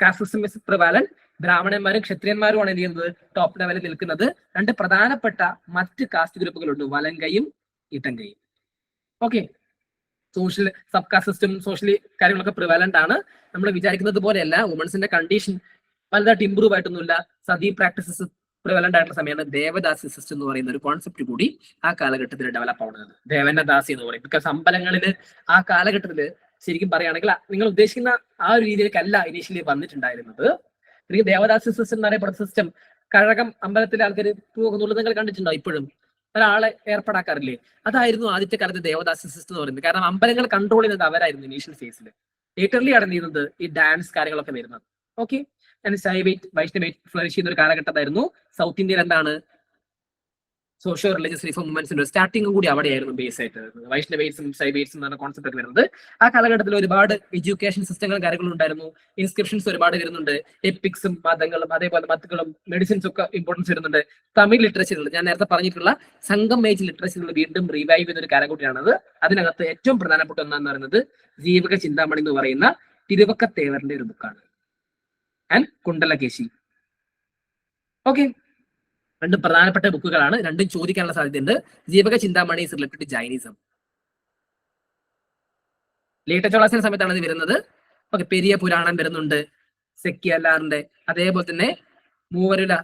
casteism is prevalent. ബ്രാഹ്മണന്മാരും ക്ഷത്രിയന്മാരുമാണ് എന്ത് ചെയ്യുന്നത്, ടോപ്പ് ലെവലിൽ നിൽക്കുന്നത്. 2 പ്രധാനപ്പെട്ട മറ്റ് കാസ്റ്റ് ഗ്രൂപ്പുകളുണ്ട്, വലങ്കയും ഇടങ്കയും. Okay, social sub caste system, socially കാര്യങ്ങളൊക്കെ പ്രിവാലന്റ് ആണ്. നമ്മൾ വിചാരിക്കുന്നത് പോലെയല്ല. വുമൻസിന്റെ കണ്ടീഷൻ വലുതായിട്ട് ഇമ്പ്രൂവ് ആയിട്ടൊന്നുമില്ല. സതി പ്രാക്ടീസസ് പ്രിവലന്റ് ആയിട്ടുള്ള സമയമാണ് ദേവദാസി സിസ്റ്റം എന്ന് പറയുന്ന ഒരു കോൺസെപ്റ്റ് കൂടി ആ കാലഘട്ടത്തിൽ ഡെവലപ്പ് ആവുന്നത്. ദേവനദാസി എന്ന് പറയും. ബിക്കോസ് അമ്പലങ്ങളിൽ ആ കാലഘട്ടത്തിൽ ശരിക്കും പറയുകയാണെങ്കിൽ നിങ്ങൾ ഉദ്ദേശിക്കുന്ന ആ ഒരു രീതിയിലേക്കല്ല ഇനീഷ്യലി വന്നിട്ടുണ്ടായിരുന്നത്. ശരിക്കും ദേവദാസി സിസ്റ്റം എന്ന് പറയപ്പെടുന്ന സിസ്റ്റം കഴകം അമ്പലത്തിലെ ആൾക്കാർ പോകുന്നുള്ളത് നിങ്ങൾ കണ്ടിട്ടുണ്ടോ? ഇപ്പോഴും ഒരാളെ ഏർപ്പാടാക്കാറില്ലേ? അതായിരുന്നു ആദ്യത്തെ കാലത്ത് ദേവദാസി സിസ്റ്റം എന്ന് പറയുന്നത്. കാരണം അമ്പലങ്ങൾ കൺട്രോൾ ചെയ്യുന്നത് അവരായിരുന്നു ഇനീഷ്യൽ ഫേസിൽ. ലേറ്റർലി ആണ് ചെയ്യുന്നത് ഈ ഡാൻസ് കാര്യങ്ങളൊക്കെ വരുന്നത്. ഓക്കെ, ശൈവേറ്റ് വൈഷ്ണവേറ്റ് ഫ്ലറിഷ് ചെയ്യുന്ന ഒരു കാലഘട്ടമായിരുന്നു. സൗത്ത് ഇന്ത്യയിൽ എന്താണ് സോഷ്യോ റിലീജിയസ് റിഫോം മൂവ്മെന്റ്സിന്റെ സ്റ്റാർട്ടിംഗ് കൂടി അവിടെയായിരുന്നു ബേസ് ആയിട്ട് വൈഷ്ണവേറ്റ്സും ശൈവേറ്റ്സും എന്ന കോൺസെപ്റ്റ് ഒക്കെ വരുന്നത്. ആ കാലഘട്ടത്തിൽ ഒരുപാട് എഡ്യൂക്കേഷൻ സിസ്റ്റങ്ങളും കാര്യങ്ങളും ഉണ്ടായിരുന്നു. ഇൻസ്ക്രിപ്ഷൻസ് ഒരുപാട് വരുന്നുണ്ട്. എപ്പിക്സും മതങ്ങളും അതേപോലെ മത്തുകളും മെഡിസിൻസും ഒക്കെ ഇമ്പോർട്ടൻസ് വരുന്നുണ്ട്. തമിഴ് ലിറ്ററേച്ചറുകൾ ഞാൻ നേരത്തെ പറഞ്ഞിട്ടുള്ള സംഘം ഏജ് ലിറ്ററേച്ചറുകൾ വീണ്ടും റിവൈവ് ചെയ്യുന്ന ഒരു കാലഘട്ടമാണത്. അതിനകത്ത് ഏറ്റവും പ്രധാനപ്പെട്ട ഒന്നാന്ന് പറയുന്നത് ജീവക ചിന്താമണി എന്ന് പറയുന്ന തിരുവക്കത്തേവറിന്റെ ഒരു ബുക്കാണ്, ആൻഡ് കുണ്ടലകേശി. ഓക്കെ, 2 പ്രധാനപ്പെട്ട ബുക്കുകളാണ്. 2ഉം ചോദിക്കാനുള്ള സാധ്യതയുണ്ട്. Jeevaka Chintamani is related to Jainism. Late ചോളാസിന്റെ സമയത്താണ് ഇത് വരുന്നത്. ഓക്കെ, പെരിയ പുരാണം വരുന്നുണ്ട്, സെക്കിയല്ലാറിന്റെ. അതേപോലെ തന്നെ മൂവരുല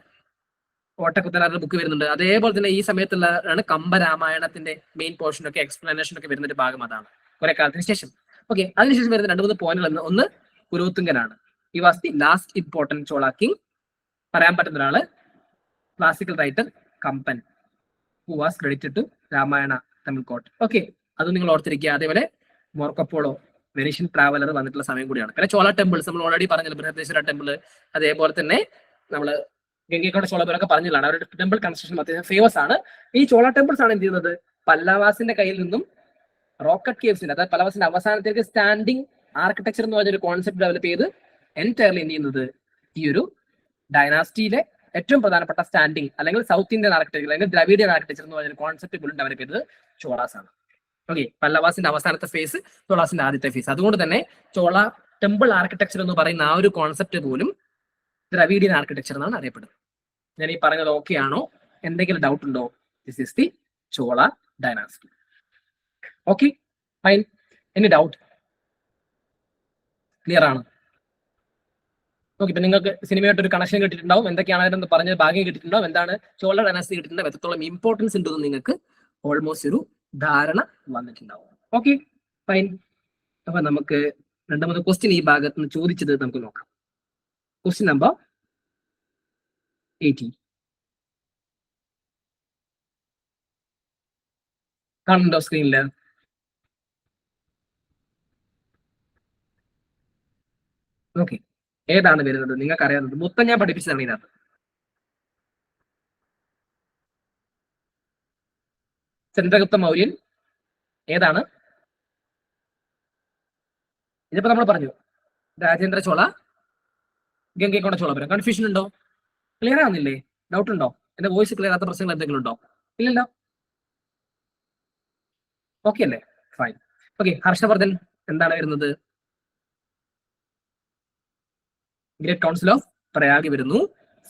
ഓട്ടക്കുത്തലാറിന്റെ ബുക്ക് വരുന്നുണ്ട്. അതേപോലെ തന്നെ ഈ സമയത്തുള്ളതാണ് കമ്പരാമായണത്തിന്റെ മെയിൻ പോർഷൻ ഒക്കെ എക്സ്പ്ലനേഷൻ ഒക്കെ വരുന്ന ഒരു ഭാഗം. അതാണ് കുറെ കാലത്തിന് ശേഷം. ഓക്കെ, അതിനുശേഷം വരുന്ന 2-3 പോയിന്റുകൾ. ഒന്ന് കുലോത്തുങ്കനാണ്. ഈ was the last important Chola king. പറയാൻ പറ്റുന്ന ഒരാള് classical writer Kamban, who was credited to Ramayana Tamil court. Okay, അത് നിങ്ങൾ ഓർത്തിരിക്കുക. അതേപോലെ മോർക്കപ്പോളോ വെനീഷ്യൻ ട്രാവലർ വന്നിട്ടുള്ള സമയം കൂടിയാണ്. പിന്നെ ചോള ടെമ്പിൾസ് നമ്മൾ ഓൾറെഡി പറഞ്ഞത്, ബൃഹദേശ്വര ടെമ്പിൾ, അതേപോലെ തന്നെ നമ്മൾ ഗംഗൈക്കൊണ്ട ചോളപുരമൊക്കെ പറഞ്ഞതാണ്. അവരുടെ ടെമ്പിൾ കൺസ്ട്രക്ഷൻ അത്യാവശ്യം ഫേമസ് ആണ്. ഈ ചോള ടെമ്പിൾസ് ആണ് എന്ത് ചെയ്യുന്നത്, പല്ലവാസിന്റെ കയ്യിൽ നിന്നും റോക്കറ്റ് കേവ്സിന്റെ, അതായത് പല്ലവാസിന്റെ അവസാനത്തേക്ക് സ്റ്റാൻഡിങ് ആർക്കിടെക്ചർ എന്ന് പറഞ്ഞൊരു കോൺസെപ്റ്റ് ഡെവലപ്പ് ചെയ്ത് എൻറ്റയർലി എന്ത് ചെയ്യുന്നത് ഈ ഒരു ഡൈനാസ്റ്റിയിലെ ഏറ്റവും പ്രധാനപ്പെട്ട സ്റ്റാൻഡിങ് അല്ലെങ്കിൽ സൗത്ത് ഇന്ത്യൻ ആർക്കിടെക്ചർ അല്ലെങ്കിൽ ദ്രവിഡിയൻ ആർക്കിടെക്ചർ എന്ന് പറഞ്ഞ കോൺസെപ്റ്റ് പോലും ഡെവലപ്പ് ചെയ്തത് ചോളാസ് ആണ്. ഓക്കെ, പല്ലവാസിന്റെ അവസാനത്തെ ഫേസ്, ചോളാസിന്റെ ആദ്യത്തെ ഫേസ്. അതുകൊണ്ട് തന്നെ ചോള ടെമ്പിൾ ആർക്കിടെക്ചർ എന്ന് പറയുന്ന ആ ഒരു കോൺസെപ്റ്റ് പോലും ദ്രവീഡിയൻ ആർക്കിടെക്ചർ എന്നാണ് അറിയപ്പെടുന്നത്. ഞാൻ ഈ പറഞ്ഞത് ഓക്കെ ആണോ? എന്തെങ്കിലും ഡൗട്ട് ഉണ്ടോ? This is the Chola dynasty. Okay, fine. Any doubt? Clear ആണ്? ഓക്കെ, ഇപ്പൊ നിങ്ങൾക്ക് സിനിമയായിട്ട് ഒരു കണക്ഷൻ കിട്ടിയിട്ടുണ്ടാവും, എന്തൊക്കെയാണ് അതിനെന്ന് പറഞ്ഞ ഭാഗ്യം കിട്ടിയിട്ടുണ്ടാവും, എന്താണ് ചോള ഡൈനാസ്റ്റി കിട്ടിയിട്ടുണ്ടാവും, എത്രത്തോളം ഇമ്പോർട്ടൻസ് ഉണ്ടെന്ന് നിങ്ങൾക്ക് ഓൾമോസ്റ്റ് ഒരു ധാരണ വന്നിട്ടുണ്ടാവും. Okay, fine. അപ്പൊ നമുക്ക് രണ്ടാമത് ക്വസ്റ്റ്യൻ ഈ ഭാഗത്ത് നിന്ന് ചോദിച്ചത് നമുക്ക് നോക്കാം. ക്വസ്റ്റ്യൻ നമ്പർ 18 കാണുന്നുണ്ടോ സ്ക്രീനില്? ഓക്കെ, ഏതാണ് വരുന്നത്? നിങ്ങൾക്ക് അറിയാവുന്നത് മൊത്തം ഞാൻ പഠിപ്പിച്ചതാണ് ഇതിനകത്ത്. ചന്ദ്രഗുപ്ത മൗര്യൻ ഏതാണ്? ഇതിപ്പോ നമ്മൾ പറഞ്ഞു രാജേന്ദ്ര ചോള, ഗംഗൈക്കൊണ്ട ചോളപുരം. കൺഫ്യൂഷൻ ഉണ്ടോ? ക്ലിയർ ആവുന്നില്ലേ? ഡൗട്ട് ഉണ്ടോ? എന്റെ വോയിസ് ക്ലിയർ ആകാത്ത പ്രശ്നങ്ങൾ എന്തെങ്കിലും ഉണ്ടോ? ഇല്ലല്ലോ, ഓക്കെ അല്ലേ? ഫൈൻ. ഓക്കെ, ഹർഷവർദ്ധൻ എന്താണ് വരുന്നത്? ഗ്രേറ്റ് കൗൺസിൽ ഓഫ് പ്രയാഗ് വരുന്നു.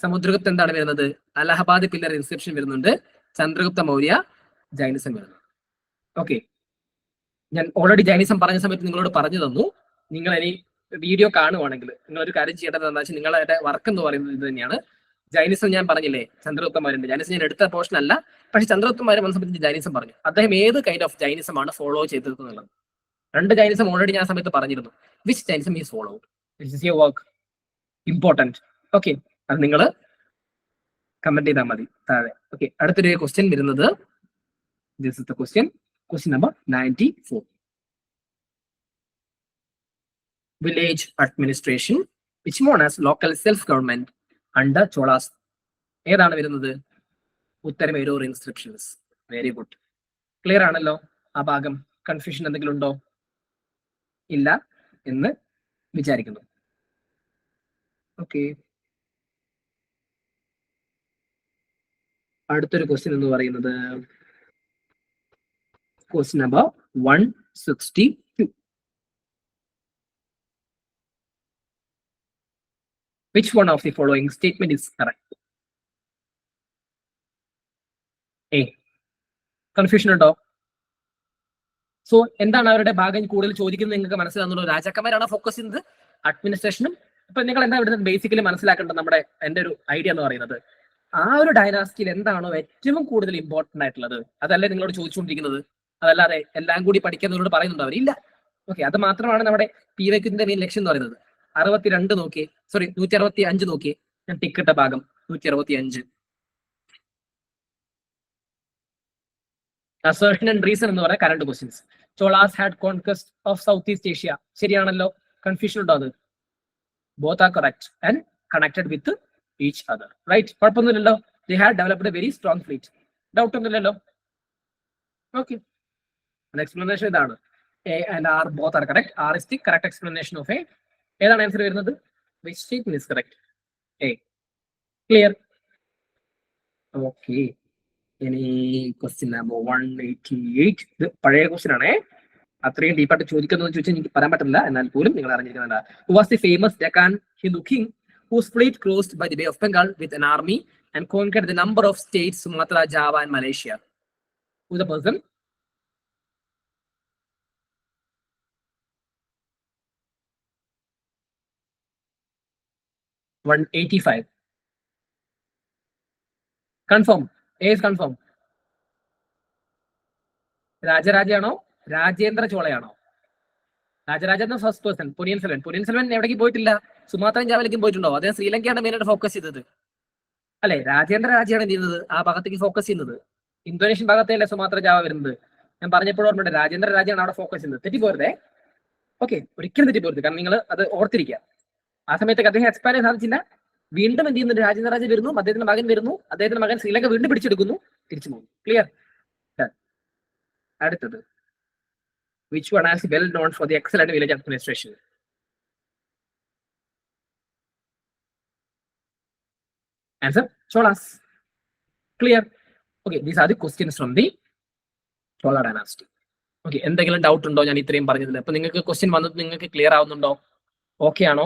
സമുദ്രഗുപ്ത എന്താണ് വരുന്നത്? അലഹബാദ് പില്ലർ ഇൻസ്ക്രിപ്ഷൻ വരുന്നുണ്ട്. ചന്ദ്രഗുപ്ത മൗര്യ ജൈനിസം വരുന്നു. ഓക്കെ, ഞാൻ ഓൾറെഡി ജൈനിസം പറഞ്ഞ സമയത്ത് നിങ്ങളോട് പറഞ്ഞു തന്നു. നിങ്ങൾ ഇനി വീഡിയോ കാണുവാണെങ്കിൽ നിങ്ങൾ ഒരു കാര്യം ചെയ്യേണ്ടത് എന്താ വെച്ചാൽ നിങ്ങളുടെ വർക്ക് എന്ന് പറയുന്നത് ഇത് തന്നെയാണ്. ജൈനിസം ഞാൻ പറഞ്ഞില്ലേ, ചന്ദ്രഗുപ്ത മൗര്യന്റെ ജൈനിസം ഞാൻ എടുത്ത പോർഷൻ അല്ല, പക്ഷെ ചന്ദ്രഗുപ്ത മൗര്യ സംബന്ധിച്ച് ജൈനിസം പറഞ്ഞു. അദ്ദേഹം ഏത് കൈൻഡ് ഓഫ് ജൈനിസമാണ് ഫോളോ ചെയ്തത് എന്നുള്ളത്. 2 ജൈനിസം ഓൾറെഡി ഞാൻ സമയത്ത് പറഞ്ഞിരുന്നു. Which Jainism is follow? This is your work, important. Okay, അത് നിങ്ങൾ കമന്റ് ചെയ്താൽ മതി താഴെ. ഓക്കെ, അടുത്തൊരു ക്വസ്റ്റ്യൻ വരുന്നത്, this is the question number 94. Village administration which known as local self government under Cholas. ഏതാണ് വരുന്നത്? ഉത്തരമേരൂർ ഇൻസ്ക്രിപ്ഷൻസ്. വെരി ഗുഡ്, ക്ലിയർ ആണല്ലോ ആ ഭാഗം? കൺഫ്യൂഷൻ എന്തെങ്കിലും ഉണ്ടോ? ഇല്ല എന്ന് വിചാരിക്കുന്നു. ഓക്കെ, അടുത്തൊരു ക്വസ്റ്റ്യൻ എന്ന് പറയുന്നത് question number 162. Which one of the following statement is correct? A. Confusion ഉണ്ടോ? സോ എന്താണ് അവരുടെ ഭാഗം കൂടുതൽ ചോദിക്കുന്നത് നിങ്ങൾക്ക് മനസ്സിലാകുന്നുള്ളൂ. രാജാക്കന്മാരാണ് ഫോക്കസ് ചെയ്യുന്നത്, അഡ്മിനിസ്ട്രേഷനും. ഇപ്പൊ നിങ്ങൾ എന്താ ഇവിടുന്ന് ബേസിക്കലി മനസ്സിലാക്കേണ്ടത്? നമ്മുടെ എന്റെ ഒരു ഐഡിയ എന്ന് പറയുന്നത് ആ ഒരു ഡൈനാസ്റ്റിയിൽ എന്താണോ ഏറ്റവും കൂടുതൽ ഇമ്പോർട്ടന്റ് ആയിട്ടുള്ളത് അതല്ലേ നിങ്ങളോട് ചോദിച്ചുകൊണ്ടിരിക്കുന്നത്. അതല്ലാതെ എല്ലാം കൂടി പഠിക്കുന്നവരോട് പറയുന്നുണ്ടോ അവർ? ഇല്ല. ഓക്കെ, അത് മാത്രമാണ് നമ്മുടെ PYQന്റെ മെയിൻ ലക്ഷ്യം എന്ന് പറയുന്നത്. 62 നോക്കിയേ, സോറി 165 നോക്കിയേ, ഞാൻ ടിക്കിട്ട ഭാഗം 165. അസേർഷൻ ആൻഡ് റീസൺ എന്ന് പറയുന്ന current questions. Cholas had conquest of south east Asia. ശരിയാണല്ലോ? കൺഫ്യൂഷൻ ഉണ്ടോ? അത് both are correct and connected with each other. Right, കുഴപ്പമൊന്നുമില്ലല്ലോ. They had developed a very strong fleet. Doubt ഒന്നുമില്ലല്ലോ? ഓക്കെ, എക്സ്പ്ലനേഷൻ ഇതാണ്. A and R both are correct. R is the correct explanation of A. ഏതാണ് answer വരുന്നത്? Which statement is correct? A. Clear? Okay. ഇനി question number 188. ഇത് പഴയ question ആണേ, അത്രയും ഡീപ്പായിട്ട് ചോദിക്കുന്നു ചോദിച്ചാൽ എനിക്ക് പറയാൻ പറ്റില്ല, എന്നാൽ പോലും നിങ്ങൾ അറിഞ്ഞിരിക്കുന്നുണ്ട്. Who was the famous Deccan Hindu king whose fleet crossed by the Bay of Bengal with an army and conquered the number of states Sumatra, Java and Malaysia? Who is the person? $185. Confirm. A is confirm. രാജരാജയാണോ Rajendra ചോളയാണോ? Rajaraja എന്ന first person. Ponniyin Selvan എവിടേക്ക് പോയിട്ടില്ല, സുമാത്രയും ജാവയിലേക്കും പോയിട്ടുണ്ടോ? അദ്ദേഹം ശ്രീലങ്കയാണ് മെയിനായിട്ട് focus ചെയ്തത് അല്ലെ? രാജേന്ദ്ര രാജയാണ് എന്ത് ചെയ്യുന്നത്? ആ ഭാഗത്തേക്ക് ഫോക്കസ് ചെയ്യുന്നത്. ഇന്തോനേഷ്യൻ ഭാഗത്തല്ലേ സുമാത്ര ജാവ വരുന്നത്? ഞാൻ പറഞ്ഞപ്പോൾ ഓർമ്മയുണ്ട്, രാജേന്ദ്ര രാജയാണ് അവിടെ ഫോക്കസ് ചെയ്യുന്നത്. തെറ്റിപ്പോരുതേ. ഓക്കെ, ഒരിക്കലും തെറ്റിപ്പോരുത്, കാരണം നിങ്ങൾ അത് ഓർത്തിരിക്കുക. ആ സമയത്തേക്ക് അദ്ദേഹം എക്സ്പാൻഡ് ചെയ്യാൻ സാധിച്ചില്ല. വീണ്ടും എന്ത് ചെയ്യുന്നുണ്ട്? രാജേന്ദ്ര രാജ വരുന്നു, അദ്ദേഹത്തിന്റെ മകൻ വരുന്നു, അദ്ദേഹത്തിന്റെ മകൻ ശ്രീലങ്ക വീണ്ടും പിടിച്ചെടുക്കുന്നു, തിരിച്ചു പോകുന്നു. ക്ലിയർ? അടുത്തത്, which one is well known for the excellent village administration? Answer, Cholas. Clear? Okay, these are the questions from the Chola dynasty. Okay, എന്തെങ്കിലും ഡൗട്ട് ഉണ്ടോ ഞാൻ ഇത്രയും പറഞ്ഞതിൽ? അപ്പൊ നിങ്ങൾക്ക് ക്വസ്റ്റ്യൻ വന്നത് നിങ്ങൾക്ക് ക്ലിയർ ആവുന്നുണ്ടോ? ഓക്കെ ആണോ?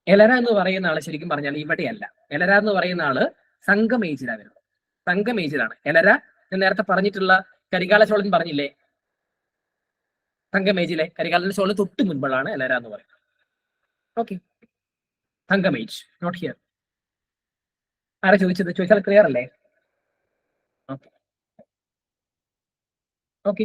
എലര എന്ന് പറയുന്ന ആള് ശരിക്കും പറഞ്ഞാൽ ഇവിടെയല്ല. എലര എന്ന് പറയുന്ന ആള് സംഘം ഏജിലാണ് വരുന്നത്. സംഘം ഏജിലാണ്. എലര ഞാൻ നേരത്തെ പറഞ്ഞിട്ടുള്ള കരികാല ചോളൻ പറഞ്ഞില്ലേ? സംഘം ഏജിലെ കരികാല ചോളന് തൊട്ട് മുൻപുള്ളതാണ് എലര എന്ന് പറയുന്നത്. ഓക്കെ, സംഘം ഏജ് നോട്ട് ഹിയർ. ആരാ ചോദിച്ചത്? ചോദിച്ചാൽ ക്ലിയർ അല്ലേ? Okay okay